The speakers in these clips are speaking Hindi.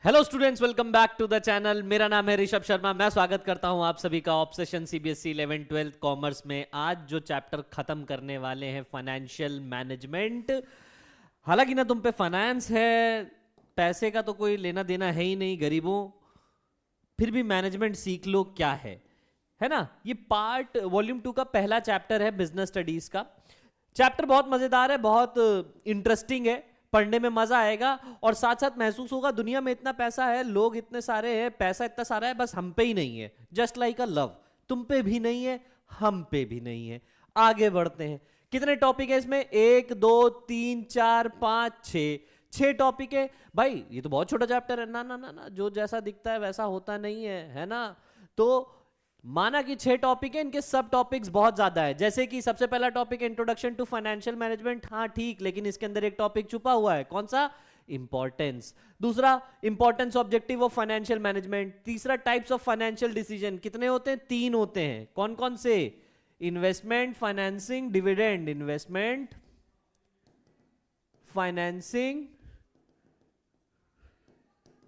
Hello students, welcome back to the channel. मेरा नाम है ऋषभ शर्मा। मैं स्वागत करता हूं आप सभी का obsession CBSE 11th 12th commerce में। आज जो चैप्टर खत्म करने वाले हैं फाइनेंशियल मैनेजमेंट। हालांकि ना तुम पे फाइनेंस है, पैसे का तो कोई लेना देना है ही नहीं गरीबों, फिर भी मैनेजमेंट सीख लो क्या है ना। ये पार्ट वॉल्यूम 2 का पहला चैप्टर है बिजनेस स्टडीज का। चैप्टर बहुत मजेदार है, बहुत इंटरेस्टिंग है, पढ़ने में मजा आएगा और साथ साथ महसूस होगा दुनिया में इतना पैसा है, लोग इतने सारे हैं, पैसा इतना सारा है, बस हम पे ही नहीं है। जस्ट लाइक अ लव, तुम पे भी नहीं है, हम पे भी नहीं है। आगे बढ़ते हैं। कितने टॉपिक है इसमें? 1 2 3 4 5 6 टॉपिक है भाई। ये तो बहुत छोटा चैप्टर है। ना ना ना ना, जो जैसा दिखता है वैसा होता नहीं है ना। तो माना कि 6 टॉपिक है, इनके सब टॉपिक्स बहुत ज्यादा है। जैसे कि सबसे पहला topic introduction to financial management. हाँ ठीक, लेकिन इसके अंदर एक टॉपिक छुपा हुआ है। कौन सा? इंपॉर्टेंस। दूसरा, importance objective of financial management. तीसरा, टाइप्स ऑफ फाइनेंशियल डिसीजन। कितने होते हैं? 3 होते हैं। कौन कौन से? Investment, financing, dividend. Investment, financing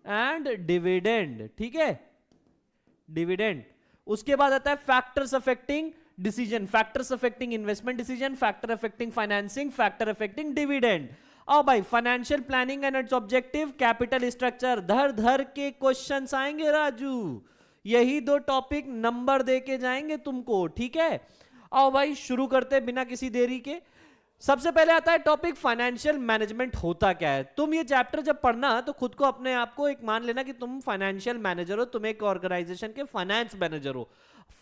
and dividend. ठीक है, डिविडेंड। उसके बाद आता है factors affecting decision, factors affecting investment decision, factor affecting financing, factor affecting dividend. और भाई financial planning and it's objective, capital structure. धर धर के क्वेश्चंस आएंगे राजू। यही 2 टॉपिक नंबर दे के जाएंगे तुमको, ठीक है। और भाई शुरू करते बिना किसी देरी के। सबसे पहले आता है टॉपिक फाइनेंशियल मैनेजमेंट होता क्या है। तुम ये चैप्टर जब पढ़ना तो खुद को अपने आप को एक मान लेना कि तुम फाइनेंशियल मैनेजर हो, तुम एक ऑर्गेनाइजेशन के फाइनेंस मैनेजर हो।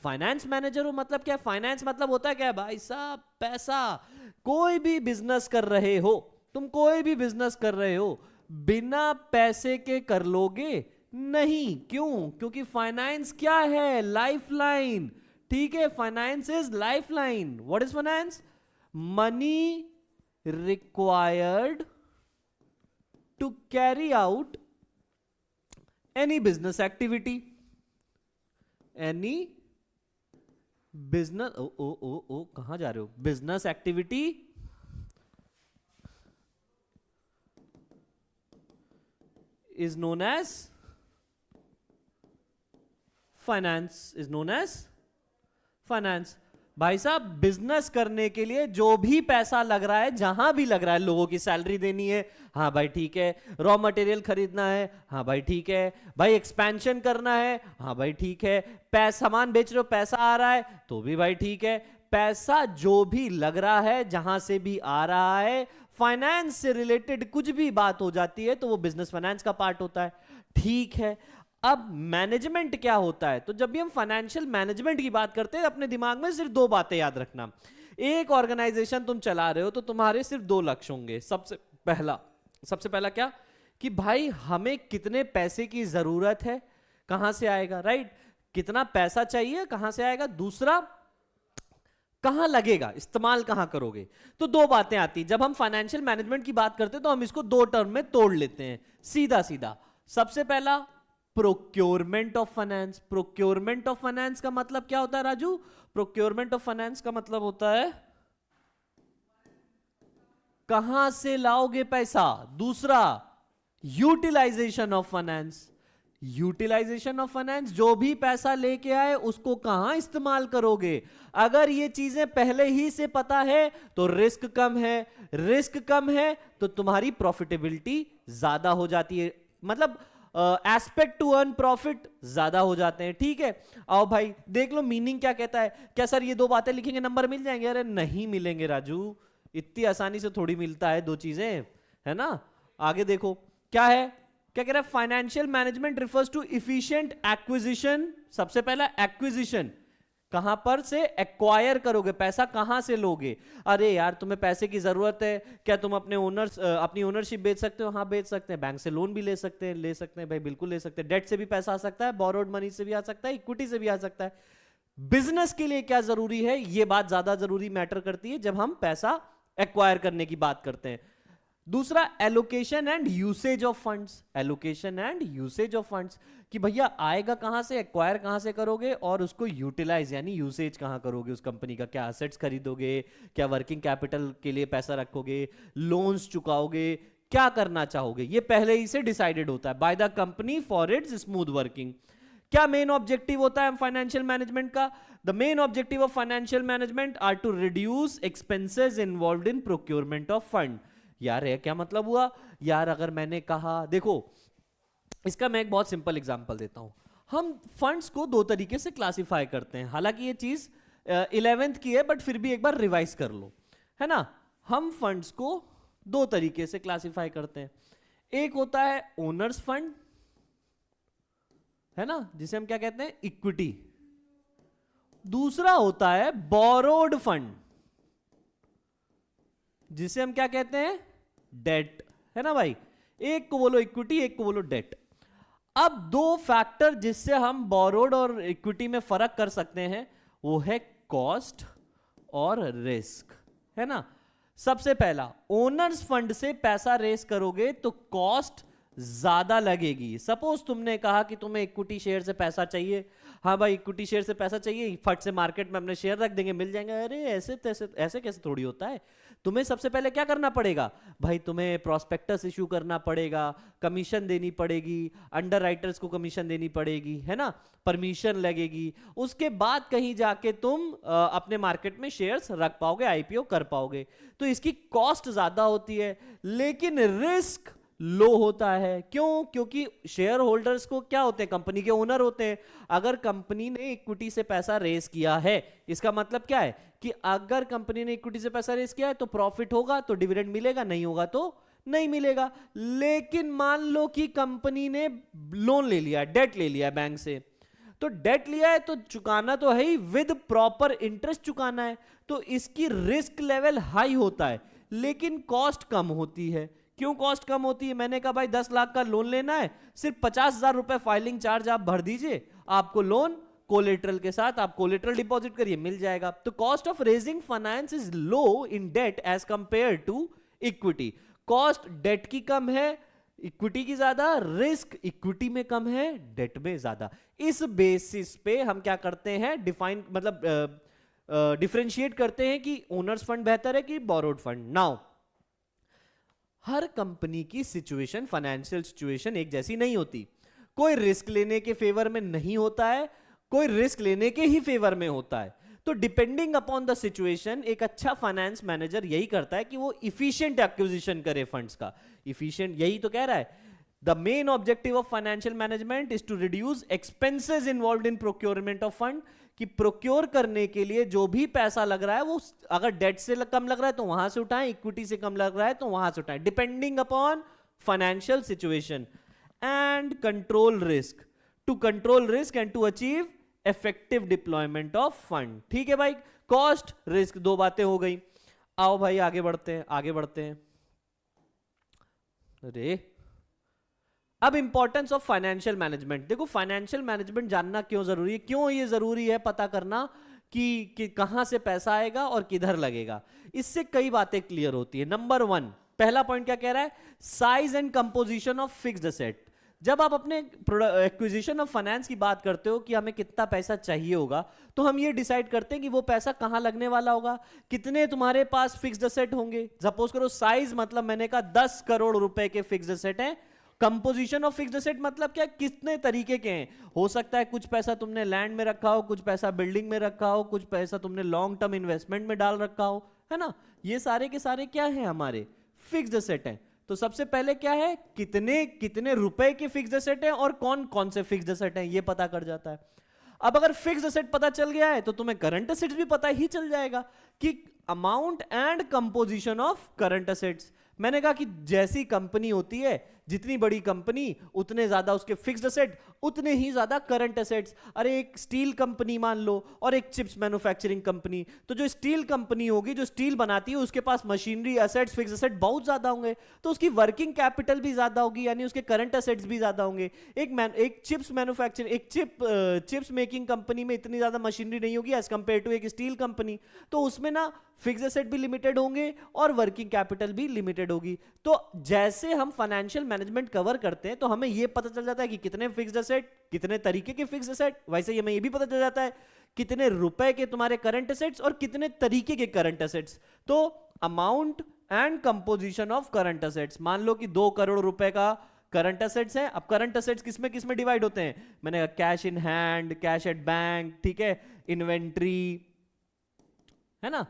फाइनेंस मैनेजर हो मतलब क्या? फाइनेंस मतलब होता है क्या भाई साहब? पैसा। कोई भी बिजनेस कर रहे हो तुम, कोई भी बिजनेस कर रहे हो, बिना पैसे के कर लोगे नहीं। क्यों? क्योंकि फाइनेंस क्या है? लाइफलाइन। ठीक है, finance is lifeline. What is finance? money required to carry out any business activity, any business ओ कहां जा रहे हो? business activity is known as finance, is known as finance। भाई साहब, बिजनेस करने के लिए जो भी पैसा लग रहा है, जहां भी लग रहा है, लोगों की सैलरी देनी है, हाँ भाई ठीक है। रॉ मटेरियल खरीदना है, हाँ भाई ठीक है। भाई एक्सपेंशन करना है, हाँ भाई ठीक है। सामान बेच रहे हो, पैसा आ रहा है तो भी भाई ठीक है। पैसा जो भी लग रहा है, जहां से भी आ रहा है, फाइनेंस से रिलेटेड कुछ भी बात हो जाती है तो वो बिजनेस फाइनेंस का पार्ट होता है। ठीक है, अब मैनेजमेंट क्या होता है? तो जब भी हम फाइनेंशियल मैनेजमेंट की बात करते हैं, अपने दिमाग में सिर्फ 2 बातें याद रखना। एक ऑर्गेनाइजेशन तुम चला रहे हो तो तुम्हारे सिर्फ 2 लक्ष्य होंगे। सबसे पहला क्या? कि भाई हमें कितने पैसे की जरूरत है, कहां से आएगा, राइट? कितना पैसा चाहिए, कहां से आएगा। दूसरा, कहां लगेगा, इस्तेमाल कहां करोगे। तो 2 बातें आती। जब हम फाइनेंशियल मैनेजमेंट की बात करते हैं तो हम इसको 2 टर्म में तोड़ लेते हैं, सीधा सीधा। सबसे पहला, procurement of finance. Procurement of finance का मतलब क्या होता है राजू? प्रोक्योरमेंट ऑफ फाइनेंस का मतलब होता है कहां से लाओगे पैसा। दूसरा, utilisation of finance. Utilisation of finance, जो भी पैसा लेके आए उसको कहां इस्तेमाल करोगे। अगर ये चीजें पहले ही से पता है तो रिस्क कम है, रिस्क कम है तो तुम्हारी प्रॉफिटेबिलिटी ज्यादा हो जाती है, मतलब एस्पेक्ट टू अर्न प्रॉफिट ज्यादा हो जाते हैं। ठीक है, आओ भाई देख लो मीनिंग क्या कहता है। क्या सर ये 2 बातें लिखेंगे नंबर मिल जाएंगे? अरे नहीं मिलेंगे राजू, इतनी आसानी से थोड़ी मिलता है 2 चीजें, है ना। आगे देखो क्या है, क्या कह रहा है? Financial management refers to efficient acquisition. सबसे पहला एक्विजिशन, कहां पर से एक्वायर करोगे, पैसा कहां से लोगे। अरे यार तुम्हें पैसे की जरूरत है, क्या तुम अपने अपनी ओनरशिप बेच सकते हो? हाँ बेच सकते हैं। बैंक से लोन भी ले सकते हैं भाई, बिल्कुल ले सकते हैं। डेट से भी पैसा आ सकता है, बोरोड मनी से भी आ सकता है, इक्विटी से भी आ सकता है। बिजनेस के लिए क्या जरूरी है, यह बात ज्यादा जरूरी मैटर करती है जब हम पैसा एक्वायर करने की बात करते हैं। दूसरा, allocation and usage of funds. Allocation and usage of funds, कि भैया आएगा कहां से, एक्वायर कहां से करोगे और उसको यूटिलाइज यानी यूसेज कहां करोगे उस कंपनी का। क्या एसेट्स खरीदोगे, क्या वर्किंग कैपिटल के लिए पैसा रखोगे, लोन्स चुकाओगे, क्या करना चाहोगे, ये पहले ही से डिसाइडेड होता है by the company for its smooth working. क्या मेन ऑब्जेक्टिव होता है फाइनेंशियल मैनेजमेंट का? The main objective of financial management are to reduce expenses involved in procurement of fund. यार ये क्या मतलब हुआ यार? अगर मैंने कहा, देखो इसका मैं एक बहुत सिंपल एग्जांपल देता हूं। हम फंड्स को दो तरीके से क्लासिफाई करते हैं, हालांकि ये चीज 11th की है बट फिर भी एक बार रिवाइज कर लो, है ना। हम फंड्स को दो तरीके से क्लासिफाई करते हैं। एक होता है ओनर्स फंड, है ना, जिसे हम क्या कहते हैं, इक्विटी। दूसरा होता है बोरोड फंड, जिसे हम क्या कहते हैं, डेट, है ना भाई। एक को बोलो इक्विटी, एक को बोलो डेट। अब दो फैक्टर जिससे हम बोरोड और इक्विटी में फर्क कर सकते हैं वो है कॉस्ट और रिस्क, है ना। सबसे पहला, ओनर्स फंड से पैसा रेस करोगे तो कॉस्ट ज्यादा लगेगी। सपोज तुमने कहा कि तुम्हें इक्विटी शेयर से पैसा चाहिए, हाँ भाई इक्विटी शेयर से पैसा चाहिए, फट से मार्केट में अपने शेयर रख देंगे, मिल जाएंगे। अरे ऐसे तैसे ऐसे कैसे थोड़ी होता है। तुम्हें सबसे पहले क्या करना पड़ेगा भाई, तुम्हें प्रोस्पेक्टस इशू करना पड़ेगा, कमीशन देनी पड़ेगी, अंडरराइटर्स को कमीशन देनी पड़ेगी, है ना, परमिशन लगेगी। उसके बाद कहीं जाके तुम अपने मार्केट में शेयर्स रख पाओगे, आईपीओ कर पाओगे। तो इसकी कॉस्ट ज्यादा होती है लेकिन रिस्क लो होता है। क्यों? क्योंकि शेयर होल्डर्स को क्या होते हैं, कंपनी के ओनर होते हैं। अगर कंपनी ने इक्विटी से पैसा रेस किया है, इसका मतलब क्या है कि अगर कंपनी ने इक्विटी से पैसा रेस किया है तो प्रॉफिट होगा तो डिविडेंड मिलेगा, नहीं होगा तो नहीं मिलेगा। लेकिन मान लो कि कंपनी ने लोन ले लिया, डेट ले लिया बैंक से, तो डेट लिया है तो चुकाना तो है ही, विद प्रॉपर इंटरेस्ट चुकाना है, तो इसकी रिस्क लेवल हाई होता है लेकिन कॉस्ट कम होती है। क्यों कॉस्ट कम होती है? मैंने कहा भाई 10 लाख का लोन लेना है, सिर्फ 50,000 रुपए फाइलिंग चार्ज आप भर दीजिए, आपको लोन कोलेटरल के साथ, आप कोलेटरल डिपॉजिट करिए, मिल जाएगा। तो cost of raising finance is low in debt as compare to equity. Cost debt की कम है, इक्विटी की ज्यादा, रिस्क इक्विटी में कम है, डेट में ज्यादा। इस बेसिस पे हम क्या करते हैं, डिफाइन मतलब डिफरेंशिएट करते हैं कि ओनर्स फंड बेहतर है कि बोरोड फंड। नाउ हर कंपनी की सिचुएशन, फाइनेंशियल सिचुएशन एक जैसी नहीं होती। कोई रिस्क लेने के फेवर में नहीं होता है, कोई रिस्क लेने के ही फेवर में होता है। तो डिपेंडिंग अपॉन द सिचुएशन एक अच्छा फाइनेंस मैनेजर यही करता है कि वो इफिशिएंट एक्विजिशन करे फंड्स का। इफिशिएंट यही तो कह रहा है, the main objective of financial management is to reduce expenses involved in procurement of fund. कि प्रोक्योर करने के लिए जो भी पैसा लग रहा है वो अगर डेट से कम लग रहा है तो वहां से उठाएं, इक्विटी से कम लग रहा है तो वहां से उठाएं, depending upon financial situation. And control risk, to control risk and to achieve effective deployment of fund. ठीक है भाई, कॉस्ट रिस्क दो बातें हो गई। आओ भाई आगे बढ़ते हैं, आगे बढ़ते हैं। अरे अब इंपॉर्टेंस ऑफ फाइनेंशियल मैनेजमेंट। देखो फाइनेंशियल मैनेजमेंट जानना क्यों जरूरी है, क्यों ये जरूरी है पता करना कि कहां से पैसा आएगा और किधर लगेगा। इससे कई बातें क्लियर होती है। नंबर 1, पहला पॉइंट क्या कह रहा है, size and composition of fixed asset. जब आप अपने एक्विजिशन ऑफ फाइनेंस की बात करते हो कि हमें कितना पैसा चाहिए होगा, तो हम ये डिसाइड करते हैं कि वो पैसा कहां लगने वाला होगा, कितने तुम्हारे पास फिक्स्ड एसेट होंगे। सपोज करो साइज मतलब मैंने कहा 10 करोड़ रुपए के फिक्स्ड एसेट हैं। कंपोजिशन ऑफ फिक्स्ड एसेट मतलब क्या, कितने तरीके के हैं। हो सकता है कुछ पैसा तुमने लैंड में रखा हो, कुछ पैसा बिल्डिंग में रखा हो, कुछ पैसा तुमने लॉन्ग टर्म इन्वेस्टमेंट में डाल रखा हो, है ना। ये सारे के सारे क्या हैं, हमारे फिक्स्ड एसेट हैं। तो सबसे पहले क्या है, कितने कितने रुपए के फिक्स्ड एसेट हैं और कौन कौन से फिक्स्ड एसेट हैं ये पता कर जाता है। अब अगर फिक्स्ड एसेट पता चल गया है तो तुम्हें करंट एसेट्स भी पता ही चल जाएगा कि amount and composition of current assets. मैंने कहा कि जैसी कंपनी होती है, जितनी बड़ी कंपनी उतने ज्यादा उसके फिक्स्ड एसेट, उतने ही ज्यादा करंट एसेट्स। अरे एक स्टील कंपनी मान लो और एक चिप्स मैन्युफैक्चरिंग कंपनी, तो जो स्टील कंपनी होगी, जो स्टील बनाती है, उसके पास मशीनरी एसेट्स, फिक्स्ड एसेट बहुत ज्यादा होंगे, तो उसकी वर्किंग कैपिटल भी ज्यादा होगी, यानी उसके करंट एसेट्स भी ज्यादा होंगे। एक चिप्स मैन्युफैक्चरिंग, एक चिप्स मेकिंग कंपनी में इतनी ज्यादा मशीनरी नहीं होगी एज कंपेयर टू एक स्टील कंपनी, तो उसमें ना फिक्स्ड एसेट भी लिमिटेड होंगे और वर्किंग कैपिटल भी लिमिटेड होगी। तो जैसे हम फाइनेंशियल मैनेजमेंट कवर करते हैं तो हमें यह पता चल जाता है कि कितने फिक्स्ड एसेट, कितने तरीके के फिक्स्ड एसेट, वैसे ही हमें यह भी पता चल जाता है कितने रुपए के तुम्हारे करंट एसेट्स और कितने तरीके के करंट एसेट्स। तो amount, and composition of current assets. मान लो कि 2 करोड़ रुपए का करंट असेट्स है। अब करंट असेट्स किसमें किसमें डिवाइड होते हैं? मैंने कहा cash in hand, cash at bank, ठीक है, इन्वेंट्री, है ना,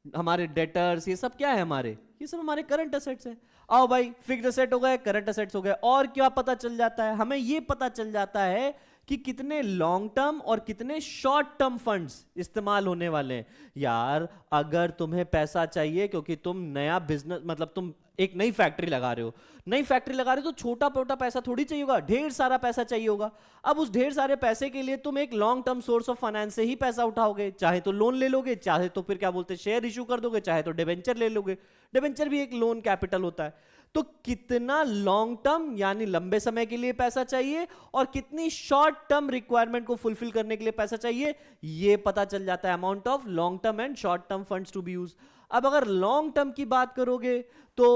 हमारे डेटर्स, ये सब क्या है हमारे? ये सब हमारे करंट असेट्स हैं। आओ भाई, फिक्स्ड असेट हो गए, करंट असेट्स हो गए, और क्या पता चल जाता है हमें? ये पता चल जाता है कि कितने लॉन्ग टर्म और कितने शॉर्ट टर्म फंड्स इस्तेमाल होने वाले हैं। यार अगर तुम्हें पैसा चाहिए क्योंकि तुम नया बिजनेस, मतलब तुम एक नई फैक्ट्री लगा रहे हो, नई फैक्ट्री लगा रहे हो तो छोटा मोटा पैसा थोड़ी चाहिए होगा, ढेर सारा पैसा चाहिए होगा। अब उस ढेर सारे पैसे के लिए तुम एक long term source of finance से ही पैसा उठाओगे, चाहे तो लोन ले लोगे, चाहे तो फिर क्या बोलते हैं शेयर इश्यू कर दोगे, चाहे तो डिबेंचर ले लोगे। डिबेंचर भी एक लोन कैपिटल होता है। तो कितना लॉन्ग टर्म यानी लंबे समय के लिए पैसा चाहिए और कितनी शॉर्ट टर्म रिक्वायरमेंट को फुलफिल करने के लिए पैसा चाहिए, ये पता चल जाता है amount of long term and short term funds to be use. अब अगर लॉन्ग टर्म की बात करोगे तो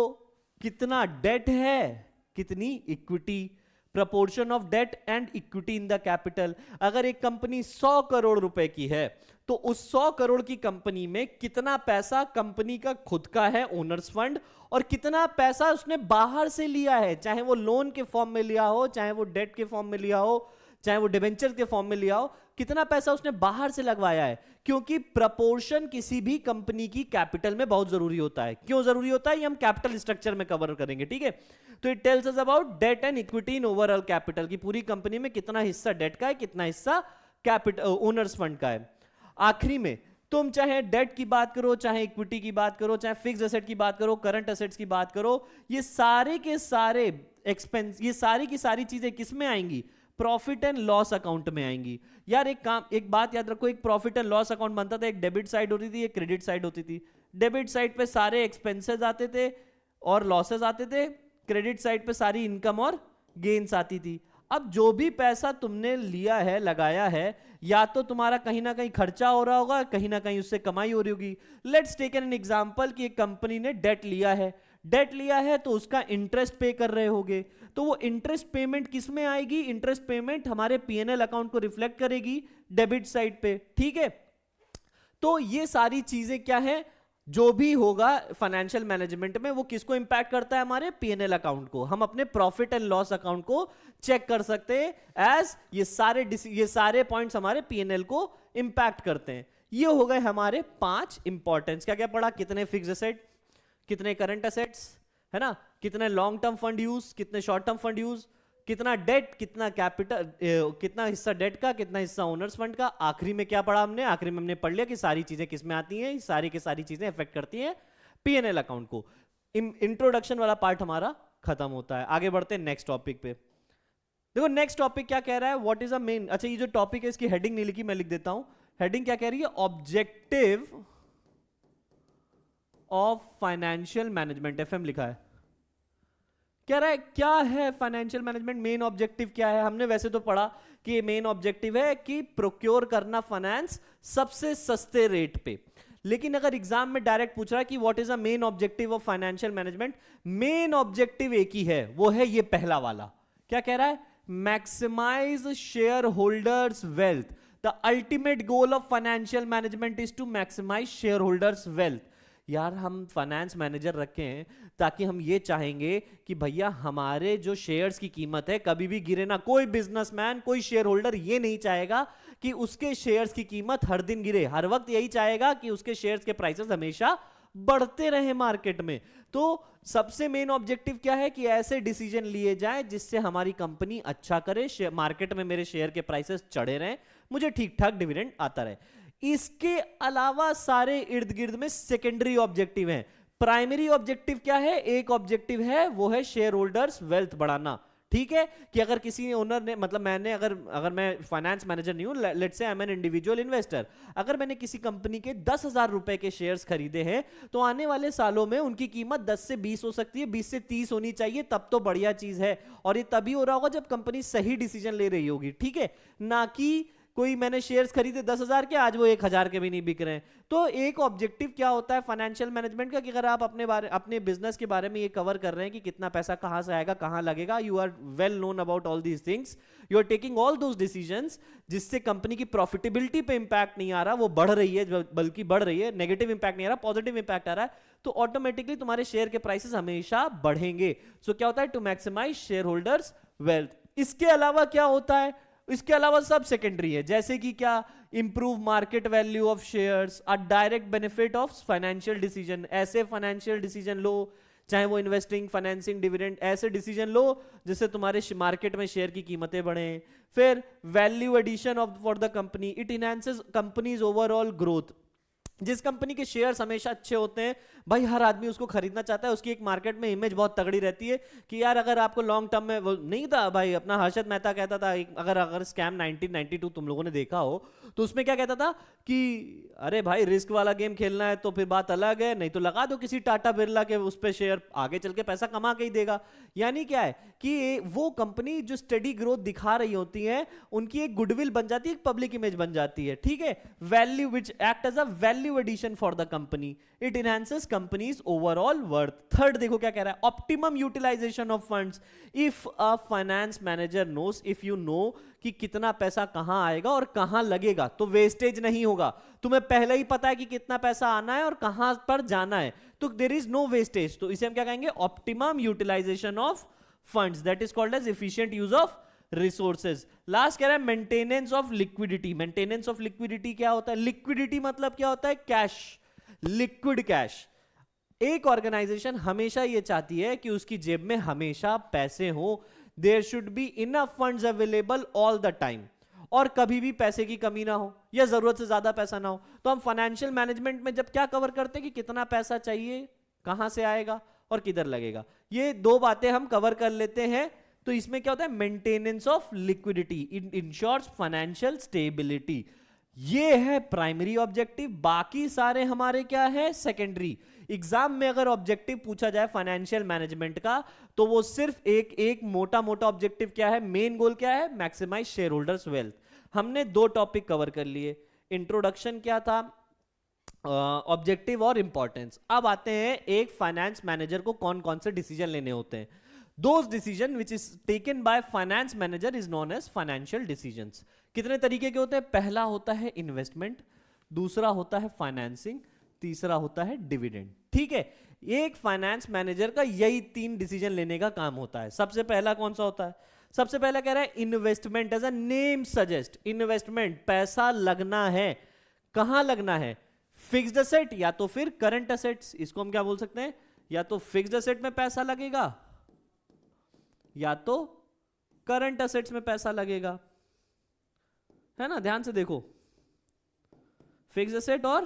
कितना डेट है, कितनी equity, proportion of debt and equity in the capital. अगर एक कंपनी 100 करोड़ रुपए की है तो उस 100 करोड़ की कंपनी में कितना पैसा कंपनी का खुद का है, ओनर्स फंड, और कितना पैसा उसने बाहर से लिया है, चाहे वो लोन के फॉर्म में लिया हो, चाहे वो डेट के फॉर्म में लिया हो, चाहे वो डिबेंचर के फॉर्म में लिया हो, कितना पैसा उसने बाहर से लगवाया है। क्योंकि प्रपोर्शन किसी भी कंपनी की कैपिटल में बहुत जरूरी होता है। क्यों जरूरी होता है ये हम कैपिटल स्ट्रक्चर में कवर करेंगे, ठीक है। तो it tells us about debt and equity in overall capital, की पूरी कंपनी में कितना हिस्सा डेट का है, कितना हिस्सा कैपिटल ओनर्स फंड का है। आखिरी में तुम चाहे डेट की बात करो, चाहे इक्विटी की बात करो, चाहे फिक्स्ड एसेट की बात करो, करंट एसेट्स की बात करो, ये सारे के सारे एक्सपेंस, ये सारी की सारी चीजें किस में आएंगी? प्रॉफिट एंड लॉस अकाउंट में आएंगी। यार एक बात याद रखो, एक प्रॉफिट एंड लॉस अकाउंट बनता था, एक डेबिट साइड होती थी, एक क्रेडिट साइड होती थी। डेबिट साइड पे सारे एक्सपेंसेस आते थे और लॉसेस आते थे, क्रेडिट साइड पे सारी इनकम और गेन्स आती थी। अब जो भी पैसा तुमने लिया है, लगाया है, या तो तुम्हारा कहीं ना कहीं खर्चा हो रहा होगा, कहीं ना कहीं उससे कमाई हो रही होगी। लेट्स टेक एन एग्जांपल कि एक कंपनी ने डेट लिया है, डेट लिया है तो उसका इंटरेस्ट पे कर रहे होगे, तो वो इंटरेस्ट पेमेंट किस में आएगी? इंटरेस्ट पेमेंट हमारे पीएनएल अकाउंट को रिफ्लेक्ट करेगी डेबिट साइड पे, ठीक है। तो ये सारी चीजें क्या है, जो भी होगा फाइनेंशियल मैनेजमेंट में वो किसको इंपैक्ट करता है? हमारे पीएनएल अकाउंट को। हम अपने प्रॉफिट एंड लॉस अकाउंट को चेक कर सकते हैं एज ये सारे पॉइंट्स हमारे पीएनएल को इंपैक्ट करते हैं। ये हो गए हमारे 5 इंपॉर्टेंस। क्या क्या पढ़ा? कितने फिक्स्ड एसेट, कितने करंट एसेट्स, है ना, कितने लॉन्ग टर्म फंड यूज, कितने शॉर्ट टर्म फंड यूज, कितना डेट, कितना कैपिटल, कितना हिस्सा डेट का, कितना हिस्सा ओनर्स फंड का। आखिरी में क्या पढ़ा हमने? आखिरी में हमने पढ़ लिया कि सारी चीजें किसमें आती हैं, सारी की सारी चीजें इफेक्ट करती हैं पीएनएल अकाउंट को। इंट्रोडक्शन वाला पार्ट हमारा खत्म होता है। आगे बढ़ते हैं नेक्स्ट टॉपिक पे। देखो नेक्स्ट टॉपिक क्या कह रहा है, व्हाट इज अ मेन, अच्छा ये जो टॉपिक है इसकी हेडिंग नहीं लिखी, मैं लिख देता हूं। हेडिंग क्या कह रही है? Objective of financial management, FM लिखा है। कह रहा है क्या है फाइनेंशियल मैनेजमेंट, मेन ऑब्जेक्टिव क्या है। हमने वैसे तो पढ़ा कि मेन ऑब्जेक्टिव है कि प्रोक्योर करना फाइनेंस सबसे सस्ते रेट पे, लेकिन अगर एग्जाम में डायरेक्ट पूछ रहा है कि what is a main objective of financial management, main objective एक ही है, वो है ये पहला वाला। क्या कह रहा है? Maximise share holders wealth. The ultimate goal of financial management is to maximise share holders wealth. यार हम फाइनेंस मैनेजर रखे हैं ताकि हम ये चाहेंगे कि भैया हमारे जो शेयर्स की कीमत है कभी भी गिरे ना। कोई बिजनेसमैन, कोई शेयर होल्डर ये नहीं चाहेगा कि उसके शेयर्स की कीमत हर दिन गिरे, हर वक्त यही चाहेगा कि उसके शेयर्स के प्राइसेस हमेशा बढ़ते रहे मार्केट में। तो सबसे मेन ऑब्जेक्टिव क्या है कि ऐसे डिसीजन लिए जाएं जिससे हमारी कंपनी अच्छा करे, मार्केट में मेरे शेयर के प्राइसेस चढ़े रहें, मुझे ठीक ठाक डिविडेंड आता रहे। इसके अलावा सारे इर्द गिर्द में सेकेंडरी ऑब्जेक्टिव हैं। प्राइमरी ऑब्जेक्टिव क्या है? एक ऑब्जेक्टिव है, वो है शेयर होल्डर्स वेल्थ बढ़ाना। ठीक है कि अगर किसी ओनर ने, मतलब मैंने अगर मैं फाइनेंस मैनेजर नहीं हूं, let's say I am an individual investor, अगर मैंने किसी कंपनी के 10,000 रुपए के शेयर्स खरीदे हैं तो आने वाले सालों में उनकी कीमत 10 से 20 हो सकती है, 20 से 30 होनी चाहिए, तब तो बढ़िया चीज है। और ये तभी हो रहा होगा जब कंपनी सही डिसीजन ले रही होगी, ठीक है, ना कि कोई मैंने शेयर्स खरीदे 10,000 के, आज वो 1,000 के भी नहीं बिक रहे हैं। तो एक ऑब्जेक्टिव क्या होता है फाइनेंशियल मैनेजमेंट का कि अगर आप अपने बिजनेस के बारे में ये कवर कर रहे हैं कि कितना पैसा कहां से आएगा, कहां लगेगा, you are well known about all these things, you are taking all those decisions जिससे कंपनी की प्रॉफिटेबिलिटी पे इंपैक्ट नहीं आ रहा, वो बढ़ रही है, बल्कि बढ़ रही है, नेगेटिव इंपैक्ट नहीं आ रहा, पॉजिटिव इंपैक्ट आ रहा है, तो ऑटोमेटिकली तुम्हारे शेयर के प्राइसेस हमेशा बढ़ेंगे। सो क्या होता है, to maximise share holders wealth. इसके अलावा क्या होता है, इसके अलावा सब सेकेंडरी है, जैसे कि क्या, improve market value of shares, a direct benefit of financial decision, ऐसे फाइनेंशियल डिसीजन लो, चाहे वो इन्वेस्टिंग, फाइनेंसिंग, डिविडेंड, ऐसे डिसीजन लो जिससे तुम्हारे मार्केट में शेयर की कीमतें बढ़े। फिर value addition of for the company, it enhances company's overall growth. जिस कंपनी के शेयर्स हमेशा अच्छे होते हैं, भाई हर आदमी उसको खरीदना चाहता है, उसकी एक मार्केट में इमेज बहुत तगड़ी रहती है कि यार अगर आपको लॉन्ग टर्म में, वो नहीं था भाई अपना हर्षद मेहता कहता था, अगर स्कैम 1992 तुम लोगों ने देखा हो तो उसमें क्या कहता था कि अरे भाई रिस्क वाला गेम खेलना है तो फिर बात अलग है, नहीं तो लगा दो किसी टाटा बिरला के उस पे शेयर, आगे चल के पैसा कमा के ही देगा। यानी क्या है कि वो कंपनी जो स्टडी ग्रोथ दिखा रही होती है उनकी एक गुडविल बन जाती है, एक पब्लिक इमेज बन जाती है, ठीक है। Value which act as a value addition for the company, it enhances company's overall worth. Third देखो क्या कह रहा है, optimum utilisation of funds. If a finance manager knows, if you know कि कितना पैसा कहां आएगा और कहां लगेगा, तो वेस्टेज नहीं होगा। तुम्हें पहले ही पता है कि कितना पैसा आना है और कहां पर जाना है, तो देयर इज नो वेस्टेज। तो इसे हम क्या कहेंगे, optimum utilisation of funds, that is called as efficient use of resources. Last कह रहा है maintenance of liquidity. Maintenance of liquidity क्या होता है, लिक्विडिटी मतलब क्या होता है, कैश, लिक्विड कैश। एक ऑर्गेनाइजेशन हमेशा ये चाहती है कि उसकी जेब में हमेशा पैसे हो, there should be enough funds available all the time, और कभी भी पैसे की कमी ना हो या जरूरत से ज्यादा पैसा ना हो। तो हम फाइनेंशियल मैनेजमेंट में जब क्या कवर करते हैं कि कितना पैसा चाहिए, कहां से आएगा और किधर लगेगा, ये दो बातें हम कवर कर लेते हैं। तो इसमें क्या होता है, maintenance of liquidity, it ensures financial stability. ये है प्राइमरी ऑब्जेक्टिव, बाकी सारे हमारे क्या है, सेकेंडरी। एग्जाम में अगर ऑब्जेक्टिव पूछा जाए फाइनेंशियल मैनेजमेंट का, तो वो सिर्फ एक मोटा मोटा ऑब्जेक्टिव क्या है, मेन गोल क्या है, मैक्सिमाइज शेयर होल्डर्स वेल्थ। हमने दो टॉपिक कवर कर लिए, इंट्रोडक्शन क्या था, ऑब्जेक्टिव और इंपॉर्टेंस। अब आते हैं एक फाइनेंस मैनेजर को कौन कौन से डिसीजन लेने होते हैं। Those decision which is taken by finance manager is known as financial decisions. कितने तरीके के होते हैं, पहला होता है इन्वेस्टमेंट, दूसरा होता है फाइनेंसिंग, तीसरा होता है डिविडेंड, ठीक है। एक फाइनेंस मैनेजर का यही 3 डिसीजन लेने का काम होता है। सबसे पहला कौन सा होता है, सबसे पहला कह रहा है investment, as a name suggest, investment, पैसा लगना है, कहां लगना है, फिक्स्ड असेट या तो फिर करंट असेट्स। इसको हम क्या बोल सकते हैं, या तो फिक्स्ड असेट में पैसा लगेगा या तो करंट असेट्स में पैसा लगेगा, है ना, ध्यान से देखो, फिक्स्ड असेट और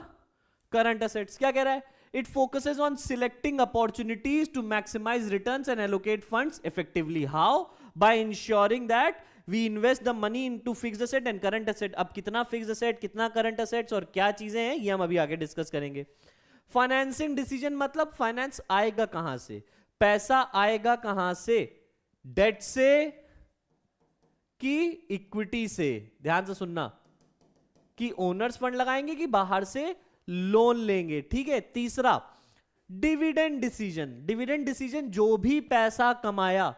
करंट असेट्स। क्या कह रहा है, it focuses on selecting opportunities to maximise returns and allocate funds effectively. How, by ensuring that we invest the money into fixed asset and current asset. अब कितना फिक्स्ड असेट, कितना करंट असेट्स और क्या चीजें हैं, ये हम अभी आगे डिस्कस करेंगे। फाइनेंसिंग डिसीजन मतलब फाइनेंस आएगा कहां से, पैसा आएगा कहां से, डेट से कि इक्विटी से। ध्यान से सुनना कि ओनर्स फंड लगाएंगे कि बाहर से लोन लेंगे, ठीक है। तीसरा डिविडेंड डिसीजन। डिविडेंड डिसीजन, जो भी पैसा कमाया,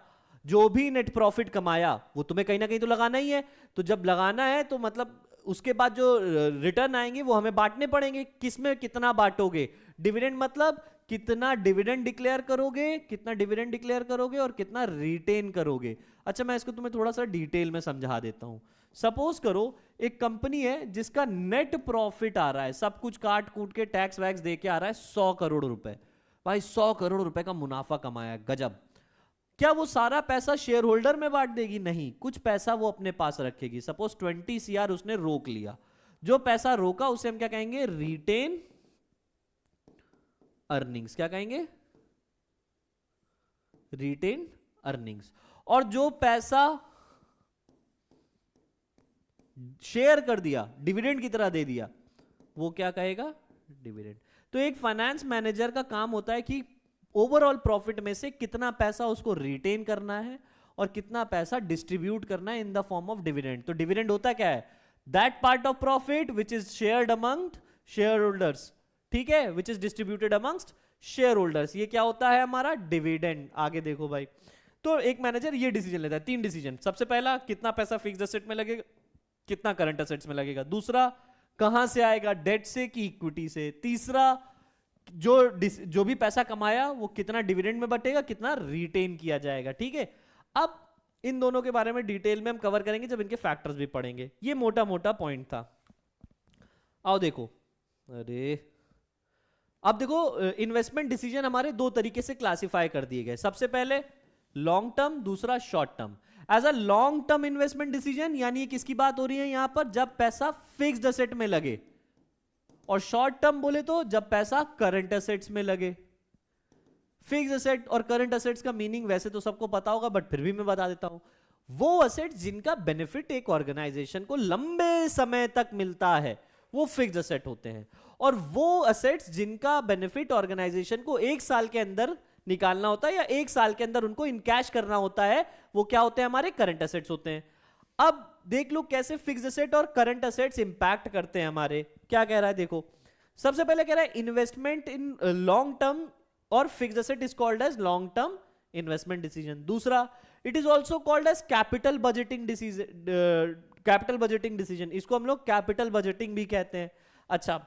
जो भी नेट प्रॉफिट कमाया, वो तुम्हें कहीं ना कहीं तो लगाना ही है। तो जब लगाना है तो मतलब उसके बाद जो रिटर्न आएंगे वो हमें बांटने पड़ेंगे। किसमें कितना बांटोगे, डिविडेंड मतलब कितना डिविडेंड डिक्लेयर करोगे, कितना डिविडेंड डिक्लेयर करोगे और कितना रिटेन करोगे। अच्छा, मैं इसको तुम्हें थोड़ा सा डिटेल में समझा देता हूं। सपोज करो एक कंपनी है जिसका नेट प्रॉफिट आ रहा है, सब कुछ काट कूट के टैक्स वैक्स दे के आ रहा है 100 करोड़ रुपए। भाई 100 करोड़ रुपए का मुनाफा कमाया, गजब। क्या वो सारा पैसा शेयर होल्डर में बांट देगी, नहीं, कुछ पैसा वो अपने पास रखेगी। सपोज 20 CR उसने रोक लिया, जो पैसा रोका उसे हम क्या कहेंगे, रिटेन अर्निंग्स। क्या कहेंगे, रिटेन अर्निंग्स। और जो पैसा शेयर कर दिया, डिविडेंड की तरह दे दिया, वो क्या कहेगा, डिविडेंड। तो एक फाइनेंस मैनेजर का काम होता है कि ओवरऑल प्रॉफिट में से कितना पैसा उसको रिटेन करना है और कितना पैसा डिस्ट्रीब्यूट करना है in the form of dividend. तो डिविडेंड होता क्या है, that part of profit which is shared among share holders, ठीक है, which is distributed amongst share holders, ये क्या होता है हमारा डिविडेंड। आगे देखो भाई, तो एक मैनेजर ये डिसीजन लेता है, 3 डिसीजन। सबसे पहला, कितना पैसा फिक्स्ड एसेट में लगेगा, कितना करंट एसेट्स में लगेगा। दूसरा, कहां से आएगा, डेट से कि इक्विटी से। तीसरा, जो भी पैसा कमाया वो कितना डिविडेंड में बटेगा, कितना रिटेन किया जाएगा, ठीक है। अब इन दोनों के बारे में डिटेल में हम कवर करेंगे जब इनके फैक्टर्स भी पढ़ेंगे। ये मोटा मोटा पॉइंट था। आओ देखो, अरे अब देखो, इन्वेस्टमेंट डिसीजन हमारे 2 तरीके से क्लासिफाई कर दिए गए। सबसे पहले लॉन्ग टर्म, दूसरा short term. As a long term investment decision, यानी किसकी बात हो रही है यहां पर, जब पैसा फिक्स्ड एसेट में लगे। और शॉर्ट टर्म बोले तो जब पैसा करंट एसेट्स में लगे। फिक्स्ड एसेट और करंट एसेट्स का मीनिंग वैसे तो सबको पता होगा, बट फिर भी मैं बता देता हूं। वो एसेट्स जिनका बेनिफिट एक ऑर्गेनाइजेशन को लंबे समय तक मिलता है, वो फिक्स्ड एसेट होते हैं। और वो एसेट्स जिनका बेनिफिट ऑर्गेनाइजेशन को 1 साल के अंदर निकालना होता है या 1 साल के अंदर उनको इनकैश करना होता है, वो क्या होते हैं, हमारे करंट एसेट्स होते हैं। अब देख लो कैसे फिक्स्ड एसेट और करंट एसेट्स इंपैक्ट करते हैं हमारे। क्या कह रहा है देखो, सबसे पहले कह रहा है इन्वेस्टमेंट इन लॉन्ग टर्म और fixed asset is called as long term investment decision. दूसरा, it is also called as capital budgeting decision, इसको हम लोग कैपिटल बजटिंग भी कहते हैं। अच्छा,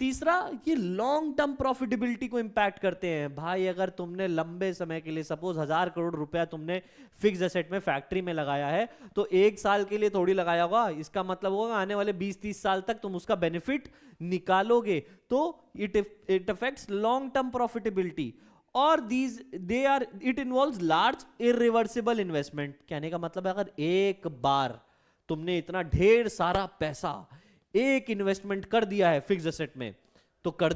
तीसरा, ये लॉन्ग टर्म प्रॉफिटेबिलिटी को इंपैक्ट करते हैं। भाई अगर तुमने लंबे समय के लिए सपोज 1000 करोड़ रुपया तुमने फिक्स्ड एसेट में फैक्ट्री में लगाया है, तो 1 साल के लिए थोड़ी लगाया होगा, इसका मतलब होगा आने वाले 20-30 साल तक तुम उसका बेनिफिट निकालोगे। तो it affects long term profitability. और it involves large irreversible investment. कहने का मतलब है, अगर एक बार तुमने इतना ढेर सारा पैसा एक इन्वेस्टमेंट कर दिया है फिक्स्ड एसेट में, तो कर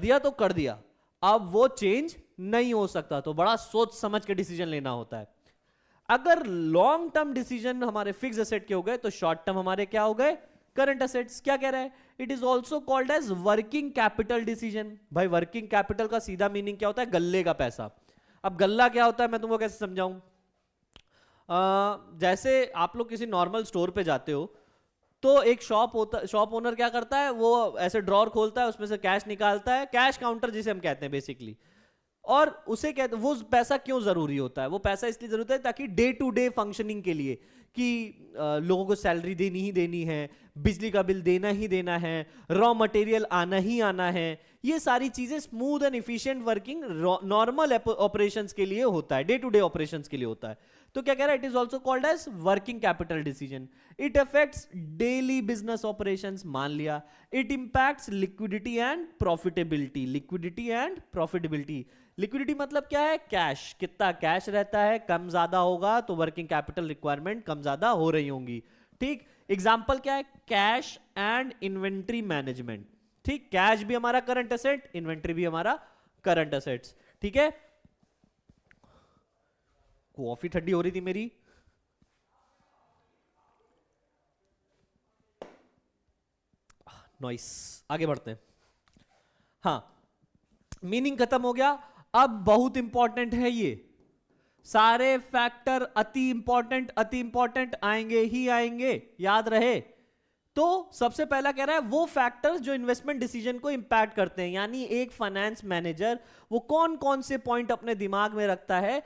दिया, अब वो चेंज नहीं हो सकता। तो बड़ा सोच समझ के डिसीजन लेना होता है। अगर लॉन्ग टर्म डिसीजन हमारे फिक्स्ड एसेट के हो गए, तो शॉर्ट टर्म हमारे क्या हो गए, करंट एसेट्स। क्या कह रहा है, it is also called as working capital decision. भाई वर्किंग कैपिटल का सीधा मीनिंग क्या होता है, गल्ले का पैसा। अब गल्ला क्या होता है मैं तुमको कैसे समझाऊं। जैसे आप लोग किसी नॉर्मल स्टोर पे जाते हो, तो एक शॉप ओनर क्या करता है, वो ऐसे ड्रॉर खोलता है, उसमें से कैश निकालता है, कैश काउंटर जिसे हम कहते हैं बेसिकली। और उसे कहते, वो पैसा क्यों जरूरी होता है, वो पैसा इसलिए जरूरत है ताकि डे टू डे फंक्शनिंग के लिए, कि लोगों को सैलरी देनी ही देनी है, बिजली का बिल देना ही देना है, रॉ मटेरियल आना ही आना है, ये सारी चीजें smooth and efficient working normal operations के लिए होता है, डे टू डे ऑपरेशंस के लिए होता है। तो क्या कह रहा है, it is also called as working capital decision. It affects daily business operations, मान लिया। It impacts liquidity and profitability. Liquidity मतलब क्या है, कैश, कितना कैश रहता है, कम ज्यादा होगा तो वर्किंग कैपिटल रिक्वायरमेंट कम ज्यादा हो रही होंगी। ठीक, एग्जांपल क्या है, कैश एंड इन्वेंट्री मैनेजमेंट। ठीक, कैश भी हमारा करंट एसेट, इन्वेंट्री भी हमारा करंट एसेट्स। ठीक है, कॉफी ठंडी हो रही थी मेरी। नॉइस, आगे बढ़ते हैं। हाँ, मीनिंग खत्म हो गया। अब बहुत इंपॉर्टेंट है ये सारे फैक्टर, अति इंपॉर्टेंट आएंगे ही आएंगे, याद रहे। तो सबसे पहला कह रहा है वो फैक्टर्स जो इन्वेस्टमेंट डिसीजन को इंपैक्ट करते हैं, यानी एक फाइनेंस मैनेजर वो कौन कौन से पॉइंट अपने दिमाग में रखता है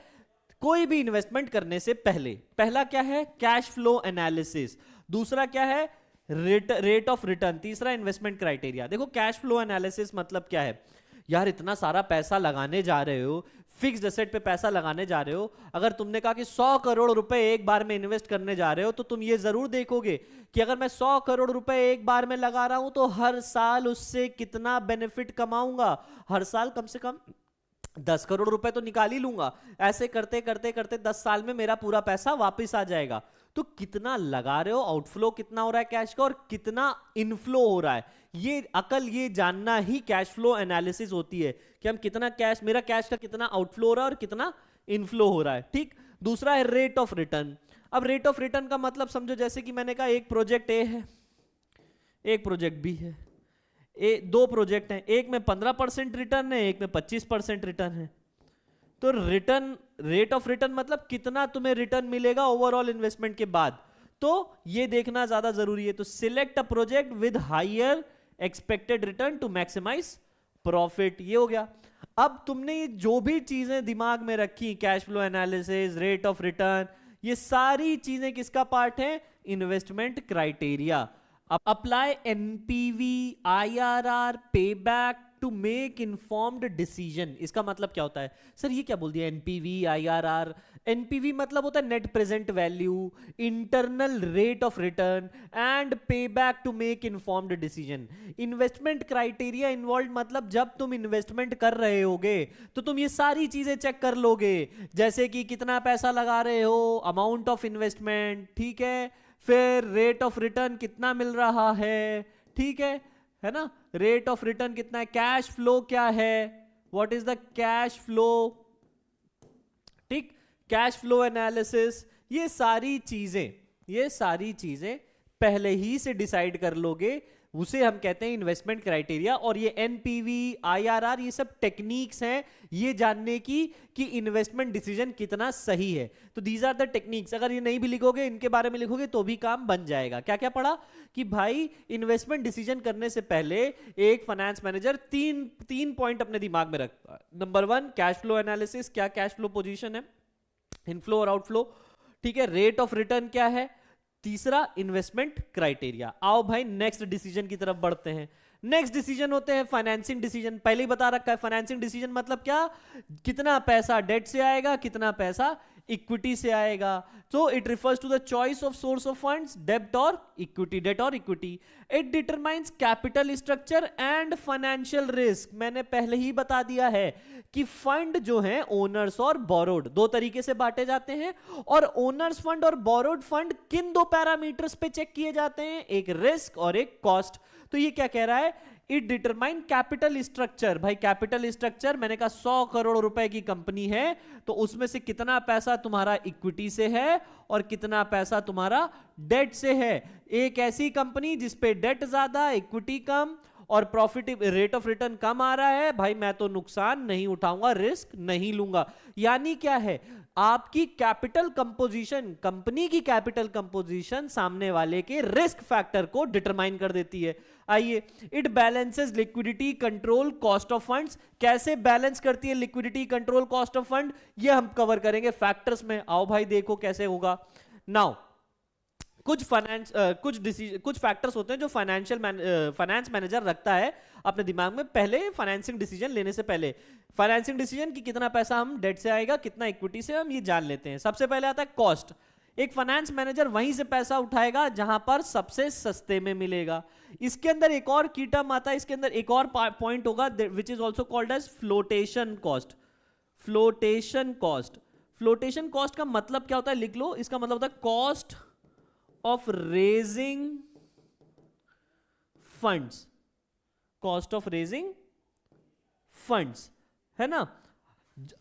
कोई भी इन्वेस्टमेंट करने से पहले। पहला क्या है, कैश फ्लो एनालिसिस। दूसरा क्या है, रेट ऑफ रिटर्न। तीसरा, इन्वेस्टमेंट क्राइटेरिया। देखो कैश फ्लो एनालिसिस मतलब क्या है, यार इतना सारा पैसा लगाने जा रहे हो, फिक्स्ड एसेट पे पैसा लगाने जा रहे हो, अगर तुमने कहा कि 100 करोड़ रुपए एक बार में इन्वेस्ट करने जा रहे हो, तो तुम ये जरूर देखोगे कि अगर मैं 100 करोड़ रुपए एक बार में लगा रहा हूं तो हर साल उससे कितना बेनिफिट कमाऊंगा, हर साल कम से कम 10 करोड़ रुपए तो निकाल ही लूंगा। ऐसे करते करते करते 10 साल में मेरा पूरा पैसा वापस आ जाएगा। तो कितना लगा रहे हो, आउटफ्लो कितना हो रहा है कैश का और कितना इनफ्लो हो रहा है, ये अकल ये जानना ही कैश फ्लो एनालिसिस होती है कि हम कितना कैश, मेरा कैश का कितना आउटफ्लो हो रहा है और कितना इनफ्लो हो रहा है। ठीक, दूसरा है रेट ऑफ रिटर्न। अब रेट ऑफ रिटर्न का मतलब समझो, जैसे कि मैंने कहा एक प्रोजेक्ट ए है, एक प्रोजेक्ट बी है, दो प्रोजेक्ट हैं, एक में 15% रिटर्न है, एक में 25% रिटर्न है। तो रिटर्न, रेट ऑफ रिटर्न मतलब कितना तुम्हें रिटर्न मिलेगा ओवरऑल इन्वेस्टमेंट के बाद। तो ये देखना ज्यादा जरूरी है। तो select a project with higher expected return to maximise profit, ये हो गया। अब तुमने ये जो भी चीजें दिमाग में रखी, cash flow analysis, rate of return, ये सारी चीजें किसका पार्ट है? Investment criteria. Apply NPV, IRR, payback to make informed decision. इसका मतलब क्या होता है? सर ये क्या बोल दिया एनपीवी आईआरआर? एनपीवी मतलब होता है net present value, internal rate of return and payback to make informed decision. Investment criteria involve मतलब जब तुम इन्वेस्टमेंट कर रहे होगे तो तुम ये सारी चीजें चेक कर लोगे, जैसे कि कितना पैसा लगा रहे हो, अमाउंट ऑफ इन्वेस्टमेंट, ठीक है, फिर रेट ऑफ रिटर्न कितना मिल रहा है, ठीक है ना, रेट ऑफ रिटर्न कितना है, कैश फ्लो क्या है, what is the cash flow, ठीक, कैश फ्लो एनालिसिस, ये सारी चीजें पहले ही से डिसाइड कर लोगे, उसे हम कहते हैं इन्वेस्टमेंट क्राइटेरिया। और ये एनपीवी, आईआरआर, ये सब टेक्निक्स हैं ये जानने की कि इन्वेस्टमेंट डिसीजन कितना सही है। तो दीज आर द टेक्निक्स। अगर ये नहीं भी लिखोगे, इनके बारे में लिखोगे तो भी काम बन जाएगा। क्या क्या पढ़ा कि भाई इन्वेस्टमेंट डिसीजन करने से पहले एक फाइनेंस मैनेजर तीन पॉइंट अपने दिमाग में रखता है। नंबर 1 कैश फ्लो एनालिसिस, क्या कैश फ्लो पोजीशन है, इनफ्लो और आउटफ्लो, ठीक है, रेट ऑफ रिटर्न क्या है, तीसरा इन्वेस्टमेंट क्राइटेरिया। आओ भाई नेक्स्ट डिसीजन की तरफ बढ़ते हैं। नेक्स्ट डिसीजन होते हैं फाइनेंसिंग डिसीजन। पहले ही बता रखा है फाइनेंसिंग डिसीजन मतलब क्या, कितना पैसा डेट से आएगा, कितना पैसा इक्विटी से आएगा। तो it refers to the choice of source of funds, डेब्ट और इक्विटी, डेट और equity. It determines capital structure and financial risk. मैंने पहले ही बता दिया है कि फंड जो है ओनर्स और बोरोड दो तरीके से बांटे जाते हैं, और ओनर्स फंड और बोरोड फंड किन दो पैरामीटर्स पे चेक किए जाते हैं, एक रिस्क और एक कॉस्ट। तो ये क्या कह रहा है, इट डिटरमाइन कैपिटल स्ट्रक्चर। भाई कैपिटल स्ट्रक्चर, मैंने कहा 100 करोड़ रुपए की कंपनी है तो उसमें से कितना पैसा तुम्हारा इक्विटी से है और कितना पैसा तुम्हारा डेट से है। एक ऐसी कंपनी जिसपे डेट ज्यादा, इक्विटी कम और प्रॉफिट रेट ऑफ रिटर्न कम आ रहा है, भाई मैं तो नुकसान नहीं उठाऊंगा, रिस्क नहीं लूंगा। यानी क्या है, आपकी कैपिटल कंपोजिशन, कंपनी की कैपिटल कंपोजिशन सामने वाले के रिस्क फैक्टर को डिटरमाइन कर देती है। आइए, it balances liquidity, control, cost of funds. कैसे बैलेंस करती है liquidity, control, cost of fund, ये हम कवर करेंगे फैक्टर्स में। आओ भाई देखो कैसे होगा। नाउ कुछ फैक्टर्स होते हैं जो फाइनेंस मैनेजर रखता है अपने दिमाग में पहले फाइनेंसिंग डिसीजन लेने से पहले। फाइनेंसिंग डिसीजन कि कितना पैसा हम डेट से आएगा, कितना इक्विटी से, हम ये जान लेते हैं। सबसे पहले आता है कॉस्ट। एक फाइनेंस मैनेजर वहीं से पैसा उठाएगा जहां पर सबसे सस्ते में मिलेगा। इसके अंदर एक और की टर्म आता है, इसके अंदर एक और पॉइंट होगा which is also called as flotation cost. Flotation cost, flotation cost का मतलब क्या होता है, लिख लो, इसका मतलब होता है cost of raising funds, cost of raising funds, है ना।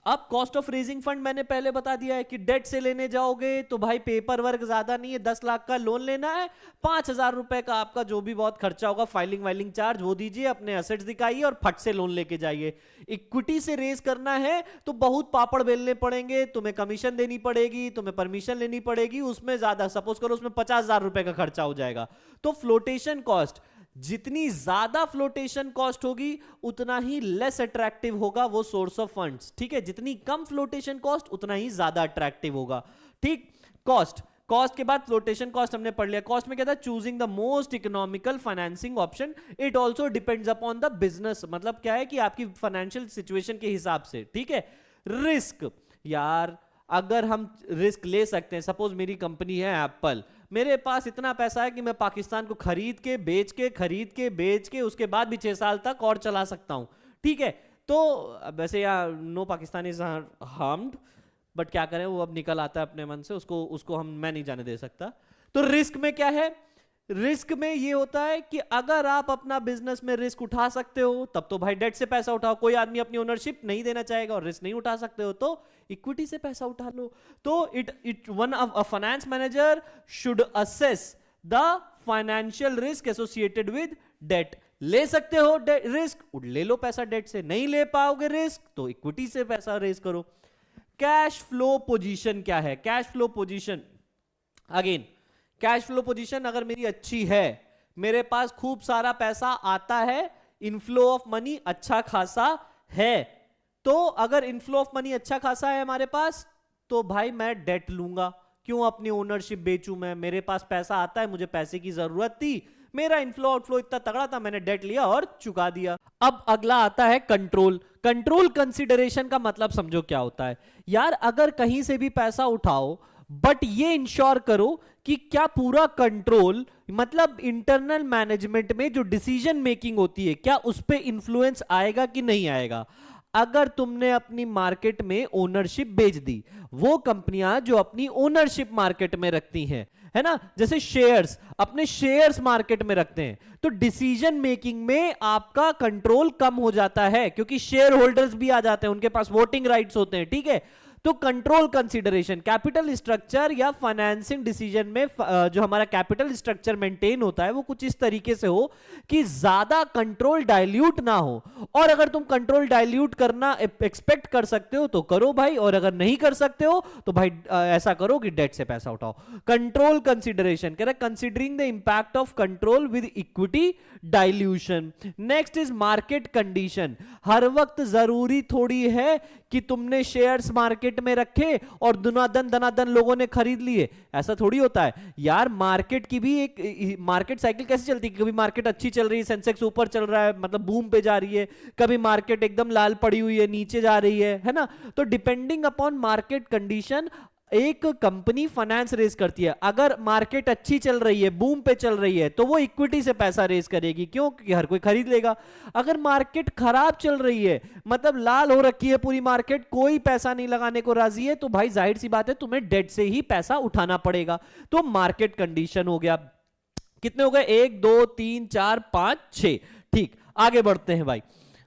अब कॉस्ट ऑफ रेजिंग फंड मैंने पहले बता दिया है कि डेट से लेने जाओगे तो भाई पेपर वर्क ज्यादा नहीं है, 10 लाख का लोन लेना है, 5,000 रुपए का आपका जो भी बहुत खर्चा होगा, फाइलिंग वाइलिंग चार्ज वो दीजिए, अपने एसेट्स दिखाइए और फट से लोन लेके जाइए। इक्विटी से रेज करना है तो बहुत पापड़ बेलने पड़ेंगे, तुम्हें कमीशन देनी पड़ेगी, तुम्हें परमिशन लेनी पड़ेगी, उसमें ज्यादा, सपोज करो उसमें 50,000 रुपए का खर्चा हो जाएगा। तो फ्लोटेशन कॉस्ट, जितनी ज्यादा फ्लोटेशन कॉस्ट होगी उतना ही लेस अट्रैक्टिव होगा वो सोर्स ऑफ फंड्स, ठीक है। जितनी कम फ्लोटेशन कॉस्ट उतना ही ज्यादा अट्रैक्टिव होगा, ठीक। कॉस्ट के बाद फ्लोटेशन कॉस्ट हमने पढ़ लिया। कॉस्ट में क्या था, choosing the most economical financing option. It also depends upon the business, मतलब क्या है कि आपकी फाइनेंशियल सिचुएशन के हिसाब से, ठीक है। रिस्क, यार अगर हम रिस्क ले सकते हैं, सपोज मेरी कंपनी है एप्पल, मेरे पास इतना पैसा है कि मैं पाकिस्तान को खरीद के बेच के उसके बाद भी 6 साल तक और चला सकता हूं, ठीक है। तो वैसे यार no Pakistani is harmed, but क्या करें, वो अब निकल आता है अपने मन से, उसको मैं नहीं जाने दे सकता। तो रिस्क में क्या है, रिस्क में ये होता है कि अगर आप अपना बिजनेस में रिस्क उठा सकते हो तब तो भाई डेट से पैसा उठाओ, कोई आदमी अपनी ओनरशिप नहीं देना चाहेगा, और रिस्क नहीं उठा सकते हो तो इक्विटी से पैसा उठा लो। तो a finance manager should assess the financial risk associated with debt. ले सकते हो रिस्क, ले लो पैसा डेट से, नहीं ले पाओगे रिस्क तो इक्विटी से पैसा रेज करो। कैश फ्लो पोजीशन क्या है, cash flow position, again cash flow position अगर मेरी अच्छी है, मेरे पास खूब सारा पैसा आता है, इनफ्लो ऑफ मनी अच्छा खासा है, तो अगर इनफ्लो ऑफ मनी अच्छा खासा है हमारे पास, तो भाई मैं डेट लूंगा। क्यों अपनी ओनरशिप बेचूं? मैं, मेरे पास पैसा आता है, मुझे पैसे की जरूरत थी, मेरा इनफ्लो आउटफ्लो इतना तगड़ा था, मैंने डेट लिया और चुका दिया। अब अगला आता है कंट्रोल। कंट्रोल कंसीडरेशन का मतलब समझो क्या होता है यार। अगर कहीं से भी पैसा उठाओ, बट ये इंश्योर करो कि क्या पूरा कंट्रोल, मतलब इंटरनल मैनेजमेंट में जो डिसीजन मेकिंग होती है, क्या उस पर इंफ्लुएंस आएगा कि नहीं आएगा। अगर तुमने अपनी मार्केट में ओनरशिप बेच दी, वो कंपनियां जो अपनी ओनरशिप मार्केट में रखती हैं, है ना, जैसे शेयर्स, अपने शेयर्स मार्केट में रखते हैं, तो डिसीजन मेकिंग में आपका कंट्रोल कम हो जाता है, क्योंकि शेयर होल्डर्स भी आ जाते हैं, उनके पास वोटिंग राइट्स होते हैं, ठीक है। तो कंट्रोल कंसीडरेशन, कैपिटल स्ट्रक्चर या फाइनेंसिंग डिसीजन में जो हमारा कैपिटल स्ट्रक्चर मेंटेन होता है, वो कुछ इस तरीके से हो कि ज्यादा कंट्रोल डाइल्यूट ना हो। और अगर तुम कंट्रोल डाइल्यूट करना एक्सपेक्ट कर सकते हो तो करो भाई, और अगर नहीं कर सकते हो तो भाई ऐसा करो कि डेट से पैसा उठाओ। कंट्रोल कंसीडरेशन कह रहा है considering the impact of control with equity dilution. Next is market condition. हर वक्त जरूरी थोड़ी है कि तुमने शेयर्स मार्केट में रखे और दनादन लोगों ने खरीद लिए, ऐसा थोड़ी होता है यार। मार्केट की भी एक मार्केट साइकिल कैसे चलती है, कभी मार्केट अच्छी चल रही है, सेंसेक्स ऊपर चल रहा है, मतलब बूम पे जा रही है, कभी मार्केट एकदम लाल पड़ी हुई है, नीचे जा रही है ना। तो डिपेंडिंग अपॉन मार्केट कंडीशन एक कंपनी फाइनेंस रेज करती है। अगर मार्केट अच्छी चल रही है, बूम पे चल रही है, तो वो इक्विटी से पैसा रेज करेगी, क्यों? क्योंकि हर कोई खरीद लेगा। अगर मार्केट खराब चल रही है, मतलब लाल हो रखी है पूरी मार्केट, कोई पैसा नहीं लगाने को राजी है, तो भाई जाहिर सी बात है तुम्हें डेट से ही पैसा उठाना पड़ेगा। तो मार्केट कंडीशन हो गया। कितने हो गए? 1 2 3 4 5 6। ठीक, आगे बढ़ते हैं भाई,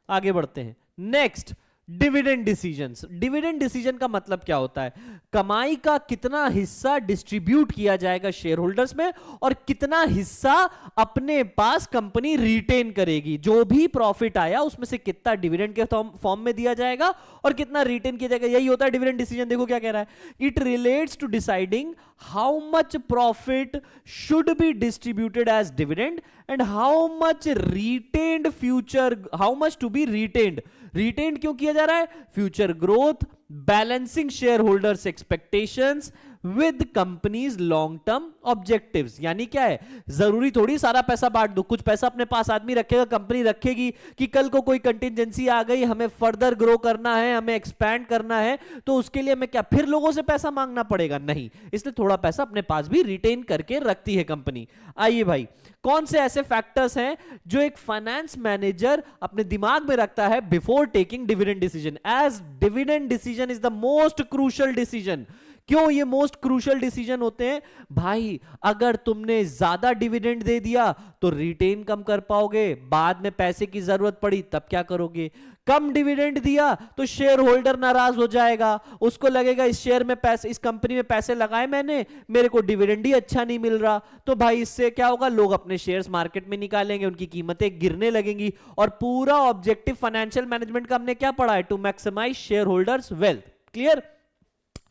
आगे बढ़ते हैं। Next, dividend decisions. Dividend decision का मतलब क्या होता है? कमाई का कितना हिस्सा डिस्ट्रीब्यूट किया जाएगा शेयर होल्डर्स में, और कितना हिस्सा अपने पास कंपनी रिटेन करेगी। जो भी प्रॉफिट आया उसमें से कितना डिविडेंड के फॉर्म में दिया जाएगा और कितना रिटेन किया जाएगा, यही होता है डिविडेंड डिसीजन। देखो क्या कह रहा है, it relates to deciding how much profit should be distributed as dividend and how much retained future, how much to be retained. Retained क्यों किया जा रहा है? Future growth, balancing share holders expectations with companies long term objectives. यानी क्या है, जरूरी थोड़ी सारा पैसा बांट दो, कुछ पैसा अपने पास आदमी रखेगा, कंपनी रखेगी कि कल को कोई कंटिजेंसी आ गई, हमें फर्दर ग्रो करना है, हमें एक्सपैंड करना है, तो उसके लिए हमें क्या फिर लोगों से पैसा मांगना पड़ेगा? नहीं, इसलिए थोड़ा पैसा अपने पास भी रिटेन करके रखती है कंपनी। आइए भाई, कौन से ऐसे फैक्टर्स हैं जो एक फाइनेंस मैनेजर अपने दिमाग में रखता है before taking dividend decision? As dividend decision is the most crucial decision. क्यों ये मोस्ट क्रूशियल डिसीजन होते हैं भाई? अगर तुमने ज्यादा डिविडेंड दे दिया तो रिटेन कम कर पाओगे, बाद में पैसे की जरूरत पड़ी तब क्या करोगे? कम डिविडेंड दिया तो शेयर होल्डर नाराज हो जाएगा, उसको लगेगा इस शेयर में पैसे, इस कंपनी में पैसे लगाए मैंने, मेरे को डिविडेंड ही अच्छा नहीं मिल रहा, तो भाई इससे क्या होगा, लोग अपने शेयर्स मार्केट में निकालेंगे, उनकी कीमतें गिरने लगेंगी। और पूरा ऑब्जेक्टिव फाइनेंशियल मैनेजमेंट का हमने क्या पढ़ा है? To maximise share holders wealth. Clear?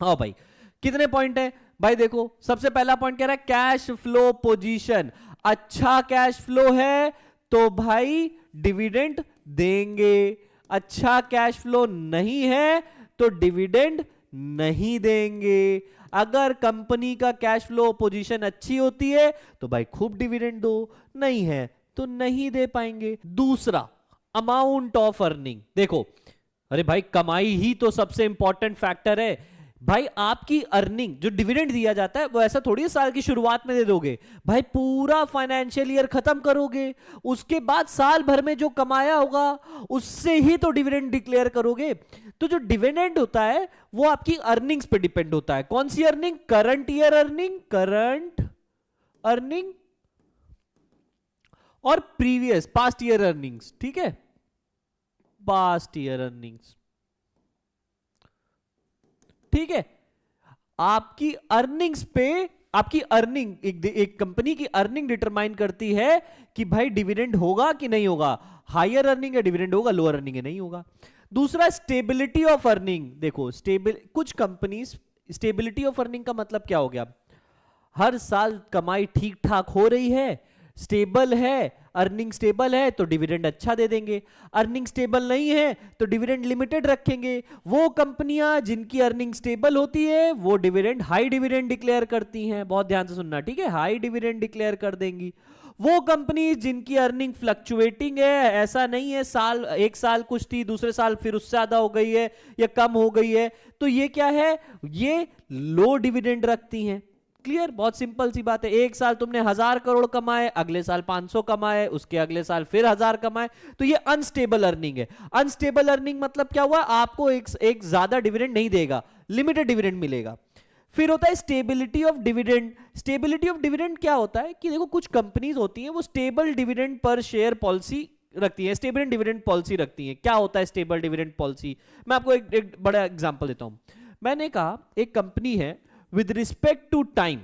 हाँ भाई, कितने पॉइंट है भाई? देखो, सबसे पहला पॉइंट कह रहा है कैश फ्लो पोजीशन। अच्छा कैश फ्लो है तो भाई डिविडेंड देंगे, अच्छा कैश फ्लो नहीं है तो डिविडेंड नहीं देंगे। अगर कंपनी का कैश फ्लो पोजीशन अच्छी होती है तो भाई खूब डिविडेंड दो, नहीं है तो नहीं दे पाएंगे। दूसरा, अमाउंट ऑफ अर्निंग। देखो, अरे भाई कमाई ही तो सबसे इंपॉर्टेंट फैक्टर है भाई। आपकी अर्निंग, जो डिविडेंड दिया जाता है वो ऐसा थोड़ी साल की शुरुआत में दे दोगे भाई, पूरा फाइनेंशियल ईयर खत्म करोगे, उसके बाद साल भर में जो कमाया होगा उससे ही तो डिविडेंड डिक्लेयर करोगे। तो जो डिविडेंड होता है वो आपकी अर्निंग्स पे डिपेंड होता है। कौन सी earning? Current year earning, current earning, और प्रीवियस पास्ट ईयर अर्निंग्स। ठीक है, पास्ट ईयर अर्निंग्स। ठीक है, आपकी अर्निंग्स पे, आपकी अर्निंग, एक कंपनी की अर्निंग डिटरमाइन करती है कि भाई डिविडेंड होगा कि नहीं होगा। हायर अर्निंग है डिविडेंड होगा, लोअर अर्निंग है नहीं होगा। दूसरा, स्टेबिलिटी ऑफ अर्निंग। देखो, कुछ कंपनीज, स्टेबिलिटी ऑफ अर्निंग का मतलब क्या हो गया? हर साल कमाई ठीक ठाक हो रही है, स्टेबल है, अर्निंग स्टेबल है तो डिविडेंड अच्छा दे देंगे, अर्निंग स्टेबल नहीं है तो डिविडेंड लिमिटेड रखेंगे। वो कंपनियां जिनकी अर्निंग स्टेबल होती है वो डिविडेंड हाई डिविडेंड डिक्लेयर करती हैं, बहुत ध्यान से सुनना, ठीक है, हाई डिविडेंड डिक्लेयर कर देंगी। वो कंपनी जिनकी अर्निंग फ्लक्चुएटिंग है, ऐसा नहीं है साल एक साल कुछ थी दूसरे साल फिर उससे ज्यादा हो गई है या कम हो गई है, तो ये क्या है, ये लो डिविडेंड रखती हैं। क्लियर, बहुत सिंपल सी बात है। एक साल तुमने 1000 करोड़ कमाए, अगले साल 500 कमाए, उसके अगले साल फिर 1000 कमाए, तो ये अनस्टेबल अर्निंग है। अनस्टेबल अर्निंग मतलब क्या हुआ, आपको एक ज्यादा डिविडेंड नहीं देगा, लिमिटेड डिविडेंड मिलेगा। फिर होता है stability of dividend. Stability of dividend क्या होता है कि देखो कुछ कंपनीज होती हैं वो stable dividend per share policy रखती है, स्टेबल डिविडेंड पॉलिसी रखती है। क्या होता है स्टेबल डिविडेंड पॉलिसी, मैं आपको एक बड़ा एग्जांपल देता हूं। मैंने कहा एक कंपनी है विद रिस्पेक्ट टू टाइम,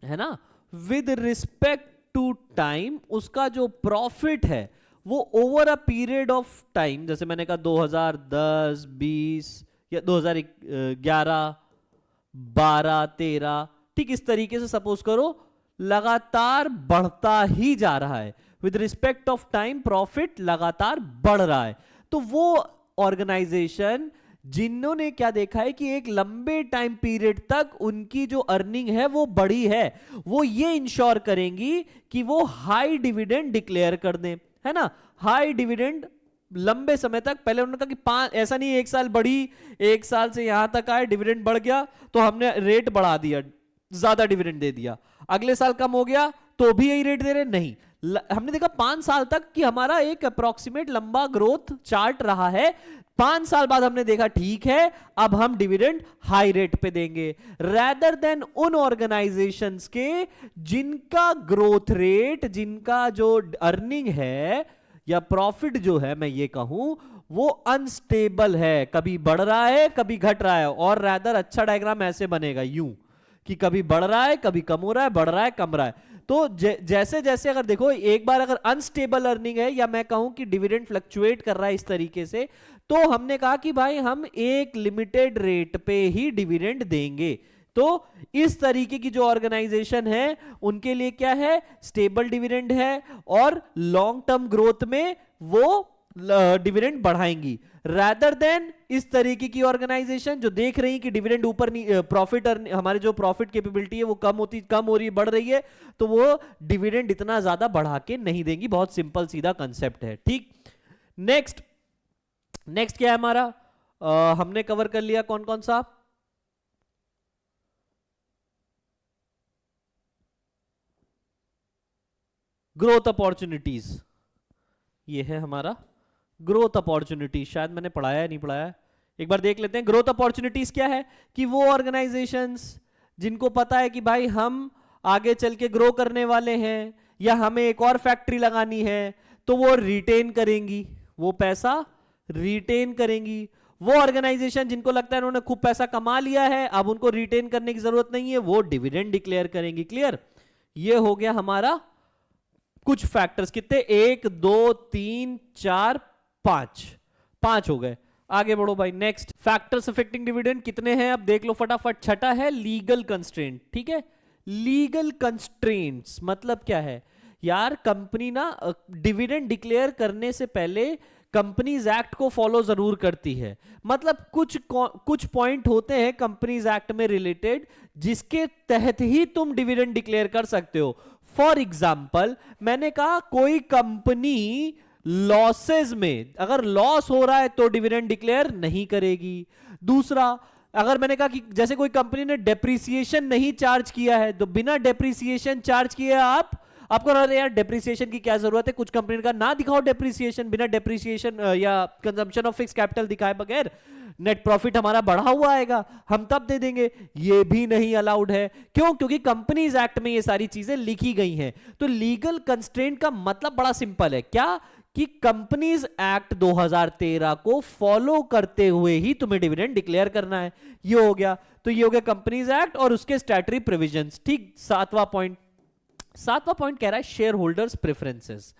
है ना, विद रिस्पेक्ट टू टाइम उसका जो प्रॉफिट है वो over a period of time, जैसे मैंने कहा 2010, 20 या 2011, 12, 13, ठीक इस तरीके से सपोज करो लगातार बढ़ता ही जा रहा है, with respect of time profit लगातार बढ़ रहा है। तो वो ऑर्गेनाइजेशन जिन्होंने क्या देखा है कि एक लंबे टाइम पीरियड तक उनकी जो अर्निंग है वो बढ़ी है, वो ये इंश्योर करेंगी कि वो हाई डिविडेंड डिक्लेयर कर दें, है ना, हाई डिविडेंड लंबे समय तक। पहले उन्होंने कहा कि ऐसा नहीं एक साल बढ़ी, एक साल से यहां तक आए, डिविडेंड बढ़ गया तो हमने रेट बढ़ा दिया, ज्यादा डिविडेंड दे दिया, अगले साल कम हो गया तो भी यही रेट दे रहे, नहीं। हमने देखा 5 साल तक कि हमारा एक अप्रोक्सीमेट लंबा ग्रोथ चार्ट रहा है। 5 साल बाद हमने देखा ठीक है अब हम डिविडेंड हाई रेट पे देंगे, रैदर देन उन ऑर्गेनाइजेशंस के जिनका ग्रोथ रेट, जिनका जो अर्निंग है या प्रॉफिट जो है मैं ये कहूं वो अनस्टेबल है, कभी बढ़ रहा है कभी घट रहा है। और रैदर अच्छा डायग्राम ऐसे बनेगा यूं कि कभी बढ़ रहा है कभी कम हो रहा है, बढ़ रहा है कम रहा है। तो जैसे जैसे अगर देखो एक बार अगर अनस्टेबल अर्निंग है या मैं कहूं कि डिविडेंड फ्लक्चुएट कर रहा है इस तरीके से, तो हमने कहा कि भाई हम एक लिमिटेड रेट पे ही डिविडेंड देंगे। तो इस तरीके की जो ऑर्गेनाइजेशन है उनके लिए क्या है, स्टेबल डिविडेंड है और लॉन्ग टर्म ग्रोथ में वो डिविडेंड बढ़ाएंगी, रादर देन इस तरीके की ऑर्गेनाइजेशन जो देख रही कि डिविडेंड ऊपर प्रॉफिट, हमारे जो प्रॉफिट कैपेबिलिटी है वो कम हो रही है, बढ़ रही है, तो वो डिविडेंड इतना ज्यादा बढ़ा के नहीं देंगी। बहुत सिंपल सीधा कंसेप्ट है, ठीक। नेक्स्ट क्या है हमारा, हमने कवर कर लिया कौन कौन सा, ग्रोथ अपॉर्चुनिटीज, ये है हमारा ग्रोथ अपॉर्चुनिटी। शायद मैंने पढ़ाया है नहीं पढ़ाया, एक बार देख लेते हैं। ग्रोथ अपॉर्चुनिटीज क्या है कि वो ऑर्गेनाइजेशंस जिनको पता है कि भाई हम आगे चल के ग्रो करने वाले हैं या हमें एक और फैक्ट्री लगानी है, तो वो रिटेन करेंगी, वो पैसा रिटेन करेंगी। वो ऑर्गेनाइजेशन जिनको लगता है उन्होंने खूब पैसा कमा लिया है अब उनको रिटेन करने की जरूरत नहीं है, वो डिविडेंड डिक्लेयर करेंगी। क्लियर, ये हो गया हमारा कुछ फैक्टर्स, कितने, 1 2 3 4 5 हो गए। आगे बढ़ो भाई, नेक्स्ट फैक्टर्स अफेक्टिंग डिविडेंड कितने हैं अब देख लो फटाफट। छठा है लीगल कंस्ट्रेंट, ठीक है। लीगल कंस्ट्रेंट्स मतलब क्या है यार, कंपनी ना डिविडेंड डिक्लेयर करने से पहले कंपनीज एक्ट को फॉलो जरूर करती है। मतलब कुछ पॉइंट होते हैं कंपनीज एक्ट में रिलेटेड जिसके तहत ही तुम डिविडेंड डिक्लेयर कर सकते हो। फॉर एग्जाम्पल मैंने कहा कोई कंपनी लॉसेस में, अगर लॉस हो रहा है तो डिविडेंड डिक्लेयर नहीं करेगी। दूसरा, अगर मैंने कहा कि जैसे कोई कंपनी ने डेप्रिसिएशन नहीं चार्ज किया है, तो बिना डेप्रिसिएशन चार्ज किए आपको अरे यार डेप्रिसिएशन की क्या जरूरत है, कुछ कंपनी का ना दिखाओ डेप्रिसिएशन, बिना डेप्रिसिएशन या कंजम्पशन ऑफ फिक्स कैपिटल दिखाए बगैर नेट प्रॉफिट हमारा बढ़ा हुआ आएगा, हम तब दे देंगे, ये भी नहीं अलाउड है। क्यों? क्योंकि कंपनीज एक्ट में ये सारी चीजें लिखी गई हैं। तो लीगल कंस्ट्रेंट का मतलब बड़ा सिंपल है, क्या कि कंपनीज एक्ट 2013 को फॉलो करते हुए ही तुम्हें डिविडेंड डिक्लेयर करना है। ये हो गया, तो ये हो गया कंपनीज एक्ट और उसके स्टैट्यूटरी प्रोविजंस, ठीक। सातवां पॉइंट कह रहा है शेयर होल्डर्स प्रेफरेंसेस।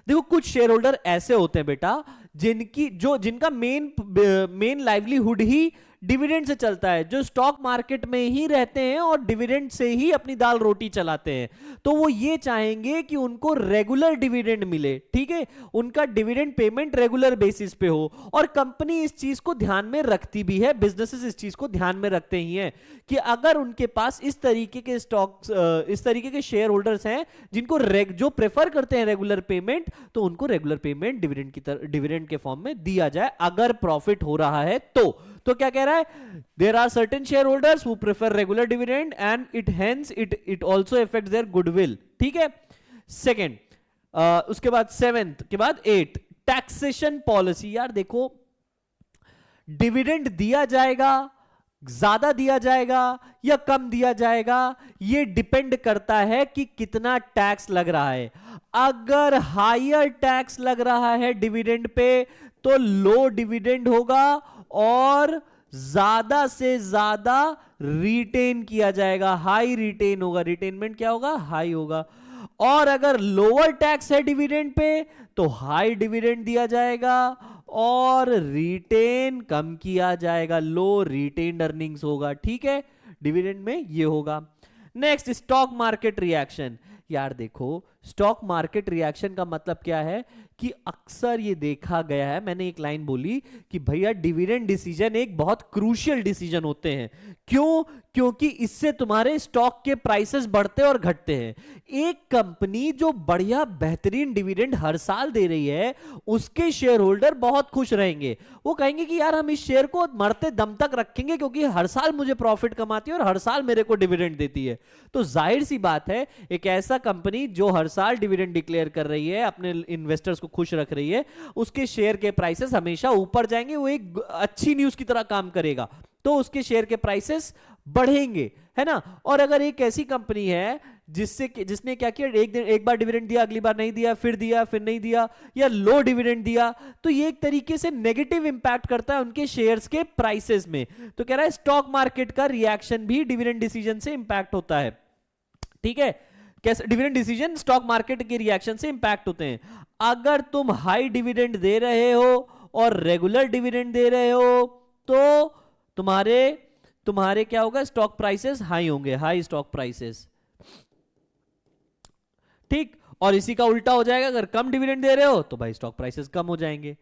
देखो कुछ शेयर होल्डर ऐसे होते हैं बेटा जिनका मेन लाइवलीहुड ही डिविडेंड से चलता है, जो स्टॉक मार्केट में ही रहते हैं और डिविडेंड से ही अपनी दाल रोटी चलाते हैं, तो वो ये चाहेंगे कि उनको रेगुलर डिविडेंड मिले, ठीक है, उनका डिविडेंड पेमेंट रेगुलर बेसिस पे हो। और कंपनी इस चीज को ध्यान में रखती भी है, बिजनेसेस इस चीज को ध्यान में रखते ही हैं कि अगर उनके पास इस तरीके के स्टॉक्स, इस तरीके के शेयर होल्डर्स हैं जिनको जो प्रेफर करते हैं रेगुलर पेमेंट, तो उनको रेगुलर पेमेंट डिविडेंड की तरह, डिविडेंड के फॉर्म में दिया जाए अगर प्रॉफिट हो रहा है तो क्या कह रहा है, there are certain share holders who prefer regular dividend and it hence it also affects their goodwill, ठीक है। सेकंड, उसके बाद सेवेंथ के बाद एट, टैक्सेशन पॉलिसी। यार देखो, डिविडेंड दिया जाएगा, ज्यादा दिया जाएगा या कम दिया जाएगा, यह डिपेंड करता है कि कितना टैक्स लग रहा है। अगर हायर टैक्स लग रहा है डिविडेंड पे तो लो डिविडेंड होगा और ज्यादा से ज्यादा रिटेन किया जाएगा, हाई रिटेन होगा, रिटेनमेंट क्या होगा, हाई होगा। और अगर लोअर टैक्स है डिविडेंड पे तो हाई डिविडेंड दिया जाएगा और रिटेन कम किया जाएगा, लो रिटेन अर्निंग्स होगा, ठीक है, डिविडेंड में ये होगा। Next, stock market reaction. यार देखो, स्टॉक मार्केट रिएक्शन का मतलब क्या है कि अक्सर ये देखा गया है, मैंने एक लाइन बोली कि भैया डिविडेंड डिसीजन एक बहुत क्रूशियल डिसीजन होते हैं। क्यों? क्योंकि इससे तुम्हारे स्टॉक के प्राइसेस बढ़ते और घटते हैं। एक कंपनी जो बढ़िया बेहतरीन डिविडेंड हर साल दे रही है, उसके शेयर होल्डर बहुत खुश रहेंगे, वो कहेंगे कि यार हम इस शेयर को मरते दम तक रखेंगे क्योंकि हर साल मुझे प्रॉफिट कमाती है और हर साल मेरे को डिविडेंड देती है। तो जाहिर सी बात है, एक ऐसा कंपनी जो हर साल डिविडेंड डिक्लेयर कर रही है, अपने इन्वेस्टर्स को खुश रख रही है, उसके शेयर के प्राइसेस हमेशा ऊपर जाएंगे, वो एक अच्छी न्यूज की तरह काम करेगा, तो उसके शेयर के प्राइसेस बढ़ेंगे, है ना। और अगर एक ऐसी कंपनी है जिसने क्या किया, एक बार डिविडेंड दिया, अगली बार नहीं दिया, फिर नहीं दिया, या लो डिविडेंड दिया, तो ये एक तरीके से नेगेटिव इंपैक्ट करता है उनके शेयर्स के प्राइसेस में। तो कह रहा है स्टॉक मार्केट का रिएक्शन भी डिविडेंड डिसीजन से इंपैक्ट होता है, ठीक है। कैसे डिविडेंड डिसीजन स्टॉक मार्केट के रिएक्शन से इंपैक्ट होते हैं। अगर तुम हाई डिविडेंड दे रहे हो और रेगुलर डिविडेंड दे रहे हो तो तुम्हारे क्या होगा, स्टॉक प्राइसेस हाई होंगे, हाई स्टॉक प्राइसेस, ठीक। और इसी का उल्टा हो जाएगा, अगर कम डिविडेंड दे रहे हो तो भाई स्टॉक प्राइसेस कम हो जाएंगे।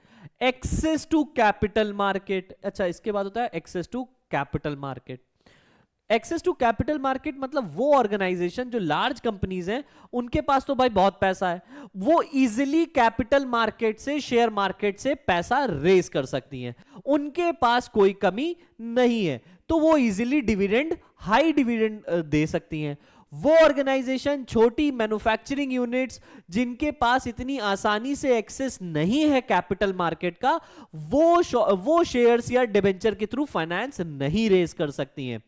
Access to capital market. अच्छा, इसके बाद होता है access to capital market. Access to capital market मतलब वो ऑर्गेनाइजेशन जो लार्ज कंपनीज हैं, उनके पास तो भाई बहुत पैसा है, वो इजीली कैपिटल मार्केट से, शेयर मार्केट से पैसा रेज कर सकती हैं, उनके पास कोई कमी नहीं है, तो वो इजीली डिविडेंड, हाई डिविडेंड दे सकती हैं। वो ऑर्गेनाइजेशन, छोटी मैन्युफैक्चरिंग यूनिट्स जिनके पास इतनी आसानी से एक्सेस नहीं है कैपिटल मार्केट का, वो शेयर्स या डिबेंचर के थ्रू फाइनेंस नहीं रेज कर सकती हैं।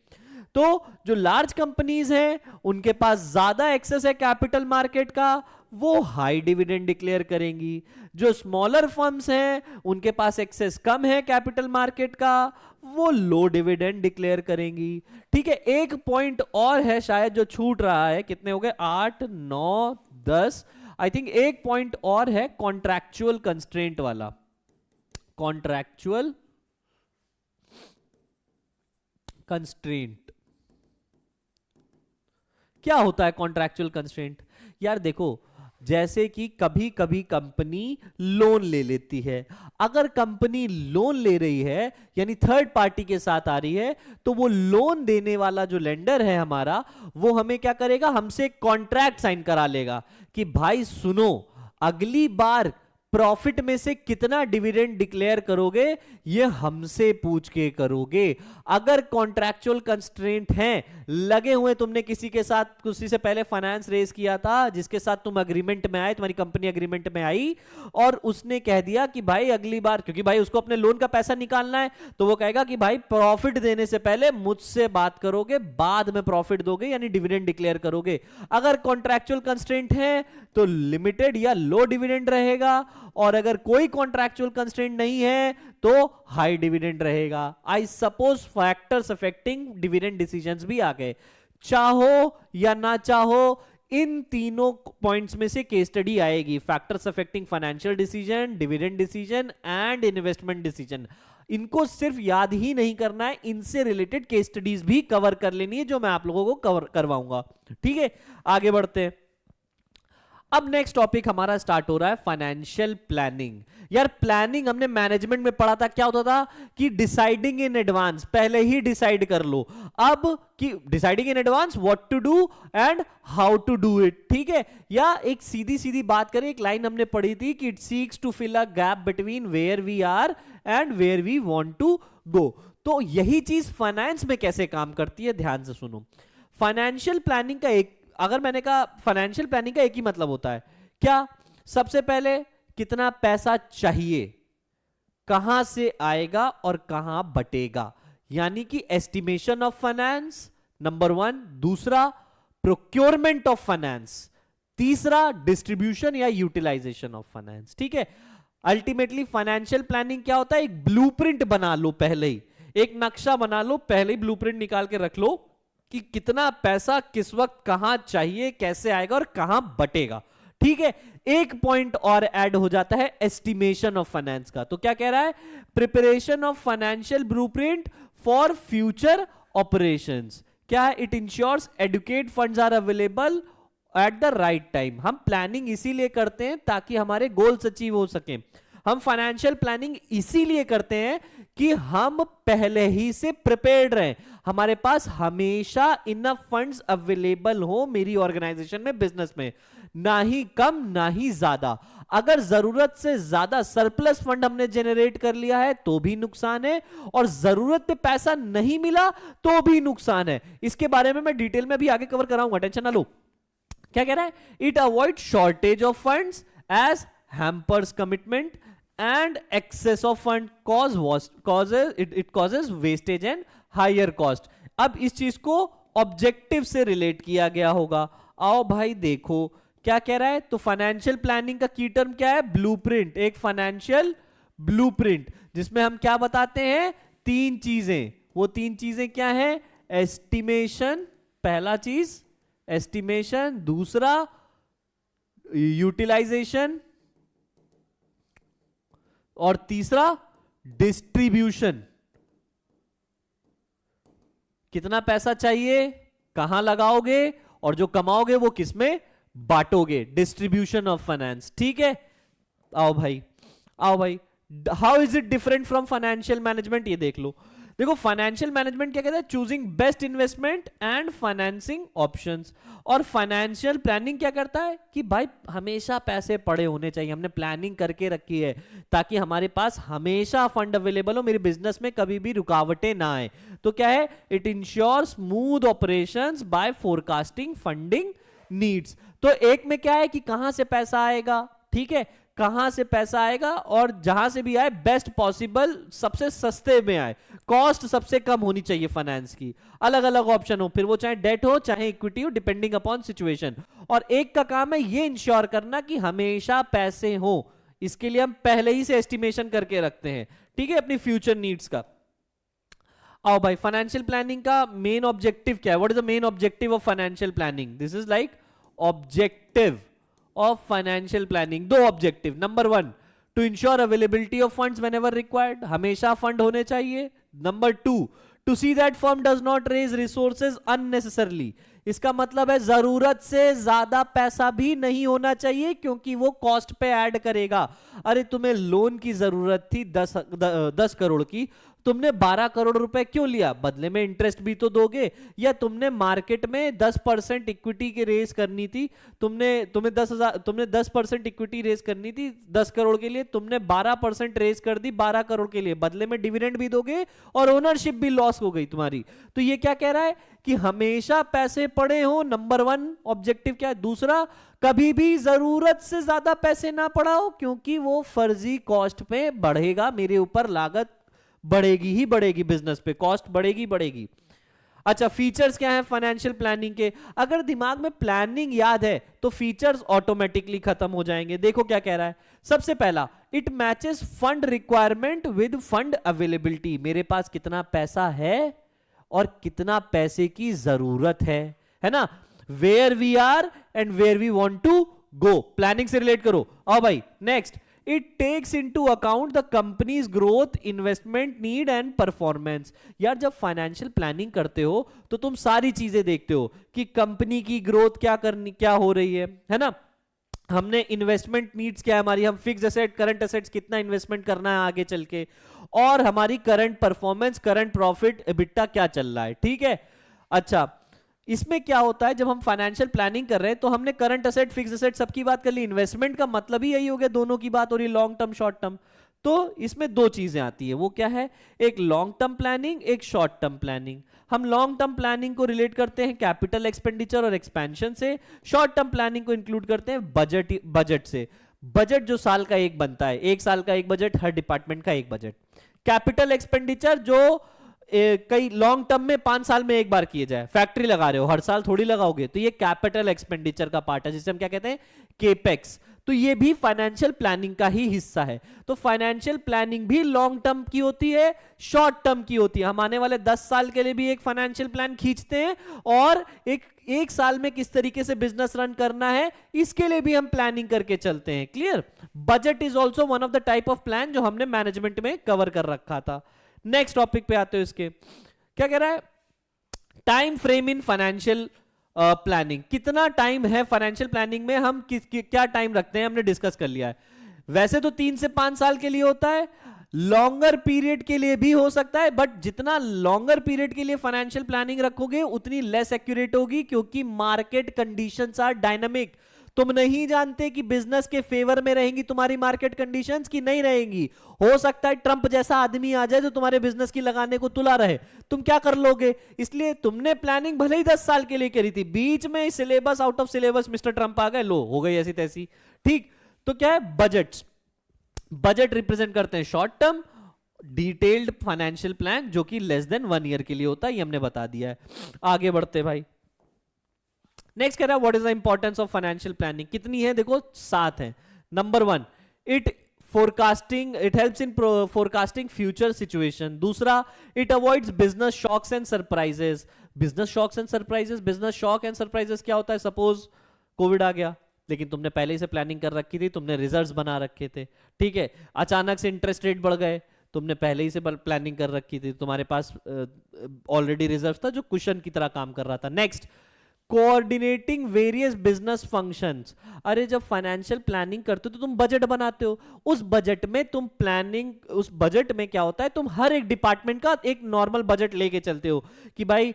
तो जो लार्ज कंपनीज हैं उनके पास ज्यादा एक्सेस है कैपिटल मार्केट का, वो हाई डिविडेंड डिक्लेयर करेंगी। जो स्मॉलर फर्म्स हैं उनके पास एक्सेस कम है कैपिटल मार्केट का, वो लो डिविडेंड डिक्लेयर करेंगी, ठीक है। एक पॉइंट और है शायद जो छूट रहा है, कितने हो गए, 8, 9, 10, आई थिंक एक पॉइंट और है कॉन्ट्रैक्चुअल कंस्ट्रेंट वाला। कॉन्ट्रैक्चुअल कंस्ट्रेंट क्या होता है? कॉन्ट्रैक्चुअल कंस्ट्रेंट, यार देखो, जैसे कि कभी कभी कंपनी लोन ले लेती है, अगर कंपनी लोन ले रही है यानी थर्ड पार्टी के साथ आ रही है, तो वो लोन देने वाला जो लेंडर है हमारा, वो हमें क्या करेगा, हमसे कॉन्ट्रैक्ट साइन करा लेगा कि भाई सुनो, अगली बार प्रॉफिट में से कितना डिविडेंड डिक्लेयर करोगे ये हमसे पूछ के करोगे। अगर कॉन्ट्रैक्चुअल कंस्ट्रेंट हैं, लगे हुए तुमने किसी के साथ, किसी से पहले फाइनेंस रेज किया था, जिसके साथ तुम अग्रीमेंट में आए, तुम्हारी कंपनी अग्रीमेंट में आई, और उसने कह दिया कि भाई अगली बार, क्योंकि भाई उसको अपने लोन का पैसा निकालना है, तो वो कहेगा कि भाई प्रॉफिट देने से पहले मुझसे बात करोगे, बाद में प्रॉफिट दोगे यानी डिविडेंड डिक्लेयर करोगे। अगर कॉन्ट्रैक्चुअल कंस्ट्रेंट है तो लिमिटेड या लो डिविडेंड रहेगा, और अगर कोई कॉन्ट्रैक्चुअल कंस्ट्रेंट नहीं है तो हाई डिविडेंड रहेगा। I suppose factors affecting dividend decisions भी आ गए। चाहो या ना चाहो, इन तीनों पॉइंट्स में से केस स्टडी आएगी, factors affecting financial decision, dividend decision and investment decision. इनको सिर्फ याद ही नहीं करना है, इनसे रिलेटेड केस स्टडीज भी कवर कर लेनी है, जो मैं आप लोगों को कवर करवाऊंगा। ठीक है, आगे बढ़ते हैं। अब नेक्स्ट टॉपिक हमारा स्टार्ट हो रहा है फाइनेंशियल प्लानिंग। यार प्लानिंग हमने मैनेजमेंट में पढ़ा था, क्या होता था कि डिसाइडिंग इन एडवांस, पहले ही डिसाइड कर लो। अब कि deciding in advance what to do and how to do it. ठीक है, या एक सीधी सीधी बात करें, एक लाइन हमने पढ़ी थी कि it seeks to fill a gap between where we are and where we want to go. तो यही चीज फाइनेंस में कैसे काम करती है, ध्यान से सुनो। फाइनेंशियल प्लानिंग का एक, अगर मैंने कहा फाइनेंशियल प्लानिंग का एक ही मतलब होता है क्या, सबसे पहले कितना पैसा चाहिए, कहां से आएगा और कहां बटेगा, यानी कि एस्टिमेशन ऑफ फाइनेंस नंबर 1, दूसरा प्रोक्योरमेंट ऑफ फाइनेंस, तीसरा डिस्ट्रीब्यूशन या यूटिलाइजेशन ऑफ फाइनेंस। ठीक है, अल्टीमेटली फाइनेंशियल प्लानिंग क्या होता है, एक ब्लूप्रिंट बना लो, पहले ही एक नक्शा बना लो, पहले ही ब्लूप्रिंट निकाल के रख लो कि कितना पैसा किस वक्त कहां चाहिए, कैसे आएगा और कहां बटेगा। ठीक है, एक पॉइंट और ऐड हो जाता है एस्टिमेशन ऑफ फाइनेंस का। तो क्या कह रहा है, preparation of financial blueprint for future operations. क्या है, it ensures adequate funds are available at the right time. हम प्लानिंग इसीलिए करते हैं ताकि हमारे गोल्स अचीव हो सके। हम फाइनेंशियल प्लानिंग इसीलिए करते हैं कि हम पहले ही से प्रिपेयर्ड रहें, हमारे पास हमेशा इनफ फंड्स अवेलेबल हो मेरी ऑर्गेनाइजेशन में, बिजनेस में, ना ही कम ना ही ज्यादा। अगर जरूरत से ज्यादा सरप्लस फंड हमने जनरेट कर लिया है तो भी नुकसान है, और जरूरत पे पैसा नहीं मिला तो भी नुकसान है। इसके बारे में मैं डिटेल में भी आगे कवर कराऊंगा, टेंशन ना लो। क्या कह रहा है, it avoid shortage of funds as hampers commitment and excess of fund causes wastage and higher cost। अब इस चीज को ऑब्जेक्टिव से रिलेट किया गया होगा। आओ भाई देखो क्या कह रहा है, तो फाइनेंशियल प्लानिंग का की टर्म क्या है, ब्लूप्रिंट। एक फाइनेंशियल ब्लूप्रिंट जिसमें हम क्या बताते हैं, 3 चीजें। वो 3 चीजें क्या है, एस्टिमेशन, पहला चीज एस्टिमेशन, दूसरा यूटिलाइजेशन और तीसरा डिस्ट्रीब्यूशन। कितना पैसा चाहिए, कहां लगाओगे और जो कमाओगे वो किसमें बांटोगे, डिस्ट्रीब्यूशन ऑफ फाइनेंस। ठीक है, आओ भाई आओ भाई, how is it different from financial management, ये देख लो। देखो फाइनेंशियल मैनेजमेंट क्या कहता है, choosing best investment and financing options. और फाइनेंशियल प्लानिंग क्या करता है कि भाई हमेशा पैसे पड़े होने चाहिए, हमने प्लानिंग करके रखी है ताकि हमारे पास हमेशा फंड अवेलेबल हो, मेरे बिजनेस में कभी भी रुकावटें ना आए। तो क्या है, it ensure smooth operations by forecasting funding needs. तो एक में क्या है कि कहां से पैसा आएगा, ठीक है, कहां से पैसा आएगा और जहां से भी आए बेस्ट पॉसिबल, सबसे सस्ते में आए, कॉस्ट सबसे कम होनी चाहिए फाइनेंस की। अलग अलग ऑप्शन हो, फिर वो चाहे डेट हो चाहे इक्विटी हो, डिपेंडिंग अपॉन सिचुएशन। और एक का काम है ये इंश्योर करना कि हमेशा पैसे हो, इसके लिए हम पहले ही से एस्टिमेशन करके रखते हैं, ठीक है, अपनी फ्यूचर नीड्स का। आओ भाई, फाइनेंशियल प्लानिंग का मेन ऑब्जेक्टिव क्या है, what is the main objective of financial planning, this is like objective of financial planning। 2 objective, number 1 to ensure availability of funds whenever required, हमेशा फंड होने चाहिए। Number 2 to see that firm does not raise resources unnecessarily, इसका मतलब है जरूरत से ज्यादा पैसा भी नहीं होना चाहिए क्योंकि वो कॉस्ट पे ऐड करेगा। अरे तुम्हें लोन की जरूरत थी 10 करोड़ की, तुमने 12 करोड़ रुपए क्यों लिया, बदले में इंटरेस्ट भी तो दोगे। या तुमने मार्केट में 10% इक्विटी की रेस करनी थी, तुम्हें 10% इक्विटी रेस करनी थी 10 करोड़ के लिए, तुमने 12% रेस कर दी 12 करोड़ के लिए, बदले में डिविडेंड भी दोगे और ओनरशिप भी लॉस हो गई तुम्हारी। तो ये क्या कह रहा है कि हमेशा पैसे पड़े हो, नंबर 1 ऑब्जेक्टिव क्या है। दूसरा, कभी भी जरूरत से ज्यादा पैसे ना पड़ाओ क्योंकि वो फर्जी कॉस्ट पे बढ़ेगा, मेरे ऊपर लागत बढ़ेगी ही बढ़ेगी, बिजनेस पे कॉस्ट बढ़ेगी बढ़ेगी। अच्छा, फीचर्स क्या है फाइनेंशियल प्लानिंग के, अगर दिमाग में प्लानिंग याद है तो फीचर्स ऑटोमेटिकली खत्म हो जाएंगे। देखो क्या कह रहा है, सबसे पहला, it matches fund requirement with fund availability, मेरे पास कितना पैसा है और कितना पैसे की जरूरत है ना। Where we are and where we want to go, planning से रिलेट करो। आओ भाई next, it takes into account the company's growth, investment need and performance. यार जब फाइनेंशियल प्लानिंग करते हो तो तुम सारी चीजें देखते हो कि कंपनी की ग्रोथ क्या हो रही है ना, हमने इन्वेस्टमेंट नीड्स क्या है हमारी, हम फिक्स एसेट करंट एसेट्स कितना इन्वेस्टमेंट करना है आगे चल के, और हमारी current performance current profit EBITDA क्या चल रहा है, ठीक है। अच्छा इसमें क्या होता है, जब हम फाइनेंशियल प्लानिंग कर रहे हैं तो हमने करंट एसेट फिक्स एसेट सबकी बात कर ली, इन्वेस्टमेंट का मतलब ही यही हो गया, दोनों की बात हो रही, लॉन्ग टर्म शॉर्ट टर्म। तो इसमें दो चीजें आती है, वो क्या है, एक लॉन्ग टर्म प्लानिंग, एक शॉर्ट टर्म प्लानिंग। हम लॉन्ग टर्म प्लानिंग को रिलेट करते हैं कैपिटल एक्सपेंडिचर और एक्सपेंशन से, शॉर्ट टर्म प्लानिंग को इंक्लूड करते हैं बजट से। बजट जो साल का एक बनता है, एक साल का एक बजट, हर डिपार्टमेंट का एक बजट। कैपिटल एक्सपेंडिचर जो कई लॉन्ग टर्म में 5 साल में एक बार किए जाए, फैक्ट्री लगा रहे हो हर साल थोड़ी लगाओगे, तो ये कैपिटल एक्सपेंडिचर का पार्ट है जिसे हम क्या कहते हैं, केपेक्स। तो ये भी फाइनेंशियल प्लानिंग का ही हिस्सा है। तो फाइनेंशियल प्लानिंग भी लॉन्ग टर्म की होती है, शॉर्ट टर्म की होती है। हम आने वाले 10 साल के लिए भी एक फाइनेंशियल प्लान खींचते हैं, और एक साल में किस तरीके से बिजनेस रन करना है इसके लिए भी हम प्लानिंग करके चलते हैं। Clear? Budget is also one of the type of plan जो हमने मैनेजमेंट में कवर कर रखा था। नेक्स्ट टॉपिक पे आते हो, इसके क्या कह रहा है, time frame in financial planning. कितना टाइम है फाइनेंशियल प्लानिंग में, हम क्या टाइम रखते हैं, हमने डिस्कस कर लिया है। वैसे तो 3 से 5 साल के लिए होता है, लॉन्गर पीरियड के लिए भी हो सकता है, बट जितना लॉन्गर पीरियड के लिए फाइनेंशियल प्लानिंग रखोगे उतनी लेस एक्यूरेट होगी, क्योंकि मार्केट कंडीशंस आर डायनामिक। तुम नहीं जानते कि बिजनेस के फेवर में रहेंगी तुम्हारी मार्केट कंडीशंस की नहीं रहेंगी। हो सकता है ट्रंप जैसा आदमी आ जाए जो तुम्हारे बिजनेस की लगाने को तुला रहे, तुम क्या कर लोगे? इसलिए तुमने प्लानिंग भले ही 10 साल के लिए करी थी, बीच में syllabus out of syllabus mister Trump आ गए, लो हो गई ऐसी तैसी। ठीक, तो क्या है, बजट्स। बजट रिप्रेजेंट करते हैं short term detailed financial plan जो कि लेस देन 1 ईयर के लिए होता है, ये हमने बता दिया है। आगे बढ़ते भाई, नेक्स्ट कह रहा है what is the importance of financial planning. कितनी है, देखो 7 है। Number 1, it helps in forecasting future situation. दूसरा, it avoids business shocks and surprises. Business shocks and surprises, business shock and surprises क्या होता है, सपोज कोविड आ गया लेकिन तुमने पहले ही से प्लानिंग कर रखी थी, तुमने रिजर्व्स बना रखे थे, ठीक है। अचानक से इंटरेस्ट रेट बढ़ गए, तुमने पहले ही से प्लानिंग कर रखी थी, तुम्हारे पास ऑलरेडी रिजर्व था जो कुशन की तरह काम कर रहा था। Next, coordinating various business functions. अरे जब फाइनेंशियल प्लानिंग करते हो तो तुम बजट बनाते हो, उस बजट में तुम प्लानिंग, उस बजट में क्या होता है, तुम हर एक डिपार्टमेंट का एक नॉर्मल बजट लेके चलते हो कि भाई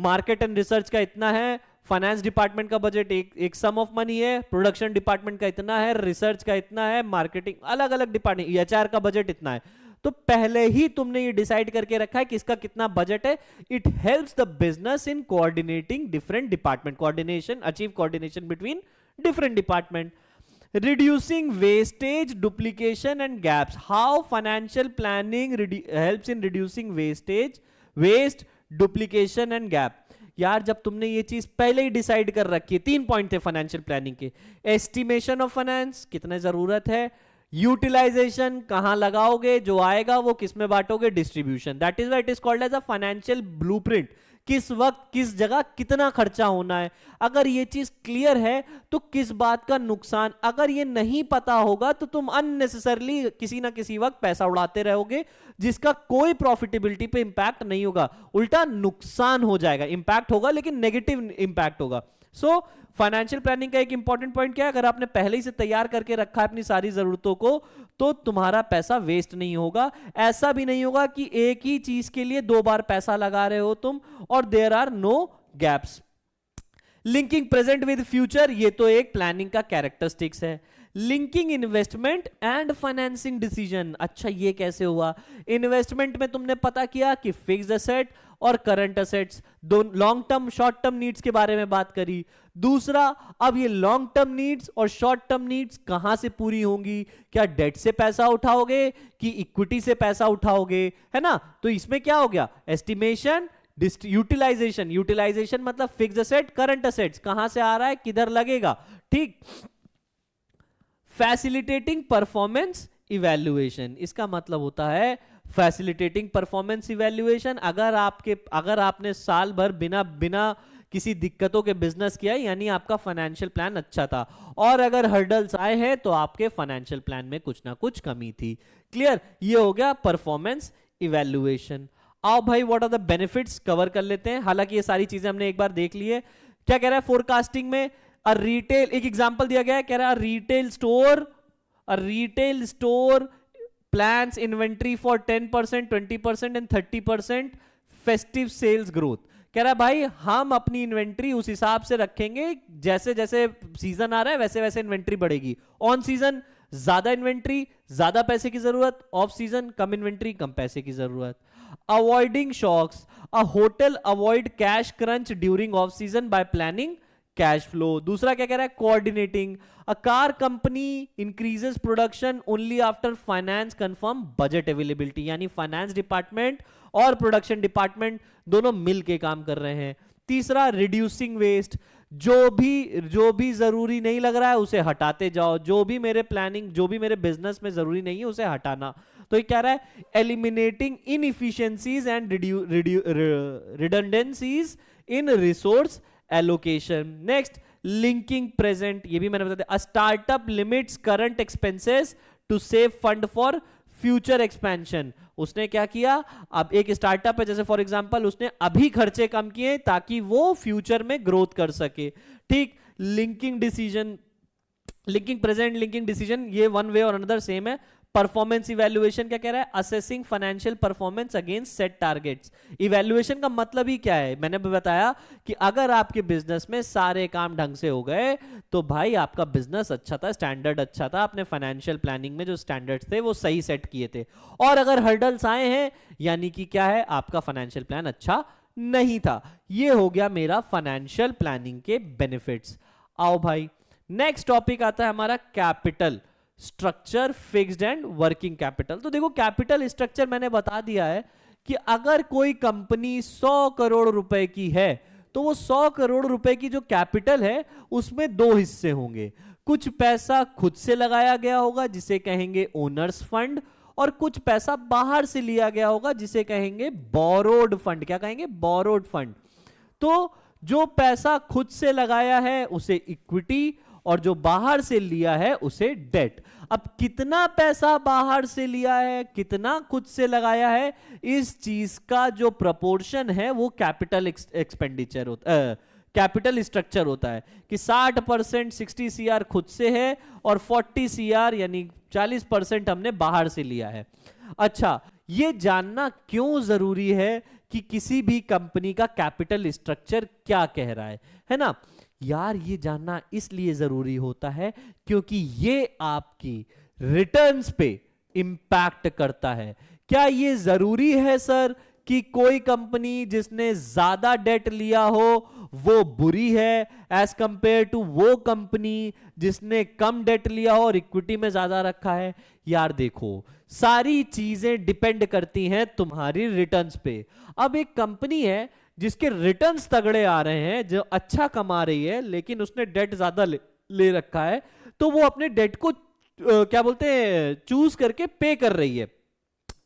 मार्केट एंड रिसर्च का इतना है, फाइनेंस डिपार्टमेंट का बजट एक सम ऑफ मनी है, प्रोडक्शन डिपार्टमेंट का इतना है, रिसर्च का इतना है, मार्केटिंग, अलग अलग डिपार्टमेंट, एचआर का बजट इतना है। तो पहले ही तुमने ये डिसाइड करके रखा है कि इसका कितना बजट है। It helps the business in coordinating different department, coordination, achieve coordination between different department. Reducing wastage, duplication and gaps. How financial planning helps in reducing waste, duplication and gap. यार जब तुमने ये चीज पहले ही डिसाइड कर रखी है, 3 पॉइंट थे फाइनेंशियल प्लानिंग के, एस्टिमेशन ऑफ फाइनेंस, कितने जरूरत है, यूटिलाइजेशन, कहां लगाओगे, जो आएगा वो किस में बांटोगे, distribution. That is why it is called as a financial blueprint. किस वक्त किस जगह कितना खर्चा होना है, अगर ये चीज क्लियर है तो किस बात का नुकसान, अगर ये नहीं पता होगा तो तुम अननेसेसरली किसी ना किसी वक्त पैसा उड़ाते रहोगे जिसका कोई प्रॉफिटेबिलिटी पे इंपैक्ट नहीं होगा, उल्टा नुकसान हो जाएगा। इंपैक्ट होगा लेकिन नेगेटिव इंपैक्ट होगा। सो फाइनेंशियल प्लानिंग का एक इंपॉर्टेंट पॉइंट क्या है, अगर आपने पहले ही से तैयार करके रखा है अपनी सारी जरूरतों को तो तुम्हारा पैसा वेस्ट नहीं होगा। ऐसा भी नहीं होगा कि एक ही चीज के लिए 2 बार पैसा लगा रहे हो तुम, और there are no gaps. Linking present with future, ये तो एक प्लानिंग का कैरेक्टरिस्टिक्स है। Linking investment and financing decision. अच्छा ये कैसे हुआ, इन्वेस्टमेंट में तुमने पता किया कि फिक्स्ड एसेट और करंट एसेट्स, दो long term short term needs के बारे में बात करी। दूसरा, अब ये लॉन्ग टर्म नीड्स और शॉर्ट टर्म नीड्स कहां से पूरी होंगी, क्या डेट से पैसा उठाओगे कि इक्विटी से पैसा उठाओगे, है ना। तो इसमें क्या हो गया, एस्टिमेशन, यूटिलाइजेशन। यूटिलाइजेशन मतलब फिक्स्ड एसेट, करंट एसेट्स कहां से आ रहा है, किधर लगेगा, ठीक। फैसिलिटेटिंग परफॉर्मेंस इवैल्यूएशन, इसका मतलब होता है फैसिलिटेटिंग परफॉर्मेंस इवैल्यूएशन। अगर आपने साल भर बिना किसी दिक्कतों के बिजनेस किया, यानी आपका फाइनेंशियल प्लान अच्छा था। और अगर हर्डल्स आए हैं तो आपके फाइनेंशियल प्लान में कुछ ना कुछ कमी थी। क्लियर? ये हो गया परफॉर्मेंस इवैल्यूएशन। आओ भाई, what are the benefits cover कर लेते हैं। हालांकि ये सारी चीजें हमने एक बार देख ली है। क्या कह रहा है फोरकास्टिंग में? रिटेल, एक एग्जांपल दिया गया है, कह रहा है retail store plans inventory for 10%, 20% and 30% festive sales growth। कह रहा है भाई हम अपनी इन्वेंट्री उस हिसाब से रखेंगे, जैसे जैसे सीजन आ रहा है वैसे वैसे इन्वेंट्री बढ़ेगी। ऑन सीजन ज्यादा इन्वेंट्री, ज्यादा पैसे की जरूरत, ऑफ सीजन कम इन्वेंट्री, कम पैसे की जरूरत। Avoiding shocks, a hotel avoid cash crunch during off season by planning cash flow. दूसरा क्या कह रहा है? Coordinating, a car company increases production only after finance confirm budget availability, यानी फाइनेंस डिपार्टमेंट और प्रोडक्शन डिपार्टमेंट दोनों मिलके काम कर रहे हैं। तीसरा रिड्यूसिंग वेस्ट, जो भी जरूरी नहीं लग रहा है उसे हटाते जाओ, जो भी मेरे बिजनेस में जरूरी नहीं है उसे हटाना। तो ये क्या रहा है? Eliminating inefficiencies and redundancies in resource allocation. Next, linking present, ये भी मैंने बता दिया। Startup limits current expenses to save fund for future expansion. उसने क्या किया? अब एक स्टार्टअप है, जैसे फॉर एग्जांपल उसने अभी खर्चे कम किए ताकि वो फ्यूचर में ग्रोथ कर सके। ठीक। लिंकिंग प्रेजेंट, लिंकिंग डिसीजन, ये वन वे और अनदर सेम है। परफॉर्मेंस इवैल्यूएशन क्या कह रहा है? Assessing financial performance against set targets. Evaluation का मतलब ही क्या है? मैंने भी बताया कि अगर आपके बिजनेस में सारे काम ढंग से हो गए तो भाई आपका बिजनेस अच्छा था, स्टैंडर्ड अच्छा था, आपने फाइनेंशियल प्लानिंग में जो स्टैंडर्ड्स थे वो सही सेट किए थे। और अगर हर्डल्स आए हैं यानी कि क्या है? आपका फाइनेंशियल प्लान अच्छा नहीं था। ये हो गया मेरा फाइनेंशियल प्लानिंग के बेनिफिट्स। आओ भाई, नेक्स्ट टॉपिक आता है हमारा capital structure, fixed and working capital. तो देखो कैपिटल स्ट्रक्चर मैंने बता दिया है कि अगर कोई कंपनी 100 करोड़ रुपए की है तो वो 100 करोड़ रुपए की जो कैपिटल है उसमें दो हिस्से होंगे। कुछ पैसा खुद से लगाया गया होगा जिसे कहेंगे ओनर्स फंड, और कुछ पैसा बाहर से लिया गया होगा जिसे कहेंगे बोरोड फंड। क्या कहेंगे? Borrowed fund. तो जो पैसा खुद से लगाया है उसे इक्विटी, और जो बाहर से लिया है उसे डेट। अब कितना पैसा बाहर से लिया है, कितना खुद से लगाया है, इस चीज का जो प्रपोर्शन है वो कैपिटल एक्सपेंडिचर होता है, कैपिटल स्ट्रक्चर होता है कि 60% 60 CR खुद से है और 40 CR यानी 40% हमने बाहर से लिया है। अच्छा, ये जानना क्यों जरूरी है कि किसी भी कंपनी का कैपिटल स्ट्रक्चर क्या कह रहा है ना यार? ये जानना इसलिए जरूरी होता है क्योंकि ये आपकी रिटर्न्स पे इंपैक्ट करता है। क्या ये जरूरी है सर कि कोई कंपनी जिसने ज्यादा डेट लिया हो वो बुरी है एज कंपेयर टू वो कंपनी जिसने कम डेट लिया हो और इक्विटी में ज्यादा रखा है? यार देखो, सारी चीजें डिपेंड करती हैं तुम्हारी रिटर्न्स पे। अब एक कंपनी है जिसके रिटर्न्स तगड़े आ रहे हैं, जो अच्छा कमा रही है, लेकिन उसने डेट ज्यादा ले रखा है, तो वो अपने डेट को क्या बोलते हैं, चूज करके पे कर रही है।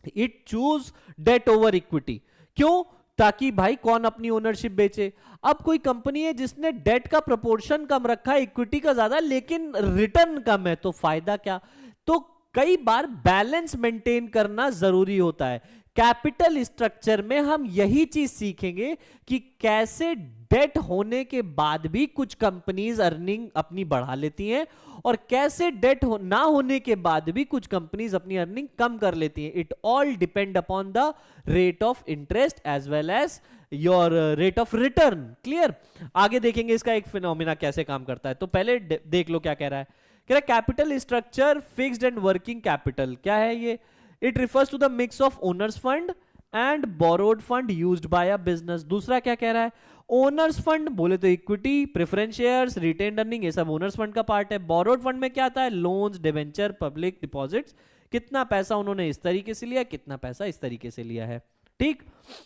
It choose debt over equity. क्यों? ताकि भाई कौन अपनी ओनरशिप बेचे। अब कोई कंपनी है जिसने डेट का प्रोपोर्शन कम रखा है, इक्विटी का ज्यादा, लेकिन रिटर्न कम है, तो फायदा क्या? तो कई बार बैलेंस मेंटेन करना जरूरी होता है। कैपिटल स्ट्रक्चर में हम यही चीज सीखेंगे कि कैसे डेट होने के बाद भी कुछ कंपनीज अर्निंग अपनी बढ़ा लेती हैं और कैसे डेट ना होने के बाद भी कुछ कंपनीज अपनी अर्निंग कम कर लेती हैं। It all depend upon the rate of interest as well as your rate of return. Clear? आगे देखेंगे इसका एक फिनोमिना कैसे काम करता है। तो पहले देख लो क्या कह रहा है। कह रहा है capital structure, fixed and working capital. क्या है ये? It refers to the mix of owners fund and borrowed fund used by a business। दूसरा क्या कह रहा है? ओनर्स फंड बोले तो equity, preference shares, retained earning, ये सब ओनर्स फंड का पार्ट है। बोरोड फंड में क्या आता है? Loans, debenture, public deposits. कितना पैसा उन्होंने इस तरीके से लिया, कितना पैसा इस तरीके से लिया है। ठीक।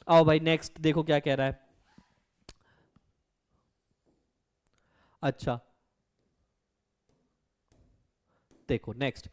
आओ भाई नेक्स्ट देखो क्या कह रहा है। अच्छा देखो नेक्स्ट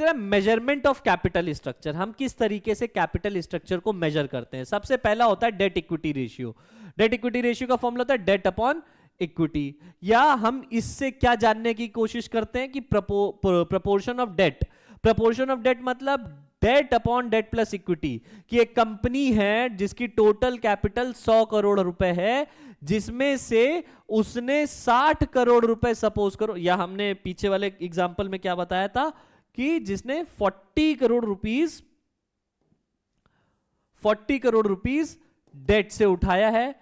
है मेजरमेंट ऑफ कैपिटल स्ट्रक्चर। हम किस तरीके से कैपिटल स्ट्रक्चर को मेजर करते हैं। सबसे पहला होता है debt equity ratio. Debt equity ratio का फॉर्मूला होता है डेट अपॉन इक्विटी। या हम इससे क्या जानने की कोशिश करते हैं कि proportion of debt, proportion of debt मतलब debt upon debt plus equity, कि एक कंपनी है जिसकी टोटल कैपिटल 100 करोड़ रुपए है, जिसमें से उसने 60 करोड़ रुपए सपोज करो, या हमने पीछे वाले एग्जांपल में क्या बताया था कि जिसने 40 करोड़ रुपीस डेट से उठाया है।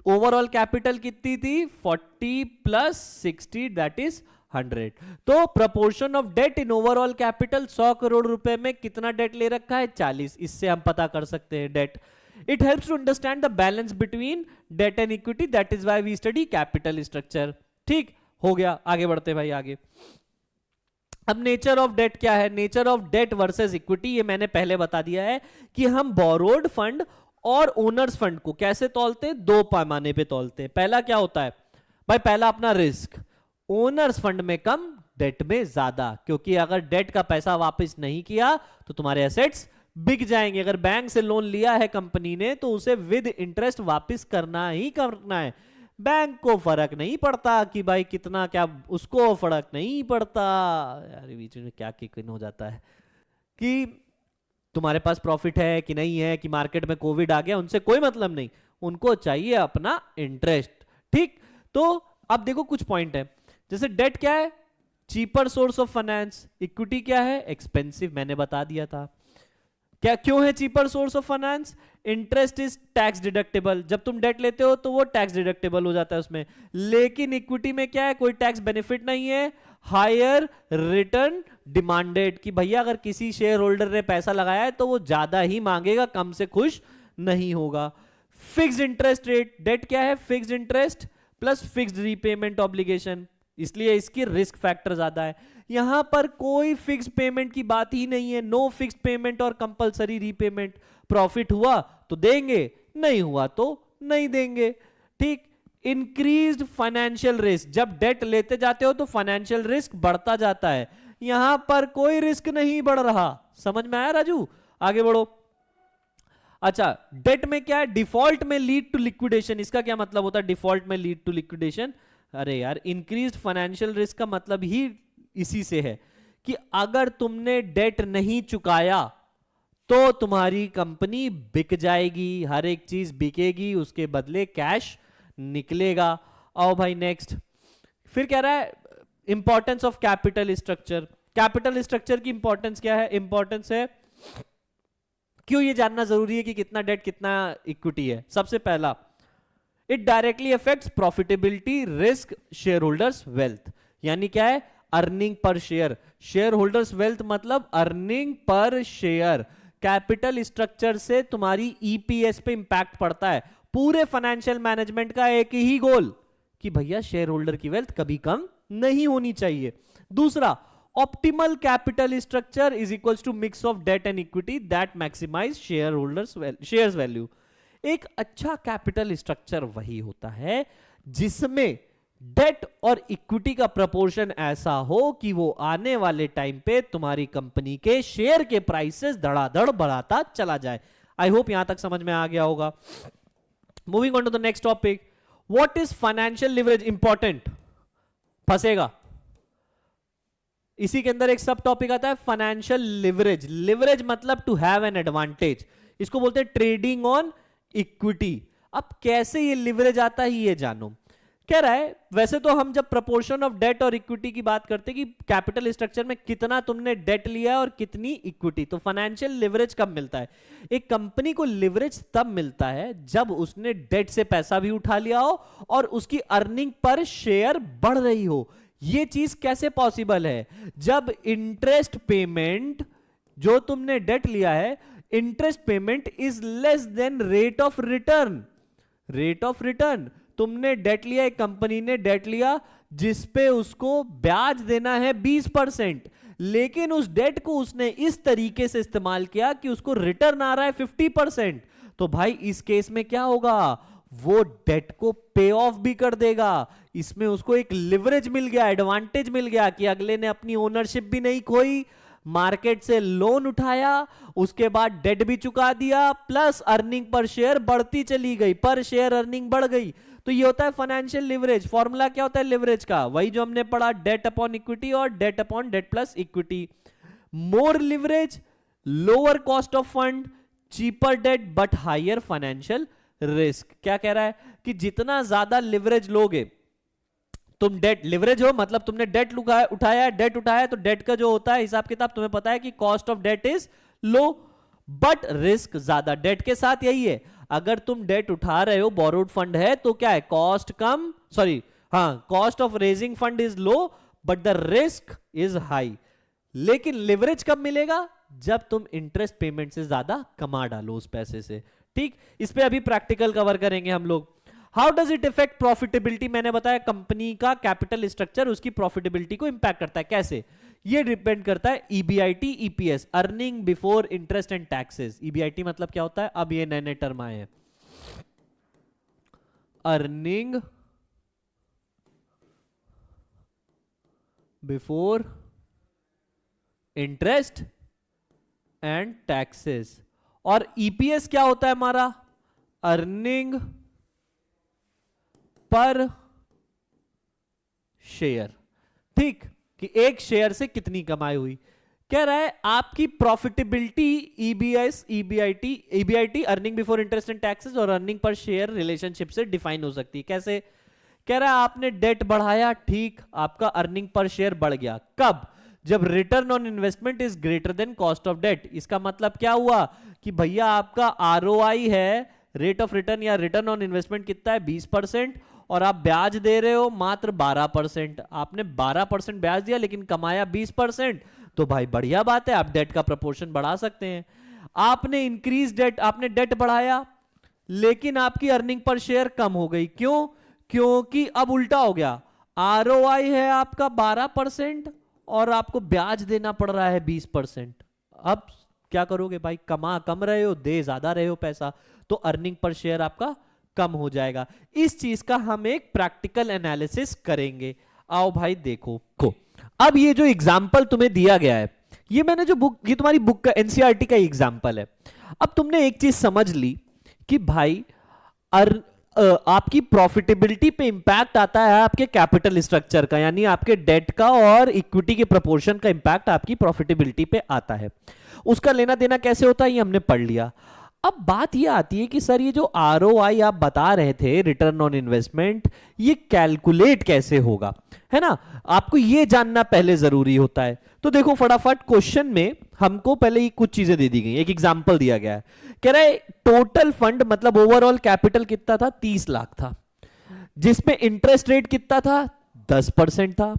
ओवरऑल कैपिटल कितनी थी? 40 प्लस 60 दैट इज 100। तो proportion of debt in overall capital 100 crore रुपए में कितना डेट ले रखा है? 40। इससे हम पता कर सकते हैं debt. It helps to understand the balance between debt and equity, that is why we study capital structure. ठीक हो गया, आगे बढ़ते भाई आगे। अब नेचर ऑफ डेट क्या है? Nature of debt versus equity, ये मैंने पहले बता दिया है कि हम बोरोड फंड और ओनर्स फंड को कैसे तौलते हैं? दो पैमाने पे तौलते हैं। पहला क्या होता है भाई? पहला अपना रिस्क, ओनर्स फंड में कम, डेट में ज्यादा, क्योंकि अगर डेट का पैसा वापस नहीं किया तो तुम्हारे एसेट्स बिक जाएंगे। अगर बैंक से लोन लिया है कंपनी ने तो उसे विद इंटरेस्ट वापस करना ही करना है। बैंक को फर्क नहीं पड़ता कि भाई कितना, क्या उसको फर्क नहीं पड़ता। यार बीच में क्या किक हो जाता है कि तुम्हारे पास प्रॉफिट है कि नहीं है, कि मार्केट में कोविड आ गया, उनसे कोई मतलब नहीं, उनको चाहिए अपना इंटरेस्ट। ठीक, तो अब देखो कुछ पॉइंट है, जैसे डेट क्या है? Cheaper source of finance. Equity क्या है? एक्सपेंसिव, मैंने बता दिया था। क्या क्यों है cheaper source of finance? Interest is tax deductible, जब तुम डेट लेते हो तो वो टैक्स डिडक्टेबल हो जाता है उसमें। लेकिन इक्विटी में क्या है? कोई टैक्स बेनिफिट नहीं है। हायर रिटर्न डिमांडेड, कि भैया अगर किसी शेयर होल्डर ने पैसा लगाया है तो वो ज्यादा ही मांगेगा, कम से खुश नहीं होगा। फिक्स्ड इंटरेस्ट रेट, डेट क्या है? Fixed interest plus fixed repayment obligation, इसलिए इसकी रिस्क फैक्टर ज्यादा है। यहां पर कोई फिक्स्ड पेमेंट की बात ही नहीं है, नो फिक्स्ड पेमेंट और कंपलसरी रीपेमेंट। प्रॉफिट हुआ तो देंगे, नहीं हुआ तो नहीं देंगे। ठीक, इंक्रीज्ड फाइनेंशियल रिस्क, जब डेट लेते जाते हो तो फाइनेंशियल रिस्क बढ़ता जाता है, यहां पर कोई रिस्क नहीं बढ़ रहा। समझ में आया राजू? आगे बढ़ो। अच्छा, डेट में क्या है? डिफॉल्ट में लीड टू लिक्विडेशन। इसका क्या मतलब होता है डिफॉल्ट में लीड टू लिक्विडेशन? अरे यार, इंक्रीज्ड फाइनेंशियल रिस्क का मतलब ही इसी से है कि अगर तुमने डेट नहीं चुकाया तो तुम्हारी कंपनी बिक जाएगी, हर एक चीज बिकेगी, उसके बदले कैश निकलेगा। आओ भाई नेक्स्ट, फिर कह रहा है importance of capital structure. Capital structure की इंपॉर्टेंस क्या है? इंपॉर्टेंस है, क्यों ये जानना जरूरी है कि कितना डेट कितना इक्विटी है? सबसे पहला, it directly affects profitability, risk, share holders wealth. यानी क्या है? Earning per share. Share holders wealth मतलब earning per share. Capital structure से तुम्हारी ईपीएस पे इंपैक्ट पड़ता है। पूरे फाइनेंशियल मैनेजमेंट का एक ही गोल कि भैया शेयर होल्डर की वेल्थ कभी कम नहीं होनी चाहिए। दूसरा, optimal capital structure is equals to mix of debt and equity that maximise share holders shares value. एक अच्छा कैपिटल स्ट्रक्चर वही होता है जिसमें डेट और इक्विटी का प्रपोर्शन ऐसा हो कि वो आने वाले टाइम पे तुम्हारी कंपनी के शेयर के प्राइसेस धड़ाधड़ बढ़ाता चला जाए। आई होप यहां तक समझ में आ गया होगा। Moving on to the next topic, what is financial leverage? Important, फंसेगा। इसी के अंदर एक सब टॉपिक आता है फाइनेंशियल लिवरेज। लिवरेज मतलब टू हैव एन एडवांटेज, इसको बोलते हैं ट्रेडिंग ऑन इक्विटी। अब कैसे ये लिवरेज आता है ये जानो। कह रहा है वैसे तो हम जब प्रपोर्शन ऑफ डेट और इक्विटी की बात करते हैं कि कैपिटल स्ट्रक्चर में कितना तुमने डेट लिया है और कितनी इक्विटी, तो फाइनेंशियल लिवरेज कब मिलता है? एक कंपनी को लिवरेज तब मिलता है जब उसने डेट से पैसा भी उठा लिया हो और उसकी अर्निंग पर शेयर बढ़ रही हो। ये चीज कैसे पॉसिबल है? जब इंटरेस्ट पेमेंट, जो तुमने डेट लिया है, interest payment is less than rate of return. Rate of return, तुमने डेट लिया, एक कंपनी ने डेट लिया जिसपे उसको ब्याज देना है 20%, लेकिन उस डेट को उसने इस तरीके से इस्तेमाल किया कि उसको रिटर्न आ रहा है 50%। तो भाई इस केस में क्या होगा? वो डेट को पे ऑफ भी कर देगा। इसमें उसको एक लिवरेज मिल गया, एडवांटेज मिल गया कि अगले ने अपनी ओनरशिप भी नहीं खोई, मार्केट से लोन उठाया, उसके बाद डेट भी चुका दिया, प्लस अर्निंग पर शेयर बढ़ती चली गई, पर शेयर अर्निंग बढ़ गई। तो ये होता है फाइनेंशियल लिवरेज। फॉर्मूला क्या होता है लिवरेज का? वही जो हमने पढ़ा, डेट अपॉन इक्विटी और debt upon debt plus equity. More leverage, lower cost of fund, cheaper debt but higher financial risk. क्या कह रहा है कि जितना ज्यादा लिवरेज लोगे तुम, डेट लिवरेज हो मतलब तुमने डेट उठाया, डेट उठाया तो डेट का जो होता है हिसाब किताब तुम्हें पता है कि cost of debt is low but risk ज्यादा। डेट के साथ यही है, अगर तुम डेट उठा रहे हो, बोरोड फंड है, तो क्या है, कॉस्ट कम, सॉरी हाँ, cost of raising fund is low but the risk is high. लेकिन लिवरेज कब मिलेगा? जब तुम इंटरेस्ट पेमेंट से ज्यादा कमा डालो उस पैसे से। ठीक, इस पे अभी प्रैक्टिकल कवर करेंगे हम लोग। How does it effect profitability? मैंने बताया कंपनी का कैपिटल स्ट्रक्चर उसकी प्रॉफिटेबिलिटी को इंपैक्ट करता है। कैसे? ये डिपेंड करता है EBIT, EPS, earning before interest and taxes. EBIT मतलब क्या होता है? अब ये नए नए टर्म आए हैं। Earning before interest and taxes. और ईपीएस क्या होता है हमारा? Earning per share. ठीक, कि एक शेयर से कितनी कमाई हुई। कह रहा है आपकी profitability EBIT earning before interest and taxes और अर्निंग पर शेयर रिलेशनशिप से डिफाइन हो सकती है। कैसे? कह रहा है आपने डेट बढ़ाया, ठीक, आपका अर्निंग पर शेयर बढ़ गया। कब? जब return on investment is greater than cost of debt. इसका मतलब क्या हुआ कि भैया आपका आरओआई है, रेट ऑफ रिटर्न या रिटर्न ऑन इन्वेस्टमेंट कितना है? 20%, और आप ब्याज दे रहे हो मात्र 12%। आपने 12% ब्याज दिया लेकिन कमाया 20%, तो भाई बढ़िया बात है, आप डेट का प्रपोर्शन बढ़ा सकते हैं। आपने इंक्रीज डेट, आपने डेट बढ़ाया लेकिन आपकी अर्निंग पर शेयर कम हो गई। क्यों? क्योंकि अब उल्टा हो गया, आरओआई है आपका 12% और आपको ब्याज देना पड़ रहा है 20%। अब क्या करोगे भाई? कमा कम रहे हो, दे ज्यादा रहे हो पैसा, तो अर्निंग पर शेयर आपका कम हो जाएगा। इस चीज का हम एक प्रैक्टिकल एनालिसिस करेंगे। आओ भाई देखो को, अब ये जो एग्जाम्पल तुम्हें दिया गया है, ये मैंने जो बुक, ये तुम्हारी बुक का एनसीईआरटी का एग्जाम्पल है। अब तुमने एक चीज समझ ली कि भाई आपकी प्रॉफिटेबिलिटी पे इंपैक्ट आता है आपके कैपिटल स्ट्रक्चर का, यानी आपके डेट का और इक्विटी के प्रोपोर्शन का इंपैक्ट आपकी प्रॉफिटेबिलिटी पे आता है। उसका लेना देना कैसे होता है ये हमने पढ़ लिया। अब बात ये आती है कि सर ये जो आरओआई आप बता रहे थे, रिटर्न ऑन इन्वेस्टमेंट, ये कैलकुलेट कैसे होगा, है ना? आपको ये जानना पहले जरूरी होता है। तो देखो फटाफट क्वेश्चन में हमको पहले ही कुछ चीजें दे दी गई। एक एग्जांपल दिया गया है, कह रहा है टोटल फंड मतलब ओवरऑल कैपिटल कितना था? 30 लाख था, जिसमें इंटरेस्ट रेट कितना था? 10% था।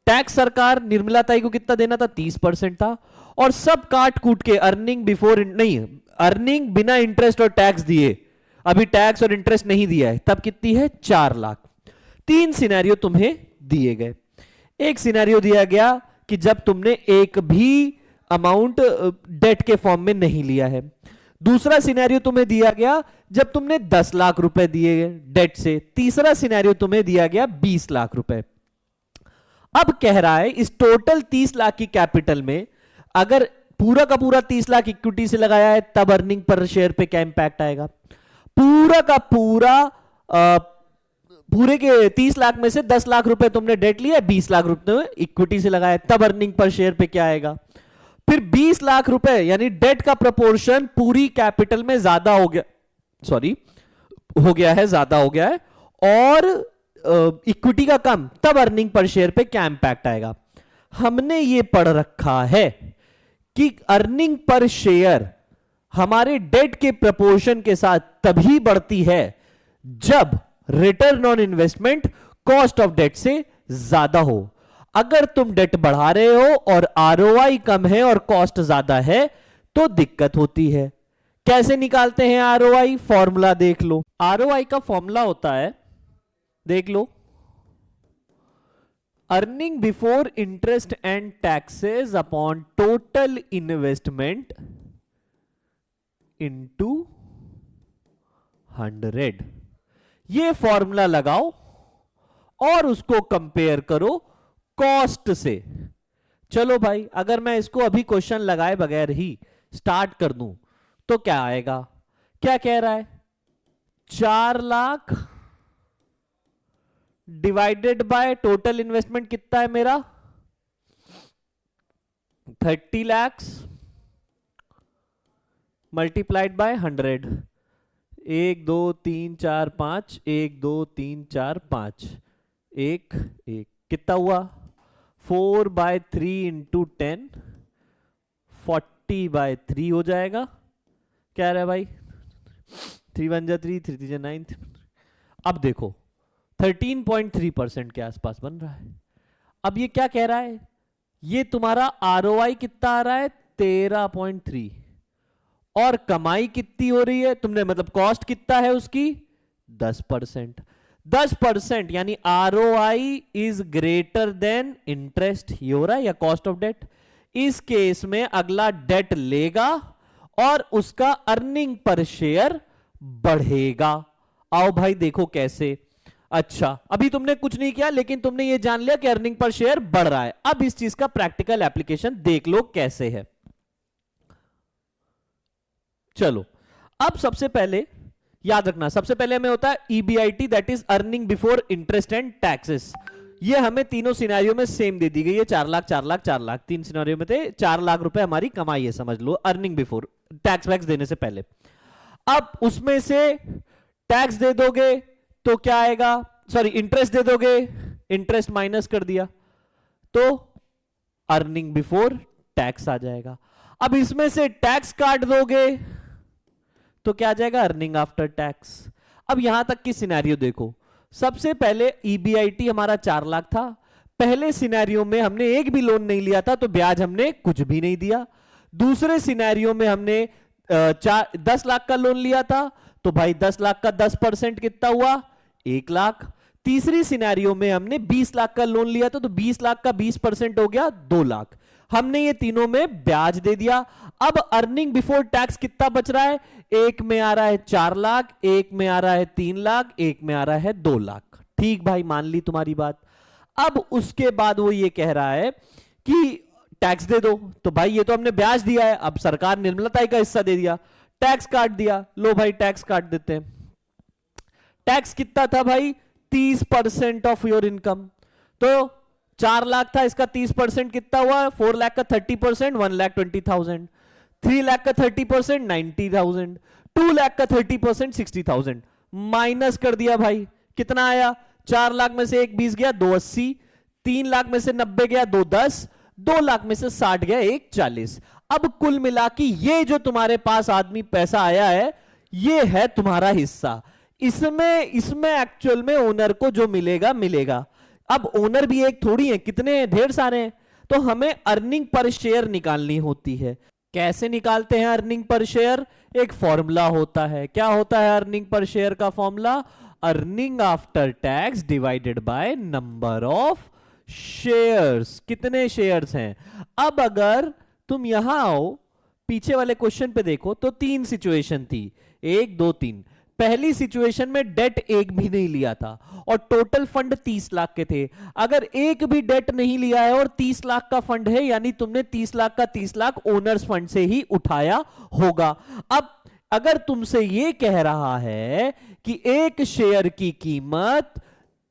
टैक्स सरकार निर्मला ताई को कितना देना था? 30% था। और सब काट कूट के अर्निंग बिफोर, नहीं, अर्निंग बिना इंटरेस्ट और टैक्स दिए, अभी टैक्स और इंटरेस्ट नहीं दिया है, तब कितनी है? 4 लाख। 3 सिनेरियो तुम्हें दिए गए। एक सिनेरियो दिया गया कि जब तुमने एक भी अमाउंट डेट के फॉर्म में नहीं लिया है। दूसरा सिनेरियो तुम्हें दिया गया जब तुमने 10 लाख रुपए दिए डेट से। तीसरा सिनेरियो तुम्हें दिया गया 20 लाख रुपए। अब कह रहा है इस टोटल 30 लाख की कैपिटल में अगर पूरा का पूरा 30 लाख इक्विटी से लगाया है, तब अर्निंग पर शेयर पे क्या इंपैक्ट आएगा? पूरा का पूरा पूरे के 30 लाख में से 10 लाख रुपए तुमने डेट लिया, 20 लाख रुपए इक्विटी से लगाया, तब अर्निंग पर शेयर पे क्या आएगा? फिर 20 लाख रुपए यानी डेट का प्रोपोर्शन पूरी कैपिटल में ज्यादा हो गया, सॉरी हो गया है, ज्यादा हो गया है, और इक्विटी का कम, तब अर्निंग पर शेयर पे क्या इंपैक्ट आएगा? हमने ये पढ़ रखा है कि अर्निंग पर शेयर हमारे डेट के प्रपोर्शन के साथ तभी बढ़ती है जब return on investment cost of debt से ज्यादा हो। अगर तुम डेट बढ़ा रहे हो और आरओआई कम है और कॉस्ट ज्यादा है तो दिक्कत होती है। कैसे निकालते हैं आरओआई? फॉर्मूला देख लो। आरओआई का फॉर्मूला होता है, देख लो, earning before interest and taxes upon total investment into 100। ये फॉर्मूला लगाओ और उसको कंपेयर करो कॉस्ट से। चलो भाई, अगर मैं इसको अभी क्वेश्चन लगाए बगैर ही स्टार्ट कर दूं तो क्या आएगा? क्या कह रहा है? 4 lakh divided by total investment कितना है मेरा? 30 lakhs मल्टीप्लाइड बाय 100। 1 2 3 4 5, 1 2 3 4 5, एक एक कितना हुआ? 4/3 इंटू 10, 40/3 हो जाएगा। क्या रहा है भाई? 3 1 जा 3, 3 3 जा 9। अब देखो 13.3% के आसपास बन रहा है। अब ये क्या कह रहा है? ये तुम्हारा आरओआई कितना आ रहा है? 13.3। और कमाई कितनी हो रही है तुमने, मतलब कॉस्ट कितना है उसकी? 10%। 10% यानी ROI is greater then interest. ये हो रहा है या कॉस्ट ऑफ डेट। इस केस में अगला डेट लेगा और उसका अर्निंग पर शेयर बढ़ेगा। आओ भाई देखो कैसे। अच्छा, अभी तुमने कुछ नहीं किया लेकिन तुमने ये जान लिया कि अर्निंग पर शेयर बढ़ रहा है। अब इस चीज का प्रैक्टिकल एप्लीकेशन देख लो कैसे है। चलो, अब सबसे पहले याद रखना, सबसे पहले हमें होता है EBIT, that is earning before interest and taxes. ये हमें तीनों सिनेरियो में सेम दे दी गई है, 4 लाख 4 लाख 4 लाख। तीन सिनेरियो में थे 4 लाख रुपए हमारी कमाई है, समझ लो, अर्निंग बिफोर टैक्स वैक्स देने से पहले। अब उसमें से टैक्स दे दोगे तो क्या आएगा? सॉरी, इंटरेस्ट दे दोगे, इंटरेस्ट माइनस कर दिया तो अर्निंग बिफोर टैक्स आ जाएगा। अब इसमें से टैक्स काट दोगे तो क्या आ जाएगा? Earning after tax. अब यहां तक की सिनेरियो देखो। सबसे पहले ईबीआईटी हमारा 4 लाख था। पहले सिनेरियो में हमने एक भी लोन नहीं लिया था तो ब्याज हमने कुछ भी नहीं दिया। दूसरे सिनेरियो में हमने 10 लाख का लोन लिया था तो भाई 10 लाख का 10% कितना हुआ? 1 लाख। तीसरी सिनेरियो में हमने 20 लाख का लोन लिया था तो 20 लाख का 20% हो गया 2 लाख। हमने ये तीनों में ब्याज दे दिया। अब अर्निंग बिफोर टैक्स कितना बच रहा है? एक में आ रहा है 4 लाख, एक में आ रहा है 3 लाख, एक में आ रहा है 2 लाख। ठीक भाई, मान ली तुम्हारी बात। अब उसके बाद वो ये कह रहा है कि टैक्स दे दो। तो भाई ये तो हमने ब्याज दिया है, अब सरकार निर्मलताई का हिस्सा दे दिया, टैक्स काट दिया। लो भाई टैक्स काट देते हैं। टैक्स कितना था भाई? 30% ऑफ योर इनकम। तो 4 लाख था, इसका 30% कितना हुआ? 4 लाख का 30% 1,20,000, 3 लाख का 30% 90,000, 2 लाख का 30% 60,000। माइनस कर दिया भाई, कितना आया? 4 लाख में से 1 20 गया 280, 3 लाख में से 90 गया 210, 2 लाख में से 60 गया 140। अब कुल मिला के ये जो तुम्हारे पास आदमी पैसा आया है ये है तुम्हारा हिस्सा। इसमें एक्चुअल में ओनर को जो मिलेगा मिलेगा। अब ओनर भी एक थोड़ी है, कितने हैं? ढेर सारे हैं। तो हमें अर्निंग पर शेयर निकालनी होती है। कैसे निकालते हैं अर्निंग पर शेयर? एक फॉर्मूला होता है। क्या होता है अर्निंग पर शेयर का formula? Earning after tax divided by number of shares. कितने शेयर्स हैं? अब अगर तुम यहां आओ पीछे वाले क्वेश्चन पे देखो तो 3 सिचुएशन थी, 1 2 3। पहली सिचुएशन में डेट एक भी नहीं लिया था और टोटल फंड 30 लाख के थे। अगर एक भी डेट नहीं लिया है और 30 लाख का फंड है यानी तुमने 30 लाख का 30 लाख ओनर्स फंड से ही उठाया होगा। अब अगर तुमसे यह कह रहा है कि एक शेयर की कीमत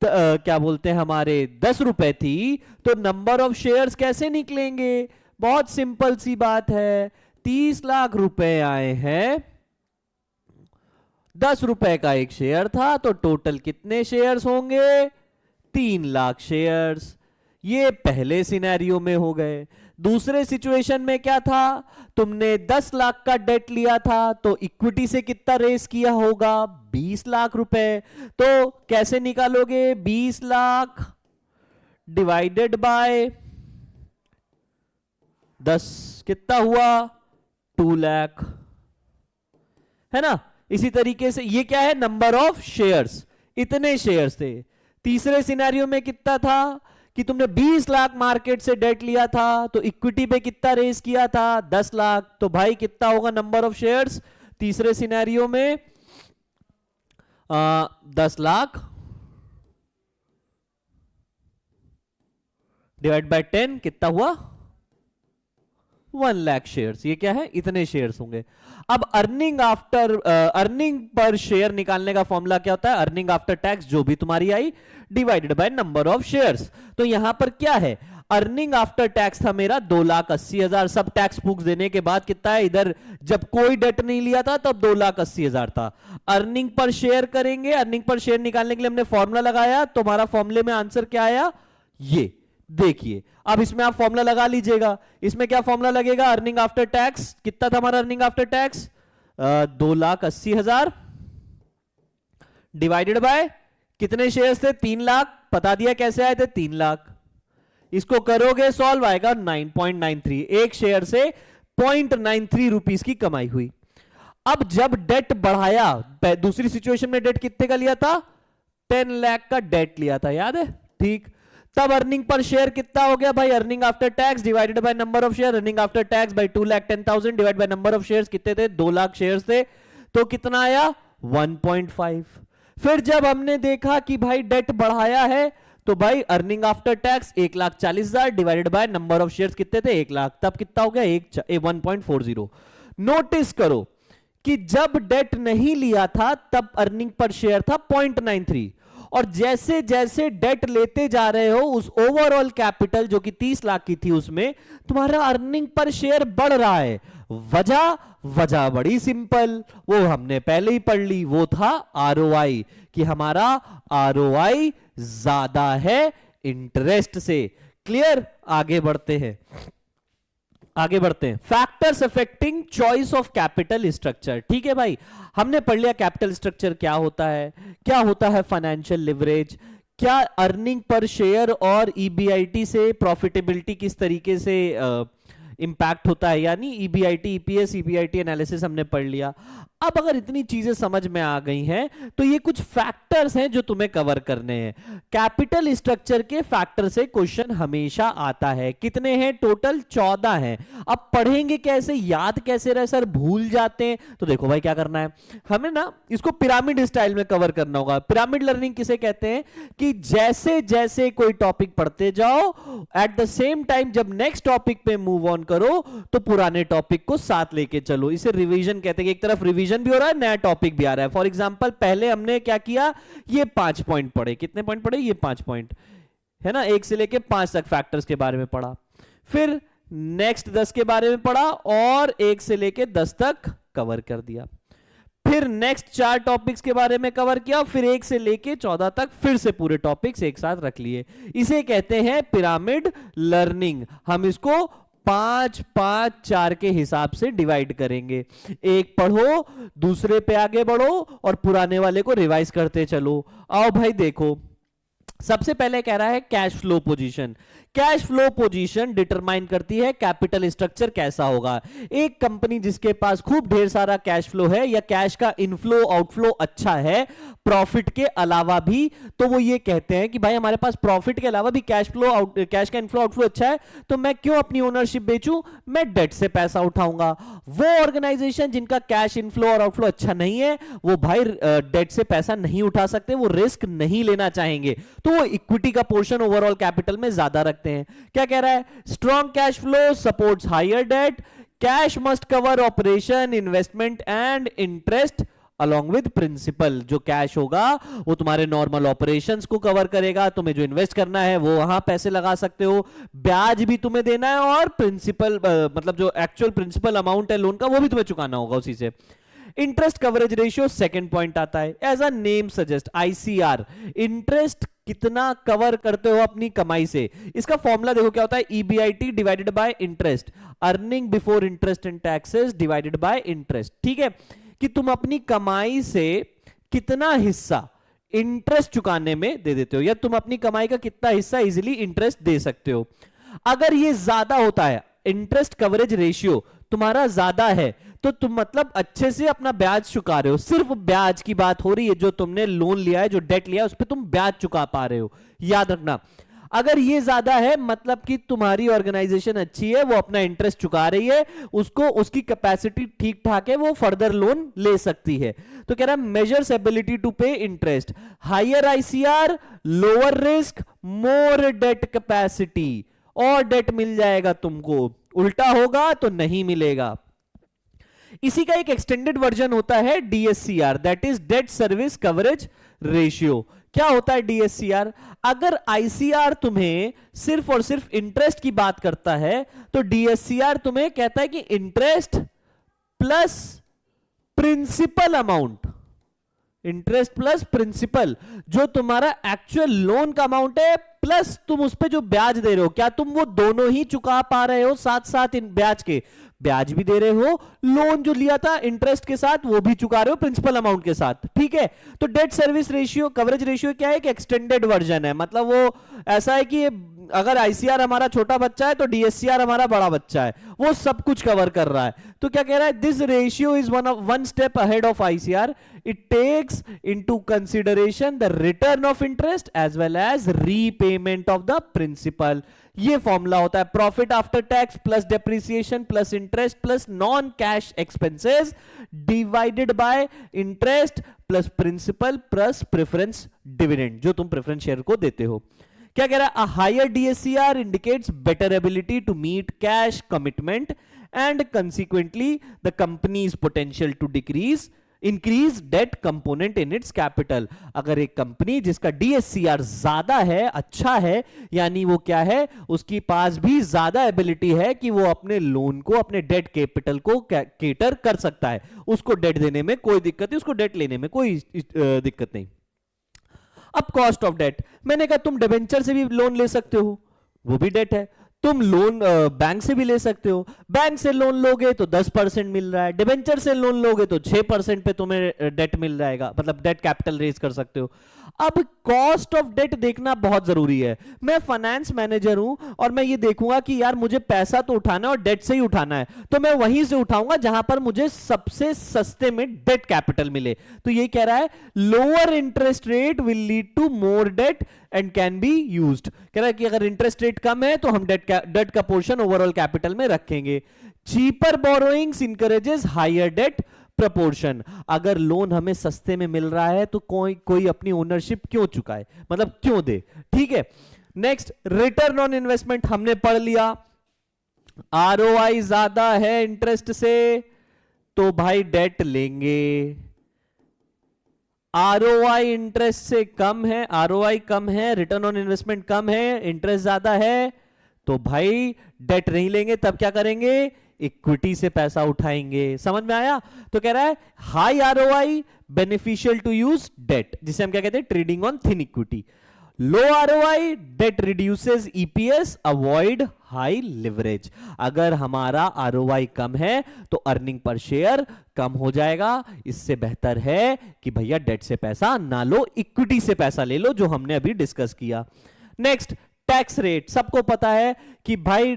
क्या बोलते हैं हमारे 10 रुपए थी तो नंबर ऑफ शेयर्स कैसे निकलेंगे? बहुत सिंपल सी बात है। 30 लाख रुपए आए हैं, 10 रुपए का एक शेयर था तो टोटल कितने शेयर्स होंगे? 3 लाख शेयर्स। ये पहले सिनेरियो में हो गए। दूसरे सिचुएशन में क्या था? तुमने 10 लाख का डेट लिया था तो इक्विटी से कितना रेस किया होगा? 20 लाख रुपए। तो कैसे निकालोगे? 20 लाख डिवाइडेड बाय 10 कितना हुआ? 2 लाख, है ना? इसी तरीके से ये क्या है? Number of shares. इतने शेयर्स थे। तीसरे सिनेरियो में कितना था कि तुमने 20 लाख मार्केट से डेट लिया था तो इक्विटी पे कितना रेस किया था? 10 लाख। तो भाई कितना होगा नंबर ऑफ शेयर्स तीसरे सिनेरियो में? 10 लाख डिवाइड बाय 10 कितना हुआ? 1 लाख शेयर्स। ये क्या है, इतने शेयर्स होंगे। अब अर्निंग पर शेयर निकालने का फॉर्मूला क्या होता है, अर्निंग आफ्टर टैक्स जो भी तुम्हारी आई divided by number of shares. तो यहां पर क्या है, अर्निंग आफ्टर टैक्स था मेरा 2,80,000, सब टैक्स फूक्स देने के बाद कितना है इधर, जब कोई डेट नहीं लिया था तब 2,80,000 था। अर्निंग पर शेयर करेंगे, अर्निंग पर शेयर निकालने के लिए हमने फॉर्मूला लगाया, तो हमारा फॉर्मूले में आंसर क्या आया, ये देखिए। अब इसमें आप फॉर्मूला लगा लीजिएगा, इसमें क्या फॉर्मूला लगेगा, अर्निंग आफ्टर टैक्स कितना था हमारा, earning after tax 2,80,000 divided by कितने शेयर्स थे, 3 लाख, बता दिया कैसे आए थे 3 लाख। इसको करोगे सॉल्व, आएगा 9.93, एक शेयर से 0.93 रुपीस की कमाई हुई। अब जब डेट बढ़ाया, दूसरी सिचुएशन में डेट कितने का लिया था, 10 लाख का डेट लिया था, याद है, ठीक। तब अर्निंग पर शेयर कितना हो गया भाई, earning after tax divided by number of share, earning after tax bye 2,10,000 divide by number of shares कितने थे, 2 लाख शेयर्स थे, तो कितना आया 1.5। फिर जब हमने देखा कि भाई डेट बढ़ाया है, तो भाई earning after tax 1,40,000 divided by number of shares कितने थे, 1 लाख, तब कितना हो गया 1.40। नोटिस करो कि जब डेट नहीं लिया था तब अर्निंग पर शेयर था 0.93, और जैसे जैसे डेट लेते जा रहे हो उस ओवरऑल कैपिटल जो कि 30 लाख की थी उसमें तुम्हारा अर्निंग पर शेयर बढ़ रहा है। वजह बड़ी सिंपल, वो हमने पहले ही पढ़ ली, वो था आरओआई, कि हमारा आरओआई ज्यादा है इंटरेस्ट से। क्लियर, आगे बढ़ते हैं, आगे बढ़ते हैं। Factors affecting choice of capital structure. ठीक है भाई, हमने पढ़ लिया कैपिटल स्ट्रक्चर क्या होता है, क्या होता है फाइनेंशियल लिवरेज, क्या अर्निंग पर शेयर और ईबीआईटी से प्रॉफिटेबिलिटी किस तरीके से इंपैक्ट होता है, यानी ईबीआईटी, ईपीएस, ईबीआईटी एनालिसिस हमने पढ़ लिया। अब अगर इतनी चीजें समझ में आ गई हैं तो ये कुछ फैक्टर्स हैं जो तुम्हें कवर करने हैं। कैपिटल स्ट्रक्चर के फैक्टर से क्वेश्चन हमेशा आता है। कितने हैं टोटल, 14 हैं। अब पढ़ेंगे कैसे, याद कैसे रहे सर, भूल जाते हैं। तो देखो भाई क्या करना है, हमें ना इसको पिरामिड स्टाइल में कवर करना होगा। पिरामिड लर्निंग किसे कहते हैं, कि जैसे जैसे कोई टॉपिक पढ़ते जाओ, एट द सेम टाइम जब नेक्स्ट टॉपिक पे मूव ऑन करो तो पुराने टॉपिक को साथ लेके चलो। इसे रिवीजन कहते हैं, एक तरफ रिवीजन भी हो रहा है, नया टॉपिक भी आ रहा है। फॉर एग्जांपल पहले हमने क्या किया, ये 5 पॉइंट पढ़े, कितने पॉइंट पढ़े, ये 5 पॉइंट है ना, 1 से लेके 5 तक फैक्टर्स के बारे में पढ़ा, फिर नेक्स्ट 10 के बारे में पढ़ा और 1 से लेके 10 तक कवर कर दिया, फिर नेक्स्ट 4 टॉपिक्स के बारे में कवर किया, फिर 1 से लेके 14 तक फिर से पूरे टॉपिक्स एक साथ रख लिए। इसे कहते हैं पिरामिड लर्निंग। हम इसको 5, 5, 4 के हिसाब से डिवाइड करेंगे। एक पढ़ो, दूसरे पे आगे बढ़ो और पुराने वाले को रिवाइज करते चलो। आओ भाई देखो, सबसे पहले कह रहा है cash flow position. Cash flow position determine करती है कैपिटल स्ट्रक्चर कैसा होगा। एक कंपनी जिसके पास खूब ढेर सारा कैश फ्लो है या कैश का इनफ्लो आउटफ्लो अच्छा है प्रॉफिट के अलावा भी, तो वो ये कहते हैं कि भाई हमारे पास प्रॉफिट के अलावा भी कैश का इनफ्लो आउटफ्लो अच्छा है, तो मैं क्यों अपनी ओनरशिप बेचूं, मैं डेट से पैसा उठाऊंगा। वो ऑर्गेनाइजेशन जिनका कैश इनफ्लो और आउटफ्लो अच्छा नहीं है, वो भाई डेट से पैसा नहीं उठा सकते, वो रिस्क नहीं लेना चाहेंगे, तो वो इक्विटी का पोर्शन ओवरऑल कैपिटल में ज्यादा रखते हैं। क्या कह रहा है, strong cash flow supports higher debt, cash must cover operation, investment and interest along with principal. जो कैश होगा वो तुम्हारे नॉर्मल ऑपरेशंस को कवर करेगा, तुम्हें जो इन्वेस्ट करना है वो वहां पैसे लगा सकते हो, ब्याज भी तुम्हें देना है और प्रिंसिपल मतलब जो एक्चुअल प्रिंसिपल अमाउंट है लोन का वो भी तुम्हें चुकाना होगा उसी से। Interest coverage ratio second point आता है, as a name suggest, ICR, interest कितना कवर करते हो अपनी कमाई से। इसका फॉर्मूला देखो क्या होता है, EBIT divided by interest, earning before interest and taxes divided by interest. ठीक है, कि तुम अपनी कमाई से कितना हिस्सा इंटरेस्ट चुकाने में दे देते हो, या तुम अपनी कमाई का कितना हिस्सा इजीली इंटरेस्ट दे सकते हो। अगर ये ज्यादा होता है, इंटरेस्ट कवरेज रेशियो तुम्हारा ज्यादा है, तो तुम मतलब अच्छे से अपना ब्याज चुका रहे हो। सिर्फ ब्याज की बात हो रही है, जो तुमने लोन लिया है, जो डेट लिया है, उस पर तुम ब्याज चुका पा रहे हो, याद रखना। अगर ये ज्यादा है मतलब कि तुम्हारी ऑर्गेनाइजेशन अच्छी है, वो अपना इंटरेस्ट चुका रही है, उसको उसकी कैपेसिटी ठीक ठाक है, वो फर्दर लोन ले सकती है। तो कह रहा है measures ability to pay interest, higher ICR, lower risk, more debt capacity, और डेट मिल जाएगा तुमको, उल्टा होगा तो नहीं मिलेगा। इसी का एक एक्सटेंडेड वर्जन होता है DSCR, that is debt service coverage ratio. क्या होता है DSCR? अगर ICR तुम्हें सिर्फ और सिर्फ इंटरेस्ट की बात करता है तो DSCR तुम्हें कहता है कि interest plus principal amount, interest plus principal, जो तुम्हारा एक्चुअल लोन का अमाउंट है प्लस तुम उस पे जो ब्याज दे रहे हो, क्या तुम वो दोनों ही चुका पा रहे हो साथ साथ? इन ब्याज के ब्याज भी दे रहे हो, लोन जो लिया था इंटरेस्ट के साथ वो भी चुका रहे हो प्रिंसिपल अमाउंट के साथ, ठीक है। तो debt service ratio coverage ratio क्या है? एक एक्सटेंडेड वर्जन है, मतलब वो ऐसा है कि अगर ICR हमारा छोटा बच्चा है तो DSCR हमारा बड़ा बच्चा है, वो सब कुछ कवर कर रहा है। तो क्या कह रहा है? This ratio is one step ahead of ICR, it takes into consideration the return of interest as well as repayment of the principal. ये फॉर्मूला होता है profit after tax plus depreciation plus interest plus non cash expenses divided by interest plus principal plus preference dividend, जो तुम प्रेफरेंस शेयर को देते हो। क्या कह रहा है? A higher DSCR indicates better ability to meet cash commitment and consequently the company's potential to increase debt component in its capital. अगर एक कंपनी जिसका DSCR ज्यादा है, अच्छा है, यानी वो क्या है, उसके पास भी ज्यादा एबिलिटी है कि वो अपने लोन को, अपने डेट कैपिटल को केटर कर सकता है, उसको डेट देने में कोई दिक्कत नहीं, उसको डेट लेने में कोई दिक्कत नहीं। अब कॉस्ट ऑफ डेट, मैंने कहा तुम डिबेंचर से भी लोन ले सकते हो, वो भी डेट है। तुम लोन बैंक से भी ले सकते हो, बैंक से लोन लोगे तो 10% मिल रहा है, डिबेंचर से लोन लोगे तो 6% पे तुम्हें डेट मिल जाएगा, मतलब डेट कैपिटल रेज कर सकते हो। अब कॉस्ट ऑफ डेट देखना बहुत जरूरी है। मैं फाइनेंस मैनेजर हूं और मैं ये देखूंगा कि यार मुझे पैसा तो उठाना है और डेट से ही उठाना है, तो मैं वहीं से उठाऊंगा जहां पर मुझे सबसे सस्ते में डेट कैपिटल मिले। तो ये कह रहा है lower interest rate will lead to more debt and can be used. कह रहा है कि अगर इंटरेस्ट रेट कम है तो हम डेट का पोर्शन ओवरऑल कैपिटल में रखेंगे। Cheaper borrowings encourages higher debt proportion. अगर लोन हमें सस्ते में मिल रहा है तो कोई अपनी ओनरशिप क्यों चुकाए, मतलब क्यों दे, ठीक है। नेक्स्ट, रिटर्न ऑन इन्वेस्टमेंट हमने पढ़ लिया। ROI ज्यादा है इंटरेस्ट से तो भाई डेट लेंगे, ROI इंटरेस्ट से कम है, ROI कम है, रिटर्न ऑन इन्वेस्टमेंट कम है, इंटरेस्ट ज्यादा है, तो भाई डेट नहीं लेंगे, तब क्या करेंगे? इक्विटी से पैसा उठाएंगे। समझ में आया? तो कह रहा है high ROI beneficial to use debt, जिसे हम क्या कहते हैं? Trading on thin equity. Low ROI debt reduces EPS, avoid high leverage. अगर हमारा ROI कम है तो अर्निंग पर शेयर कम हो जाएगा, इससे बेहतर है कि भैया डेट से पैसा ना लो, इक्विटी से पैसा ले लो, जो हमने अभी डिस्कस किया। Next, tax rate. सबको पता है कि भाई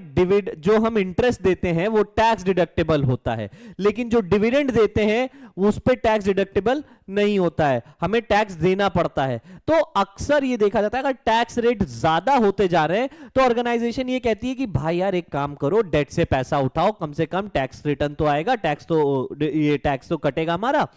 जो हम इंटरेस्ट देते हैं वो टैक्स डिडक्टेबल होता है, लेकिन जो डिविडेंड देते हैं उस पे टैक्स डिडक्टेबल नहीं होता है, हमें टैक्स देना पड़ता है। तो अक्सर ये देखा जाता है अगर टैक्स रेट ज्यादा होते जा रहे हैं तो ऑर्गेनाइजेशन ये कहती है कि भाई यार एक काम करो, डेट से पैसा उठाओ, कम से कम टैक्स रिटर्न तो आएगा, टैक्स तो कटेगा हमारा।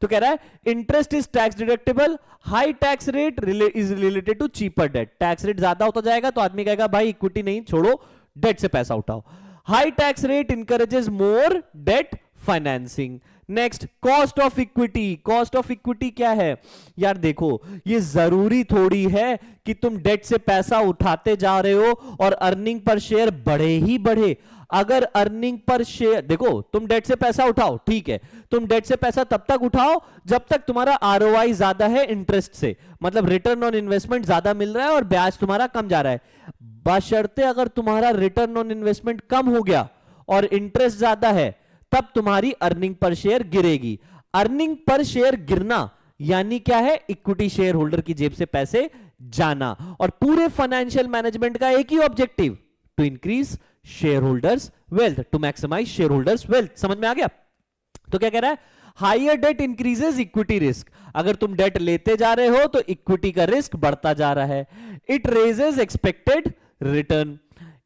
तो कह रहा है interest is tax deductible, high tax rate is related to cheaper debt. Tax rate ज्यादा होता जाएगा तो आदमी कहेगा भाई इक्विटी नहीं, छोड़ो डेट से पैसा उठाओ। High tax rate encourages more debt financing. Next, cost of equity. Cost of equity क्या है यार? देखो ये जरूरी थोड़ी है कि तुम डेट से पैसा उठाते जा रहे हो और अर्निंग पर शेयर बढ़े ही बढ़े। अगर अर्निंग पर शेयर, देखो तुम डेट से पैसा उठाओ, ठीक है, तुम डेट से पैसा तब तक उठाओ जब तक तुम्हारा ROI ज्यादा है इंटरेस्ट से, मतलब रिटर्न ऑन इन्वेस्टमेंट ज्यादा मिल रहा है और ब्याज तुम्हारा कम जा रहा है। बशर्ते अगर तुम्हारा रिटर्न ऑन इन्वेस्टमेंट कम हो गया और इंटरेस्ट ज्यादा है, तब तुम्हारी अर्निंग पर शेयर गिरेगी। अर्निंग पर शेयर गिरना यानी क्या है? इक्विटी शेयर होल्डर की जेब से पैसे जाना। और पूरे फाइनेंशियल मैनेजमेंट का एक ही objective, to increase share holders wealth, to maximise share holders wealth. समझ में आ गया? तो क्या कह रहा है? Higher debt increases equity risk. अगर तुम डेट लेते जा रहे हो तो इक्विटी का रिस्क बढ़ता जा रहा है। It raises expected return.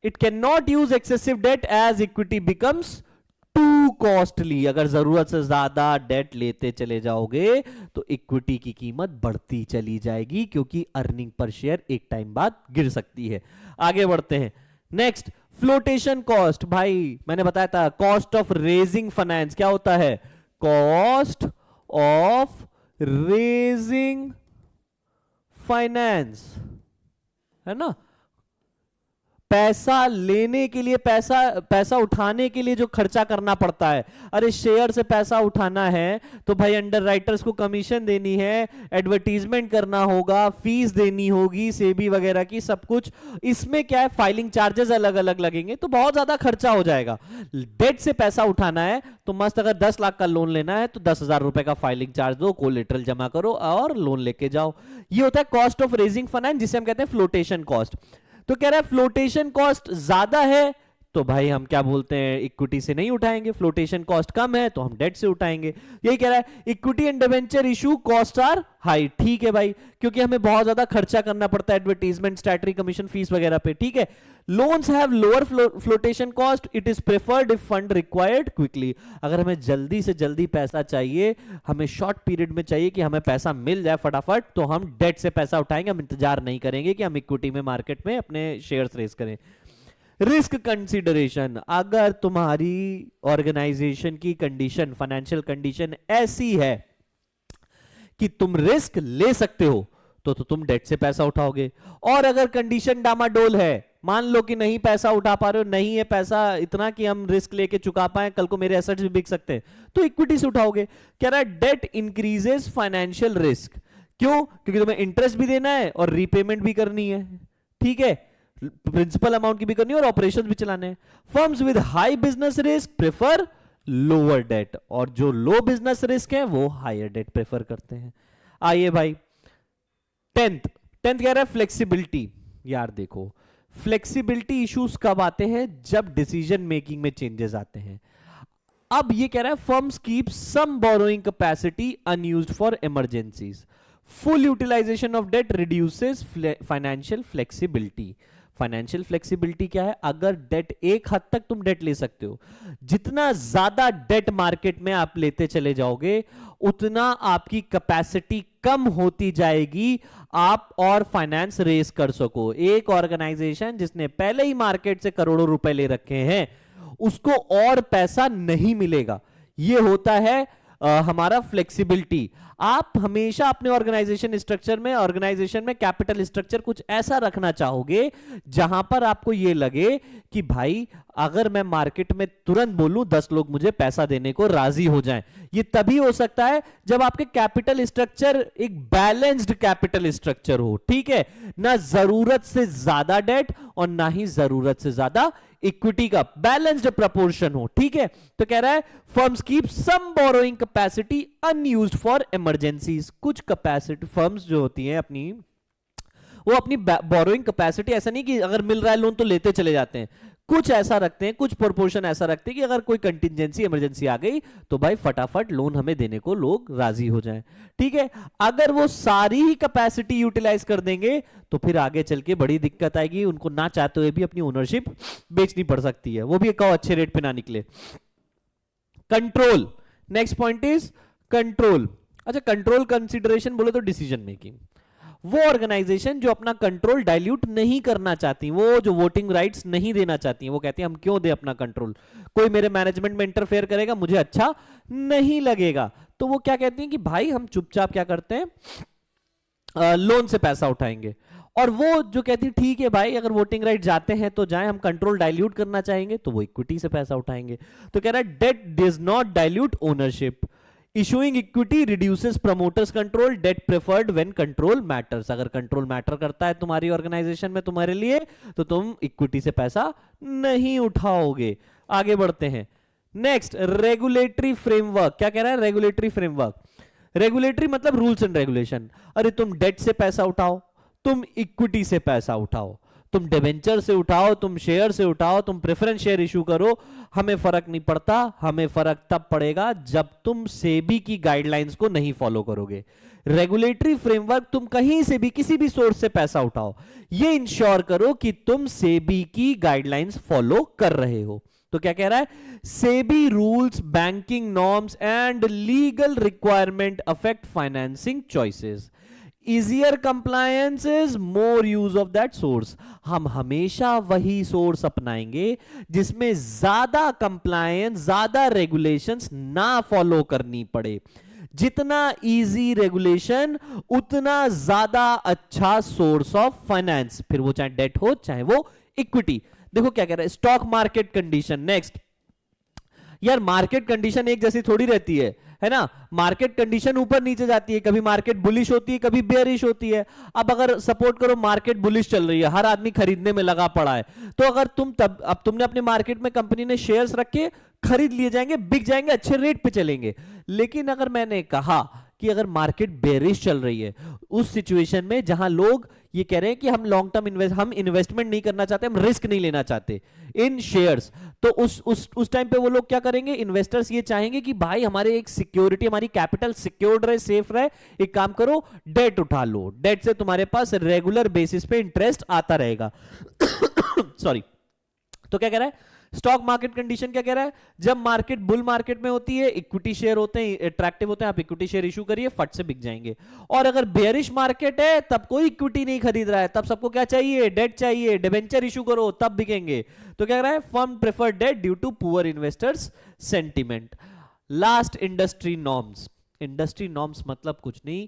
It can not use excessive debt as equity becomes too costly. अगर जरूरत से ज्यादा डेट लेते चले जाओगे तो इक्विटी की कीमत बढ़ती चली जाएगी, क्योंकि अर्निंग पर शेयर एक टाइम बाद गिर सकती है। आगे बढ़ते हैं। नेक्स्ट फ्लोटेशन कॉस्ट, भाई मैंने बताया था कॉस्ट ऑफ रेजिंग फाइनेंस क्या होता है, कॉस्ट ऑफ रेजिंग फाइनेंस, है ना, पैसा लेने के लिए, पैसा उठाने के लिए जो खर्चा करना पड़ता है। अरे शेयर से पैसा उठाना है तो भाई अंडर राइटर्स को कमीशन देनी है, एडवर्टीजमेंट करना होगा, फीस देनी होगी सेबी वगैरह की, सब कुछ। इसमें क्या है, फाइलिंग चार्जेस अलग अलग लगेंगे, तो बहुत ज्यादा खर्चा हो जाएगा। डेट से पैसा उठाना है तो मस्त, अगर 10 लाख का लोन लेना है तो 10,000 रुपए का फाइलिंग चार्ज दो, कोलेटरल जमा करो और लोन लेके जाओ। ये होता है कॉस्ट ऑफ रेजिंग फाइनेंस, जिसे हम कहते हैं फ्लोटेशन कॉस्ट। तो कह रहा है फ्लोटेशन कॉस्ट ज्यादा है तो भाई हम क्या बोलते हैं, इक्विटी से नहीं उठाएंगे। फ्लोटेशन कॉस्ट कम है तो हम डेट से उठाएंगे। यही कह रहा है equity and debenture issue cost are high, ठीक है भाई, क्योंकि हमें बहुत ज्यादा खर्चा करना पड़ता है एडवर्टीजमेंट, स्टैट्यूटरी कमीशन, फीस वगैरह पे, ठीक है। Loans have lower flotation cost, it is preferred if fund required quickly. अगर हमें जल्दी से जल्दी पैसा चाहिए, हमें शॉर्ट पीरियड में चाहिए कि हमें पैसा मिल जाए फटाफट, तो हम डेट से पैसा उठाएंगे, हम इंतजार नहीं करेंगे कि हम इक्विटी में मार्केट में अपने शेयर्स रेज करें। रिस्क कंसीडरेशन, अगर तुम्हारी ऑर्गेनाइजेशन की कंडीशन, फाइनेंशियल कंडीशन ऐसी है कि तुम रिस्क ले सकते हो तो तुम डेट से पैसा उठाओगे। और अगर कंडीशन डामाडोल है, मान लो कि नहीं पैसा उठा पा रहे हो, नहीं है पैसा इतना कि हम रिस्क लेके चुका पाए, कल को मेरे एसेट्स भी बिक सकते हैं, तो इक्विटी से उठाओगे। कह रहा है डेट इंक्रीजेस फाइनेंशियल रिस्क, क्यों, क्योंकि तुम्हें इंटरेस्ट भी देना है और रीपेमेंट भी करनी है, ठीक है, प्रिंसिपल अमाउंट की भी करनी है और ऑपरेशन भी चलाने हैं। Firms with high business risk prefer lower debt, और जो लो बिजनेस रिस्क है वो हायर डेट प्रेफर करते हैं। आइए भाई, टेंथ कह रहा है फ्लेक्सिबिलिटी। यार देखो, फ्लेक्सिबिलिटी इश्यूज कब आते हैं, जब डिसीजन मेकिंग में चेंजेस आते हैं। अब ये कह रहा है firms keep some borrowing capacity unused for emergencies, full utilisation of debt reduces financial flexibility. Financial flexibility क्या है, अगर डेट, एक हद तक तुम डेट ले सकते हो, जितना ज्यादा डेट मार्केट में आप लेते चले जाओगे उतना आपकी कैपेसिटी कम होती जाएगी, आप और फाइनेंस रेस कर सको। एक ऑर्गेनाइजेशन जिसने पहले ही मार्केट से करोड़ों रुपए ले रखे हैं उसको और पैसा नहीं मिलेगा, ये होता है हमारा फ्लेक्सिबिलिटी। आप हमेशा अपने ऑर्गेनाइजेशन में कैपिटल स्ट्रक्चर कुछ ऐसा रखना चाहोगे जहां पर आपको यह लगे कि भाई अगर मैं मार्केट में तुरंत बोलूं 10 लोग मुझे पैसा देने को राजी हो जाएं। ये तभी हो सकता है जब आपके कैपिटल स्ट्रक्चर एक बैलेंस्ड कैपिटल स्ट्रक्चर हो, ठीक है, ना जरूरत से ज्यादा डेट और ना ही जरूरत से ज्यादा इक्विटी का बैलेंस्ड प्रपोर्शन हो, ठीक है। तो कह रहा है firms keep some borrowing capacity unused for emergencies. कुछ कैपेसिटी फर्म्स जो होती हैं अपनी, वो अपनी बोरोइंग कैपेसिटी, ऐसा नहीं कि अगर मिल रहा है लोन तो लेते चले जाते हैं, कुछ ऐसा रखते हैं, कुछ प्रोपोर्शन ऐसा रखते हैं कि अगर कोई कंटिजेंसी इमरजेंसी आ गई तो भाई फटाफट लोन हमें देने को लोग राजी हो जाएं, ठीक है। अगर वो सारी ही कैपेसिटी यूटिलाइज कर देंगे तो फिर आगे चल के बड़ी दिक्कत आएगी, उनको ना चाहते हुए भी अपनी ओनरशिप बेचनी पड़ सकती है, वो भी एक अच्छे रेट पे ना निकले। Control, next point is control. अच्छा, कंट्रोल कंसीडरेशन बोले तो डिसीजन मेकिंग, वो ऑर्गेनाइजेशन जो अपना कंट्रोल डाइल्यूट नहीं करना चाहती, वो जो वोटिंग राइट्स नहीं देना चाहती, वो कहती है हम क्यों दे अपना कंट्रोल, कोई मेरे मैनेजमेंट में इंटरफेयर करेगा मुझे अच्छा नहीं लगेगा, तो वो क्या कहती हैं कि भाई हम चुपचाप क्या करते हैं, लोन से पैसा उठाएंगे। और वो जो कहती है ठीक है भाई अगर वोटिंग राइट जाते हैं तो जाएं, हम कंट्रोल डाइल्यूट करना चाहेंगे तो वो इक्विटी से पैसा उठाएंगे। तो कह रहा है debt does not dilute ownership, issuing equity reduces promoters control, debt preferred when control matters. अगर कंट्रोल मैटर करता है तुम्हारी ऑर्गेनाइजेशन में तुम्हारे लिए तो तुम इक्विटी से पैसा नहीं उठाओगे। आगे बढ़ते हैं, नेक्स्ट रेगुलेटरी फ्रेमवर्क। क्या कह रहा है रेगुलेटरी फ्रेमवर्क, रेगुलेटरी मतलब रूल्स एंड रेगुलेशन। अरे तुम डेट से पैसा उठाओ, तुम इक्विटी से पैसा उठाओ, तुम डिवेंचर से उठाओ, तुम शेयर से उठाओ, तुम प्रेफरेंस शेयर इशू करो, हमें फर्क नहीं पड़ता। हमें फर्क तब पड़ेगा जब तुम सेबी की गाइडलाइंस को नहीं फॉलो करोगे। रेगुलेटरी फ्रेमवर्क, तुम कहीं से भी किसी भी सोर्स से पैसा उठाओ, ये इंश्योर करो कि तुम सेबी की गाइडलाइंस फॉलो कर रहे हो। तो क्या कह रहा है, SEBI rules, banking norms and legal requirement affect financing choices. easier compliance is more use of that source. हम हमेशा वही सोर्स अपनाएंगे जिसमें ज्यादा कंप्लायंस, ज्यादा रेगुलेशंस ना फॉलो करनी पड़े. जितना इजी रेगुलेशन उतना ज्यादा अच्छा सोर्स ऑफ फाइनेंस, फिर वो चाहे डेट हो चाहे वो इक्विटी. देखो क्या कह रहा है, स्टॉक मार्केट कंडीशन. नेक्स्ट, यार मार्केट कंडीशन एक जैसी थोड़ी रहती है ना. मार्केट कंडीशन ऊपर नीचे जाती है, कभी मार्केट बुलिश होती है, कभी बेयरिश होती है. अब अगर सपोर्ट करो मार्केट बुलिश चल रही है, हर आदमी खरीदने में लगा पड़ा है, तो अगर अब तुमने अपने मार्केट में कंपनी ने शेयर्स रखे, खरीद लिए जाएंगे, बिक जाएंगे, अच्छे रेट पे चलेंगे. लेकिन अगर मैंने कहा कि अगर मार्केट बेयरिश चल रही है, उस सिचुएशन में जहां लोग ये कह रहे हैं कि हम लॉन्ग टर्म हम इन्वेस्टमेंट नहीं करना चाहते, हम रिस्क नहीं लेना चाहते इन शेयर्स, तो उस टाइम पे वो लोग क्या करेंगे, इन्वेस्टर्स ये चाहेंगे कि भाई हमारे एक सिक्योरिटी, हमारी कैपिटल सिक्योर्ड रहे, सेफ रहे. एक काम करो, डेट उठा लो, डेट से तुम्हारे पास रेगुलर बेसिस पे इंटरेस्ट आता रहेगा. सॉरी. तो क्या कह रहा है स्टॉक मार्केट कंडीशन, क्या कह रहा है, जब मार्केट बुल मार्केट में होती है, इक्विटी शेयर होते हैं, अट्रैक्टिव होते हैं, आप इक्विटी शेयर इशू करिए, फट से बिक जाएंगे. और अगर बेयरिश मार्केट है, तब कोई इक्विटी नहीं खरीद रहा है, तब सबको क्या चाहिए, डेट चाहिए, डिबेंचर इशू करो, तब बिकेंगे. तो क्या कह रहा है, firm prefer debt due to poor investors sentiment. Last, industry norms. Industry norms मतलब कुछ नहीं,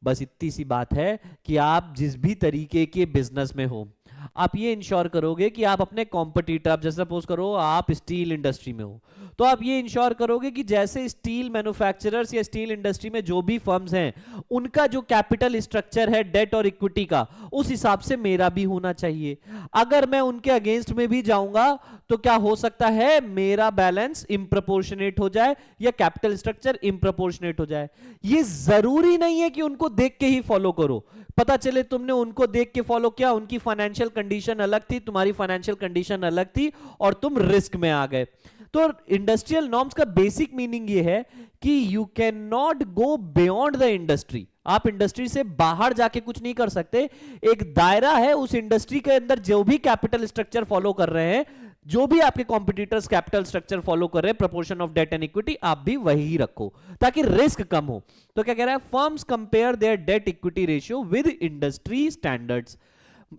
बस इतनी सी बात है कि आप जिस भी तरीके के बिजनेस में हो, आप ये इंश्योर करोगे कि आप अपने कॉम्पिटिटर, जैसे सपोज करो आप स्टील इंडस्ट्री में हो, तो आप ये इंश्योर करोगे कि जैसे स्टील मैन्युफैक्चरर्स या स्टील इंडस्ट्री में जो भी फर्म्स हैं, उनका जो कैपिटल स्ट्रक्चर है डेट और इक्विटी का, उस हिसाब से मेरा भी होना चाहिए. अगर मैं उनके अगेंस्ट में भी जाऊंगा तो क्या हो सकता है, मेरा बैलेंस इम्प्रपोर्शनेट हो जाए या कैपिटल स्ट्रक्चर इम्प्रपोर्शनेट हो जाए. ये जरूरी नहीं है कि उनको देख के ही फॉलो करो. पता चले तुमने उनको देख के फॉलो किया, उनकी फाइनेंशियल कंडीशन अलग थी, तुम्हारी फाइनेंशियल कंडीशन अलग थी, और तुम रिस्क में आ गए. तो इंडस्ट्रियल नॉर्म्स का बेसिक मीनिंग ये है कि you can not go beyond the industry. आप इंडस्ट्री से बाहर जाके कुछ नहीं कर सकते. एक दायरा है, उस इंडस्ट्री के अंदर जो भी कैपिटल स्ट्रक्चर फॉलो कर रहे हैं, जो भी आपके कॉम्पिटिटर्स कैपिटल स्ट्रक्चर फॉलो कर रहे हैं, proportion of debt and equity, आप भी वही रखो ताकि रिस्क कम हो. तो क्या कह रहा है, firms compare there debt equity ratio with industry standards.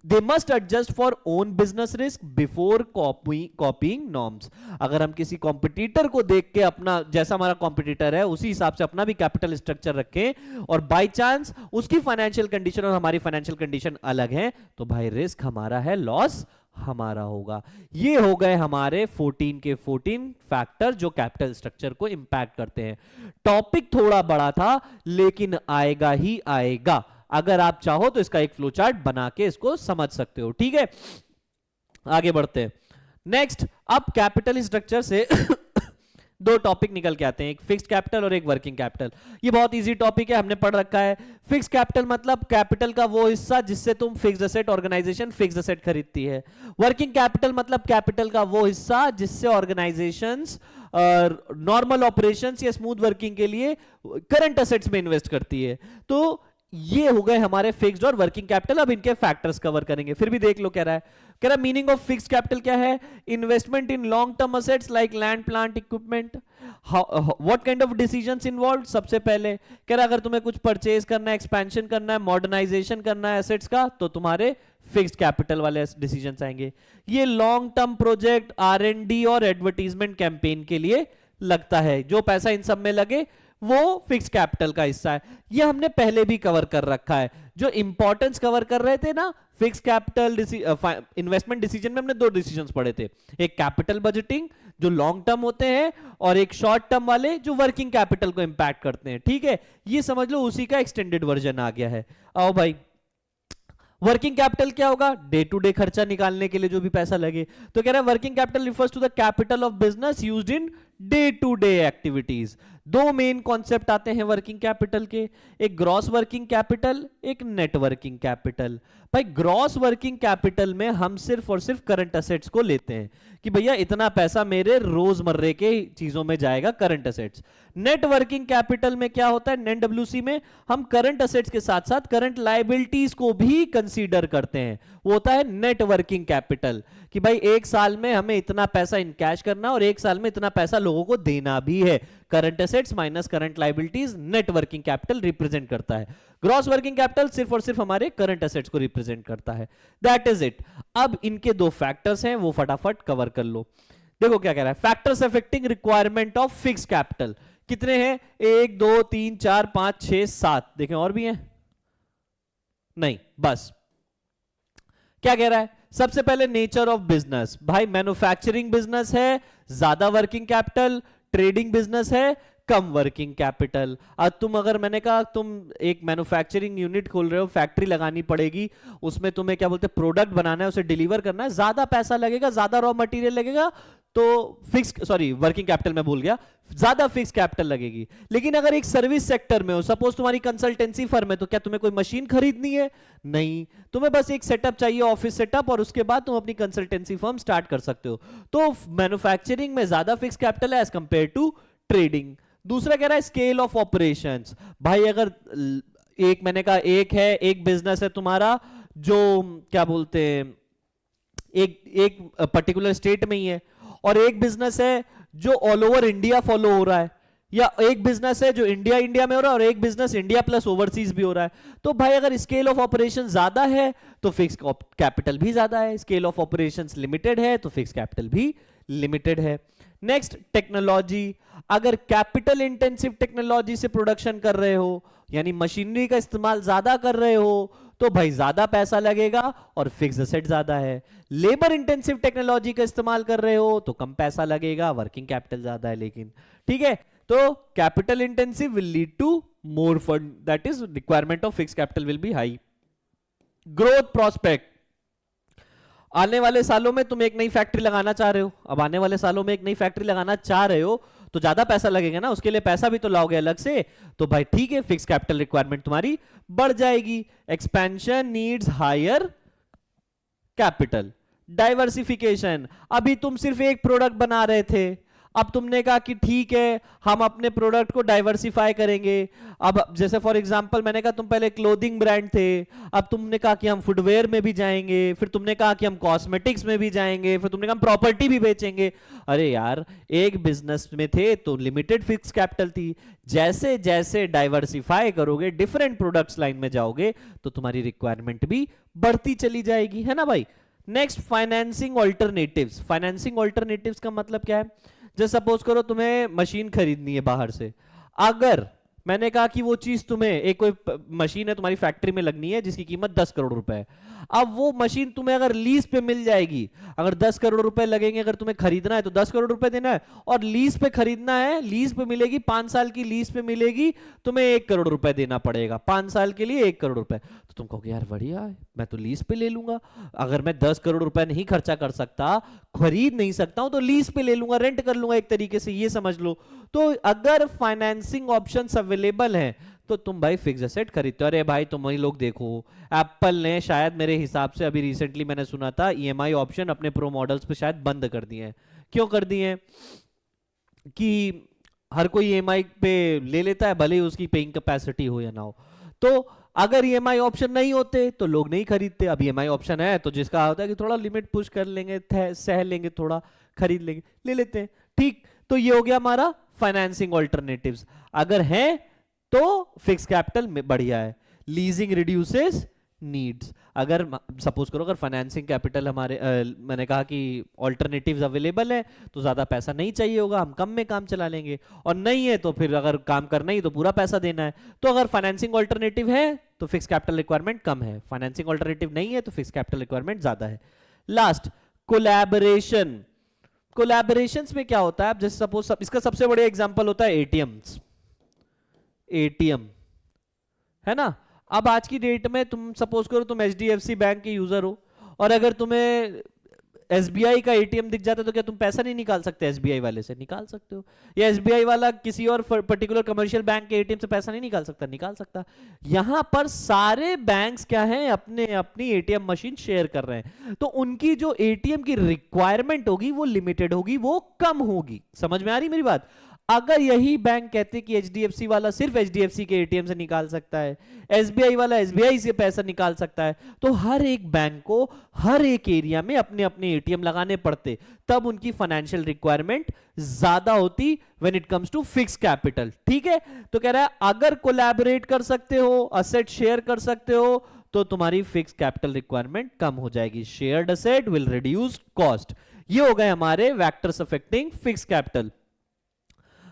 They must adjust for own business risk before copying norms. अगर हम किसी कॉम्पिटिटर को देख के अपना, जैसा हमारा कॉम्पिटिटर है उसी हिसाब से अपना भी कैपिटल स्ट्रक्चर रखें, और बाय चांस उसकी फाइनेंशियल कंडीशन और हमारी फाइनेंशियल कंडीशन अलग है, तो भाई रिस्क हमारा है, लॉस हमारा होगा. ये हो गए हमारे 14 के 14 फैक्टर जो कैपिटल स्ट्रक्चर को इंपैक्ट करते हैं. टॉपिक थोड़ा बड़ा था लेकिन आएगा ही आएगा. अगर आप चाहो तो इसका एक फ्लो चार्ट बना के इसको समझ सकते हो. ठीक है, आगे बढ़ते हैं. नेक्स्ट, अब कैपिटल स्ट्रक्चर से दो टॉपिक निकल के आते हैं, एक फिक्स्ड कैपिटल और एक वर्किंग कैपिटल. ये बहुत इजी टॉपिक है, हमने पढ़ रखा है. फिक्स्ड कैपिटल मतलब कैपिटल का वो हिस्सा जिससे तुम fixed asset, organisation fixed asset खरीदती है. वर्किंग कैपिटल मतलब कैपिटल का वो हिस्सा जिससे ऑर्गेनाइजेशंस नॉर्मल ऑपरेशंस या स्मूथ वर्किंग के लिए करंट एसेट्स में इन्वेस्ट करती है. तो ये हो गए हमारे फिक्स्ड और वर्किंग कैपिटल. अब इनके फैक्टर्स कवर करेंगे. फिर भी देख लो, कह रहा है मीनिंग ऑफ फिक्स्ड कैपिटल क्या है, investment in long term assets like land, plant, equipment. What kind of decisions involve. सबसे पहले कह रहा है अगर तुम्हें कुछ परचेज करना है, एक्सपेंशन करना है, मॉडर्नाइजेशन करना है एसेट्स का, तो तुम्हारे फिक्स्ड कैपिटल वाले डिसीजंस आएंगे. ये लॉन्ग टर्म प्रोजेक्ट, R&D और एडवर्टीजमेंट कैंपेन के लिए लगता है. जो पैसा इन सब में लगे वो फिक्स कैपिटल का हिस्सा है. ये हमने पहले भी कवर कर रखा है. जो इंपॉर्टेंस कवर कर रहे थे ना फिक्स कैपिटल इन्वेस्टमेंट डिसीजन में, हमने दो डिसीजंस पढ़े थे, एक कैपिटल बजटिंग जो लॉन्ग टर्म होते हैं और एक शॉर्ट टर्म वाले जो वर्किंग कैपिटल को इंपैक्ट करते हैं. ठीक है, ये समझ लो उसी का एक्सटेंडेड वर्जन आ गया है. आओ भाई, वर्किंग कैपिटल क्या होगा, डे टू डे खर्चा निकालने के लिए जो भी पैसा लगे. तो कह रहा है working capital refers to the capital of business used in day to day activities. दो मेन कॉन्सेप्ट आते हैं वर्किंग कैपिटल के, एक ग्रॉस वर्किंग कैपिटल, एक नेट वर्किंग कैपिटल. भाई ग्रॉस वर्किंग कैपिटल में हम सिर्फ और सिर्फ करंट एसेट्स को लेते हैं कि भैया इतना पैसा मेरे रोजमर्रे के चीजों में जाएगा, current assets. Net working capital में क्या होता है, नेट डब्ल्यूसी में हम करंट एसेट्स के साथ साथ करंट लायबिलिटीज को भी कंसीडर करते हैं. वो होता है नेट वर्किंग कैपिटल कि भाई एक साल में हमें इतना पैसा इन कैश करना और एक साल में इतना पैसा लोगों को देना भी है. Current assets minus current liabilities net working capital represent करता है। ग्रॉस वर्किंग कैपिटल सिर्फ और सिर्फ हमारे करंट एसेट्स को रिप्रेजेंट करता है। That is it. अब इनके दो फैक्टर्स हैं, वो फटाफट कवर कर लो। देखो क्या कह रहा है, factors affecting requirement of fix capital कितने हैं, 1 2 3 4 5 6 7। देखें और भी हैं? नहीं, बस। क्या कह रहा है, सबसे पहले नेचर ऑफ बिजनेस। भाई मैन्युफैक्चरिंग बिजनेस है, ज्यादा वर्किंग कैपिटल, ट्रेडिंग बिजनेस है, कम वर्किंग कैपिटल। अब तुम अगर, मैंने कहा तुम एक मैन्युफैक्चरिंग यूनिट खोल रहे हो, फैक्ट्री लगानी पड़ेगी, उसमें तुम्हें क्या बोलते हैं प्रोडक्ट बनाना है, उसे डिलीवर करना है, ज्यादा पैसा लगेगा, ज्यादा रॉ मटेरियल लगेगा, तो वर्किंग कैपिटल में भूल गया, ज्यादा फिक्स कैपिटल लगेगी। लेकिन अगर एक सर्विस सेक्टर में हो, सपोज तुम्हारी कंसल्टेंसी फर्म है, तो क्या तुम्हें कोई मशीन खरीदनी है? नहीं, तुम्हें बस एक सेटअप चाहिए, ऑफिस सेटअप, और उसके बाद तुम अपनी कंसल्टेंसी फर्म स्टार्ट कर सकते हो। तो मैन्युफैक्चरिंग में ज्यादा फिक्स कैपिटल है एज कंपेयर टू ट्रेडिंग। दूसरा कह रहा है स्केल ऑफ ऑपरेशंस। भाई अगर एक, मैंने कहा एक बिजनेस है तुम्हारा जो क्या बोलते हैं एक पर्टिकुलर स्टेट में ही है, और एक बिजनेस है जो ऑल ओवर इंडिया फॉलो हो रहा है, या एक बिजनेस है जो इंडिया में हो रहा है और एक बिजनेस इंडिया प्लस ओवरसीज भी हो रहा है। तो भाई अगर स्केल ऑफ ऑपरेशन ज्यादा है तो फिक्स कैपिटल भी ज्यादा है, स्केल ऑफ ऑपरेशंस लिमिटेड है तो फिक्स कैपिटल भी लिमिटेड है। Next, technology. अगर कैपिटल इंटेंसिव टेक्नोलॉजी से प्रोडक्शन कर रहे हो, यानी मशीनरी का इस्तेमाल ज्यादा कर रहे हो, तो भाई ज्यादा पैसा लगेगा और फिक्स एसेट ज्यादा है। लेबर इंटेंसिव टेक्नोलॉजी का इस्तेमाल कर रहे हो तो कम पैसा लगेगा, वर्किंग कैपिटल ज्यादा है लेकिन। ठीक है, तो capital intensive will lead to more fund, that is requirement of fix capital will be high. Growth prospect. आने वाले सालों में तुम एक नई फैक्ट्री लगाना चाह रहे हो, अब आने वाले सालों में एक नई फैक्ट्री लगाना चाह रहे हो तो ज्यादा पैसा लगेगा ना, उसके लिए पैसा भी तो लाओगे अलग से, तो भाई ठीक है, फिक्स कैपिटल रिक्वायरमेंट तुम्हारी बढ़ जाएगी। Expansion needs higher capital. Diversification. अभी तुम सिर्फ एक प्रोडक्ट बना रहे थे, अब तुमने कहा कि ठीक है हम अपने प्रोडक्ट को डाइवर्सिफाई करेंगे। अब जैसे फॉर एग्जांपल मैंने कहा तुम पहले क्लोथिंग ब्रांड थे, अब तुमने कहा कि हम फुटवेयर में भी जाएंगे, फिर तुमने कहा कि हम कॉस्मेटिक्स में भी जाएंगे, फिर तुमने कहा हम प्रॉपर्टी भी बेचेंगे। अरे यार, एक बिजनेस में थे तो लिमिटेड फिक्स कैपिटल थी, जैसे जैसे डाइवर्सिफाई करोगे, डिफरेंट प्रोडक्ट्स लाइन में जाओगे, तो तुम्हारी रिक्वायरमेंट भी बढ़ती चली जाएगी, है ना भाई। Next, financing alternatives. Financing alternatives का मतलब क्या है, जैसे सपोज करो तुम्हें मशीन खरीदनी है बाहर से, अगर मैंने कहा कि वो चीज तुम्हें, एक कोई मशीन है तुम्हारी फैक्ट्री में लगनी है जिसकी कीमत 10 करोड़ रुपए है, अब वो मशीन तुम्हें अगर लीज पे मिल जाएगी, अगर 10 करोड़ रुपए लगेंगे, अगर तुम्हें खरीदना है तो 10 करोड़ रुपए देना है, और लीज पे खरीदना है, लीज पे मिलेगी, 5 साल की लीज पे मिलेगी, तुम्हें 1 करोड़ रुपए देना पड़ेगा, 5 साल के लिए 1 करोड़ रुपए। तो तुम कहोगे यार बढ़िया है, मैं तो लीज पे ले लूंगा, अगर मैं 10 करोड़ रुपए नहीं खर्चा कर सकता, खरीद नहीं सकता हूं, तो लीज पे ले लूंगा, रेंट कर लूंगा एक तरीके से, ये समझ लो। तो अगर फाइनेंसिंग ऑप्शंस अवेलेबल हैं तो तुम भाई फिक्स एसेट खरीदते हो। अरे भाई तुम वही लोग देखो, एप्पल ने शायद मेरे हिसाब से अभी रिसेंटली मैंने सुना था ईएमआई ऑप्शन अपने प्रो मॉडल्स पे शायद बंद कर दिए हैं। क्यों कर दिए हैं? कि हर कोई ईएमआई पे ले लेता है, भले ही उसकी पेइंग कैपेसिटी हो या ना हो। तो अगर ईएमआई ऑप्शन नहीं होते तो लोग नहीं खरीदते, अब ईएमआई ऑप्शन है तो जिसका होता है कि थोड़ा लिमिट पुश कर लेंगे, सह लेंगे, थोड़ा खरीद लेंगे, ले लेते हैं। ठीक, तो ये हो गया हमारा फाइनेंसिंग ऑल्टरनेटिव्स। अगर है तो फिक्स कैपिटल में बढ़िया है। Leasing reduces needs. अगर सपोज करो अगर फाइनेंसिंग कैपिटल हमारे मैंने कहा कि ऑल्टरनेटिव्स अवेलेबल है तो ज्यादा पैसा नहीं चाहिए होगा, हम कम में काम चला लेंगे, और नहीं है तो फिर अगर काम करना ही तो पूरा पैसा देना है। तो अगर फाइनेंसिंग ऑल्टरनेटिव है तो फिक्स कैपिटल रिक्वायरमेंट कम है, फाइनेंसिंग ऑल्टरनेटिव नहीं है तो फिक्स कैपिटल रिक्वायरमेंट ज्यादा है। Last, collaboration. कोलैबोरेशंस में क्या होता है, जैसे सपोज इसका सबसे बड़ा एग्जांपल होता है एटीएम, है ना। अब आज की डेट में तुम सपोज करो तुम एचडीएफसी बैंक के यूजर हो, और अगर तुम्हें एसबीआई का एटीएम दिख जाता है तो क्या तुम पैसा नहीं निकाल सकते? एसबीआई वाले से निकाल सकते हो, या एसबीआई वाला किसी और पर्टिकुलर कमर्शियल बैंक के एटीएम से पैसा नहीं निकाल सकता? निकाल सकता। यहां पर सारे बैंक्स क्या हैं, अपने अपनी एटीएम मशीन शेयर कर रहे हैं, तो उनकी जो एटीएम की रिक्वायरमेंट होगी वो लिमिटेड होगी, वो कम होगी। समझ में आ रही मेरी बात? अगर यही बैंक कहते कि एचडीएफसी वाला सिर्फ एचडीएफसी के एटीएम से निकाल सकता है, एसबीआई वाला एसबीआई से पैसा निकाल सकता है, तो हर एक बैंक को हर एक एरिया में अपने अपने एटीएम लगाने पड़ते, तब उनकी फाइनेंशियल रिक्वायरमेंट ज्यादा होती when it comes to fix capital. ठीक है, तो कह रहा है अगर कोलैबोरेट कर सकते हो, असेट शेयर कर सकते हो, तो तुम्हारी फिक्स कैपिटल रिक्वायरमेंट कम हो जाएगी। Shared asset will reduce cost. ये हो गए हमारे factors affecting fix capital.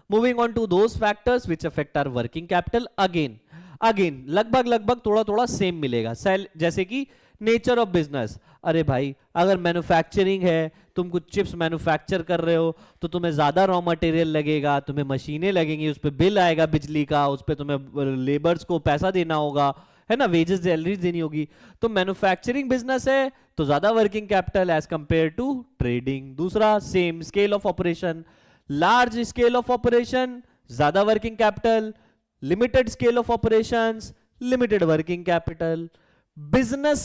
Moving on to those factors which affect our working capital. Again लगभग थोड़ा थोड़ा सेम मिलेगा। जैसे कि नेचर ऑफ बिजनेस, अरे भाई अगर मैन्युफैक्चरिंग है, तुम कुछ चिप्स मैन्युफैक्चर कर रहे हो, तो तुम्हें ज्यादा रॉ मटेरियल लगेगा, तुम्हें मशीनें लगेंगी, उस पर बिल आएगा बिजली का, उस पर तुम्हें लेबर्स को पैसा देना होगा, है ना, वेजेस सैलरीज देनी होगी। तो मैन्युफैक्चरिंग बिजनेस है तो ज्यादा working capital as compare to trading. दूसरा same scale of operation, large scale of operation ज्यादा working capital, limited scale of operations limited working capital. Business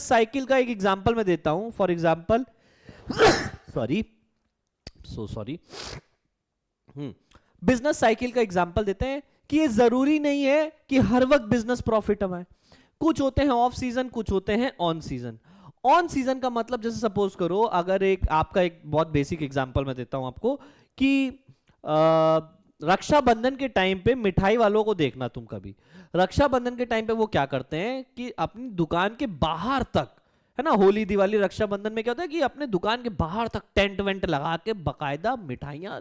cycle का एक एग्जांपल मैं देता हूं। For example sorry business cycle का एग्जांपल देते हैं कि ये जरूरी नहीं है कि हर वक्त बिजनेस प्रॉफिट हमारे, कुछ होते हैं ऑफ सीजन, कुछ होते हैं ऑन सीजन। ऑन सीजन का मतलब जैसे सपोज करो, अगर एक बहुत बेसिक एग्जांपल मैं देता हूं आपको कि रक्षाबंधन के टाइम पे मिठाई वालों को देखना, तुम कभी रक्षाबंधन के टाइम पे वो क्या करते हैं कि अपनी दुकान के बाहर तक, है ना, होली दिवाली रक्षाबंधन में क्या होता है कि अपने दुकान के बाहर तक टेंट वेंट लगा के बकायदा मिठाइयां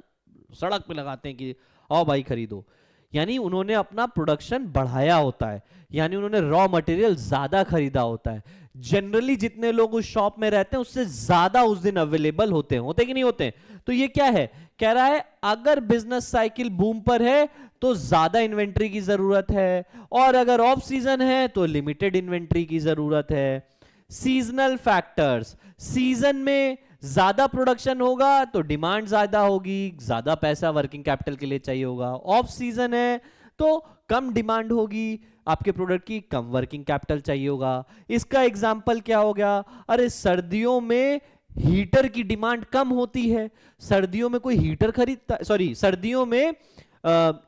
सड़क पे लगाते हैं कि आओ भाई खरीदो। यानी उन्होंने अपना प्रोडक्शन बढ़ाया होता है, यानी उन्होंने रॉ मटेरियल ज्यादा खरीदा होता है। जनरली जितने लोग उस शॉप में रहते हैं उससे ज्यादा उस दिन अवेलेबल होते कि नहीं होते? तो ये क्या है, कह रहा है अगर बिजनेस साइकिल बूम पर है तो ज्यादा इन्वेंट्री की जरूरत है, और अगर ऑफ सीजन है तो लिमिटेड इन्वेंट्री की जरूरत है। सीजनल फैक्टर्स, सीजन में ज्यादा प्रोडक्शन होगा तो डिमांड ज्यादा होगी, ज्यादा पैसा वर्किंग कैपिटल के लिए चाहिए होगा। ऑफ सीजन है तो कम डिमांड होगी, आपके प्रोडक्ट की कम वर्किंग कैपिटल चाहिए होगा। इसका एग्जांपल क्या हो गया, अरे सर्दियों में हीटर की डिमांड कम होती है, सर्दियों में कोई हीटर खरीदता, सर्दियों में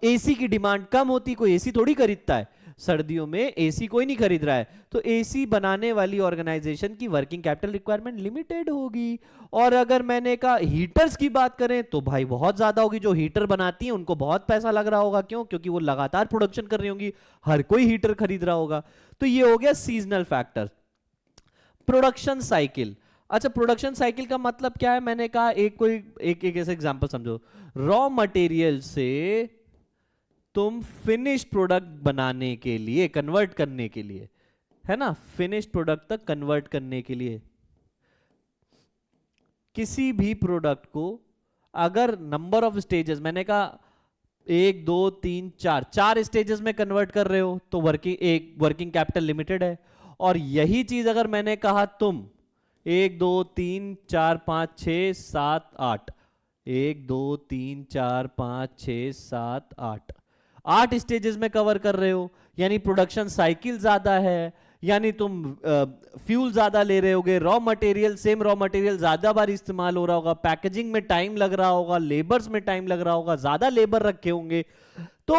एसी की डिमांड कम होती, कोई एसी थोड़ी खरीदता है, सर्दियों में एसी कोई नहीं खरीद रहा है, तो एसी बनाने वाली ऑर्गेनाइजेशन की वर्किंग कैपिटल रिक्वायरमेंट लिमिटेड होगी। और अगर मैंने कहा हीटर्स की बात करें तो भाई बहुत ज्यादा होगी, जो हीटर बनाती है उनको बहुत पैसा लग रहा होगा, क्यों? क्योंकि वो लगातार प्रोडक्शन कर रही होंगी, हर कोई हीटर खरीद रहा होगा। तो ये हो गया सीजनल फैक्टर। प्रोडक्शन साइकिल, अच्छा प्रोडक्शन साइकिल का मतलब क्या है, मैंने कहा एक ऐसे एग्जांपल समझो, रॉ मटेरियल से तुम फिनिश प्रोडक्ट बनाने के लिए, कन्वर्ट करने के लिए, है ना, फिनिश प्रोडक्ट तक कन्वर्ट करने के लिए किसी भी प्रोडक्ट को अगर नंबर ऑफ स्टेजेस, मैंने कहा 1 2 3 4 स्टेजेस में कन्वर्ट कर रहे हो तो वर्किंग कैपिटल लिमिटेड है। और यही चीज अगर मैंने कहा तुम 1 2 3 4 5 6 7 8 1 2 3 4 5 6 7 8 स्टेजेस में कवर कर रहे हो, यानी प्रोडक्शन साइकिल ज्यादा है, यानी तुम फ्यूल ज्यादा ले रहे होगे, raw material same raw material ज्यादा बार इस्तेमाल हो रहा होगा, पैकेजिंग में टाइम लग रहा होगा, लेबर्स में टाइम लग रहा होगा, ज्यादा लेबर रखे होंगे। तो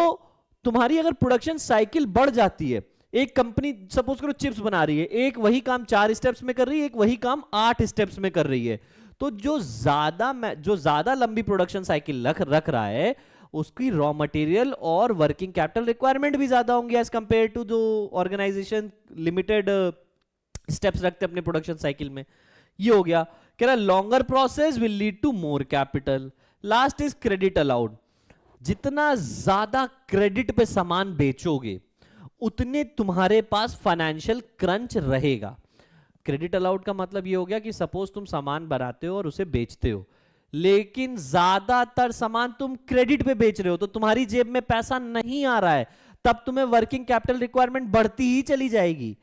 तुम्हारी अगर प्रोडक्शन साइकिल बढ़ जाती है, एक कंपनी सपोज करो चिप्स बना रही है, एक वही काम 4 स्टेप्स में कर रही है, एक वही काम 8 स्टेप्स में कर रही है, तो जो ज्यादा लंबी प्रोडक्शन साइकिल रख रहा है उसकी रॉ मटेरियल और वर्किंग कैपिटल रिक्वायरमेंट भी ज्यादा होंगी एज कंपेयर टू जो ऑर्गेनाइजेशन लिमिटेड स्टेप्स रखते हैं अपने प्रोडक्शन साइकिल में। ये हो गया, कह रहा longer process will lead to more capital. Last is credit allowed, जितना ज्यादा क्रेडिट पे सामान बेचोगे उतने तुम्हारे पास फाइनेंशियल क्रंच रहेगा। क्रेडिट अलाउड का मतलब ये हो गया कि सपोज तुम सामान बनाते हो और उसे बेचते हो, लेकिन ज्यादातर सामान तुम क्रेडिट पे बेच रहे हो, तो तुम्हारी जेब में पैसा नहीं आ रहा है, तब तुम्हें वर्किंग कैपिटल रिक्वायरमेंट बढ़ती ही चली जाएगी।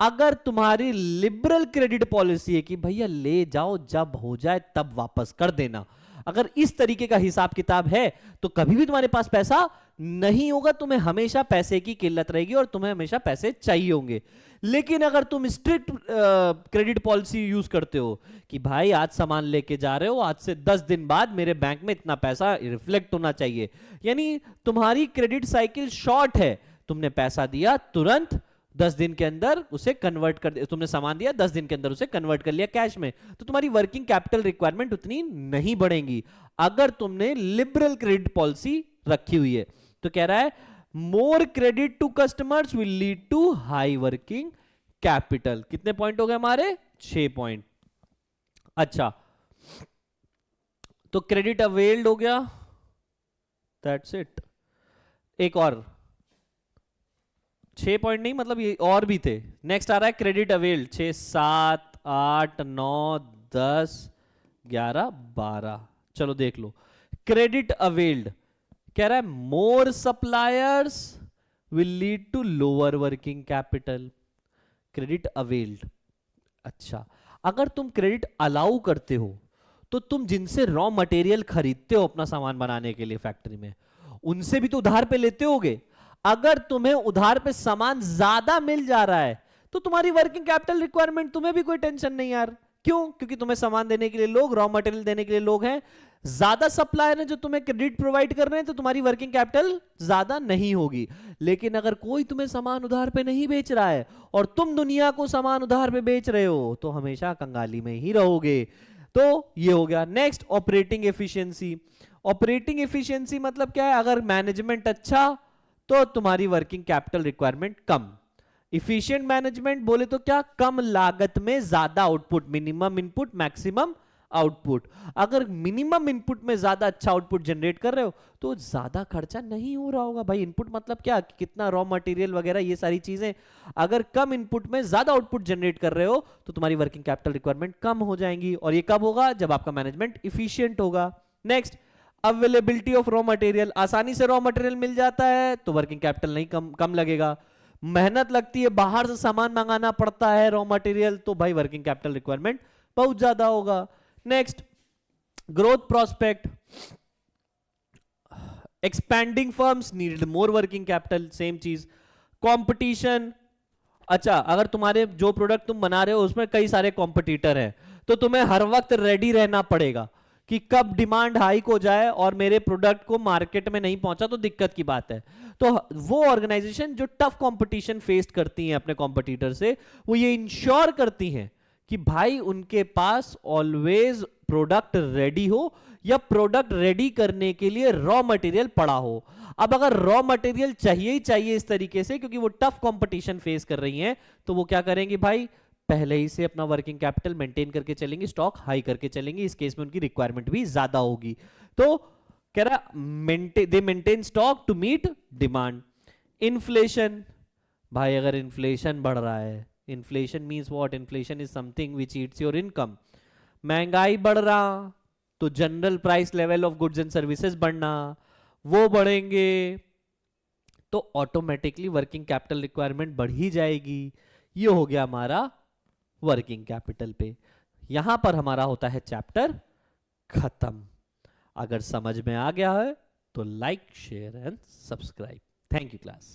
अगर तुम्हारी लिबरल क्रेडिट पॉलिसी है कि भैया ले जाओ, जब हो जाए तब वापस कर देना, अगर इस तरीके का हिसाब किताब है तो कभी भी तुम्हारे पास पैसा नहीं होगा, तुम्हें हमेशा पैसे की किल्लत रहेगी और तुम्हें हमेशा पैसे चाहिए होंगे। लेकिन अगर तुम स्ट्रिक्ट क्रेडिट पॉलिसी यूज करते हो कि भाई आज सामान लेके जा रहे हो, आज से 10 दिन बाद मेरे बैंक में इतना पैसा रिफ्लेक्ट होना चाहिए, यानी तुम्हारी क्रेडिट साइकिल शॉर्ट है, तुमने पैसा दिया तुरंत 10 दिन के अंदर उसे कन्वर्ट कर, तुमने सामान दिया 10 दिन के अंदर उसे कन्वर्ट कर लिया कैश में, तो तुम्हारी वर्किंग कैपिटल रिक्वायरमेंट उतनी नहीं बढ़ेगी अगर तुमने लिबरल क्रेडिट पॉलिसी रखी हुई है। तो कह रहा है more credit to customers will lead to high working capital. कितने पॉइंट हो गए हमारे? 6 पॉइंट। अच्छा, तो क्रेडिट अवेल्ड हो गया, दैट्स इट। एक और 6 पॉइंट नहीं, मतलब ये और भी थे। नेक्स्ट आ रहा है क्रेडिट अवेल्ड, 6 7 8 9 10 11 12। चलो देख लो, क्रेडिट अवेल्ड कह रहा है more suppliers will lead to lower working capital. Credit availed, अच्छा अगर तुम क्रेडिट अलाउ करते हो तो तुम जिनसे रॉ मटेरियल खरीदते हो अपना सामान बनाने के लिए फैक्ट्री में, उनसे भी तो उधार पे लेते होगे। अगर तुम्हें उधार पे सामान ज्यादा मिल जा रहा है तो तुम्हारी वर्किंग कैपिटल रिक्वायरमेंट, तुम्हें भी कोई टेंशन नहीं यार। क्यों? क्योंकि तुम्हें सामान देने के लिए लोग, रॉ मटेरियल देने के लिए लोग हैं। ज्यादा सप्लायर है जो तुम्हें क्रेडिट प्रोवाइड कर रहे हैं, तो तुम्हारी वर्किंग कैपिटल ज्यादा नहीं होगी। लेकिन अगर कोई तुम्हें सामान उधार पे नहीं बेच रहा है और तुम दुनिया को सामान उधार पे बेच रहे हो, तो हमेशा कंगाली में ही रहोगे। तो ये हो गया। Next, operating efficiency. Operating efficiency मतलब क्या है? अगर मैनेजमेंट अच्छा तो तुम्हारी वर्किंग कैपिटल रिक्वायरमेंट कम। इफिशिएंट मैनेजमेंट बोले तो क्या? कम लागत में ज्यादा output, minimum input maximum output. अगर मिनिमम इनपुट में ज्यादा अच्छा आउटपुट जनरेट कर रहे हो तो ज्यादा खर्चा नहीं हो रहा होगा। भाई इनपुट मतलब क्या? कितना रॉ मटेरियल वगैरह, ये सारी चीजें। अगर कम इनपुट में ज्यादा आउटपुट जनरेट कर रहे हो तो तुम्हारी वर्किंग कैपिटल रिक्वायरमेंट कम हो जाएंगी। और ये कब होगा? जब आपका मैनेजमेंट इफिशियंट होगा। Next, availability of raw material. आसानी से रॉ मटेरियल मिल जाता है तो वर्किंग कैपिटल नहीं कम लगेगा। मेहनत लगती है, बाहर से सामान मंगाना पड़ता है रॉ मटेरियल, तो भाई वर्किंग कैपिटल रिक्वायरमेंट बहुत ज्यादा होगा। Next, growth prospect. Expanding firms need more working capital, same चीज। कंपटीशन, अच्छा अगर तुम्हारे जो प्रोडक्ट तुम बना रहे हो उसमें कई सारे कॉम्पिटिटर हैं तो तुम्हें हर वक्त रेडी रहना पड़ेगा कि कब डिमांड हाइक हो जाए और मेरे प्रोडक्ट को मार्केट में नहीं पहुंचा तो दिक्कत की बात है। तो वो ऑर्गेनाइजेशन जो टफ कंपटीशन फेस करती हैं अपने कॉम्पिटिटर से, वो ये इंश्योर करती हैं कि भाई उनके पास ऑलवेज प्रोडक्ट रेडी हो या प्रोडक्ट रेडी करने के लिए रॉ मटेरियल पड़ा हो। अब अगर रॉ मटेरियल चाहिए ही चाहिए इस तरीके से, क्योंकि वो टफ कंपटीशन फेस कर रही हैं, तो वो क्या करेंगे भाई? पहले ही से अपना वर्किंग कैपिटल मेंटेन करके चलेंगे, स्टॉक हाई करके चलेंगे। इस केस में उनकी रिक्वायरमेंट भी ज्यादा होगी। तो कह रहा they maintain stock to meet demand. Inflation, भाई अगर इन्फ्लेशन बढ़ रहा है, inflation means what? Inflation is something which eats your income. महंगाई बढ़ रहा तो general price level of goods and services बढ़ना, वो बढ़ेंगे तो ऑटोमेटिकली वर्किंग कैपिटल रिक्वायरमेंट बढ़ ही जाएगी। ये हो गया हमारा वर्किंग कैपिटल पे। यहां पर हमारा होता है चैप्टर खत्म। अगर समझ में आ गया है तो like share and subscribe. Thank you class.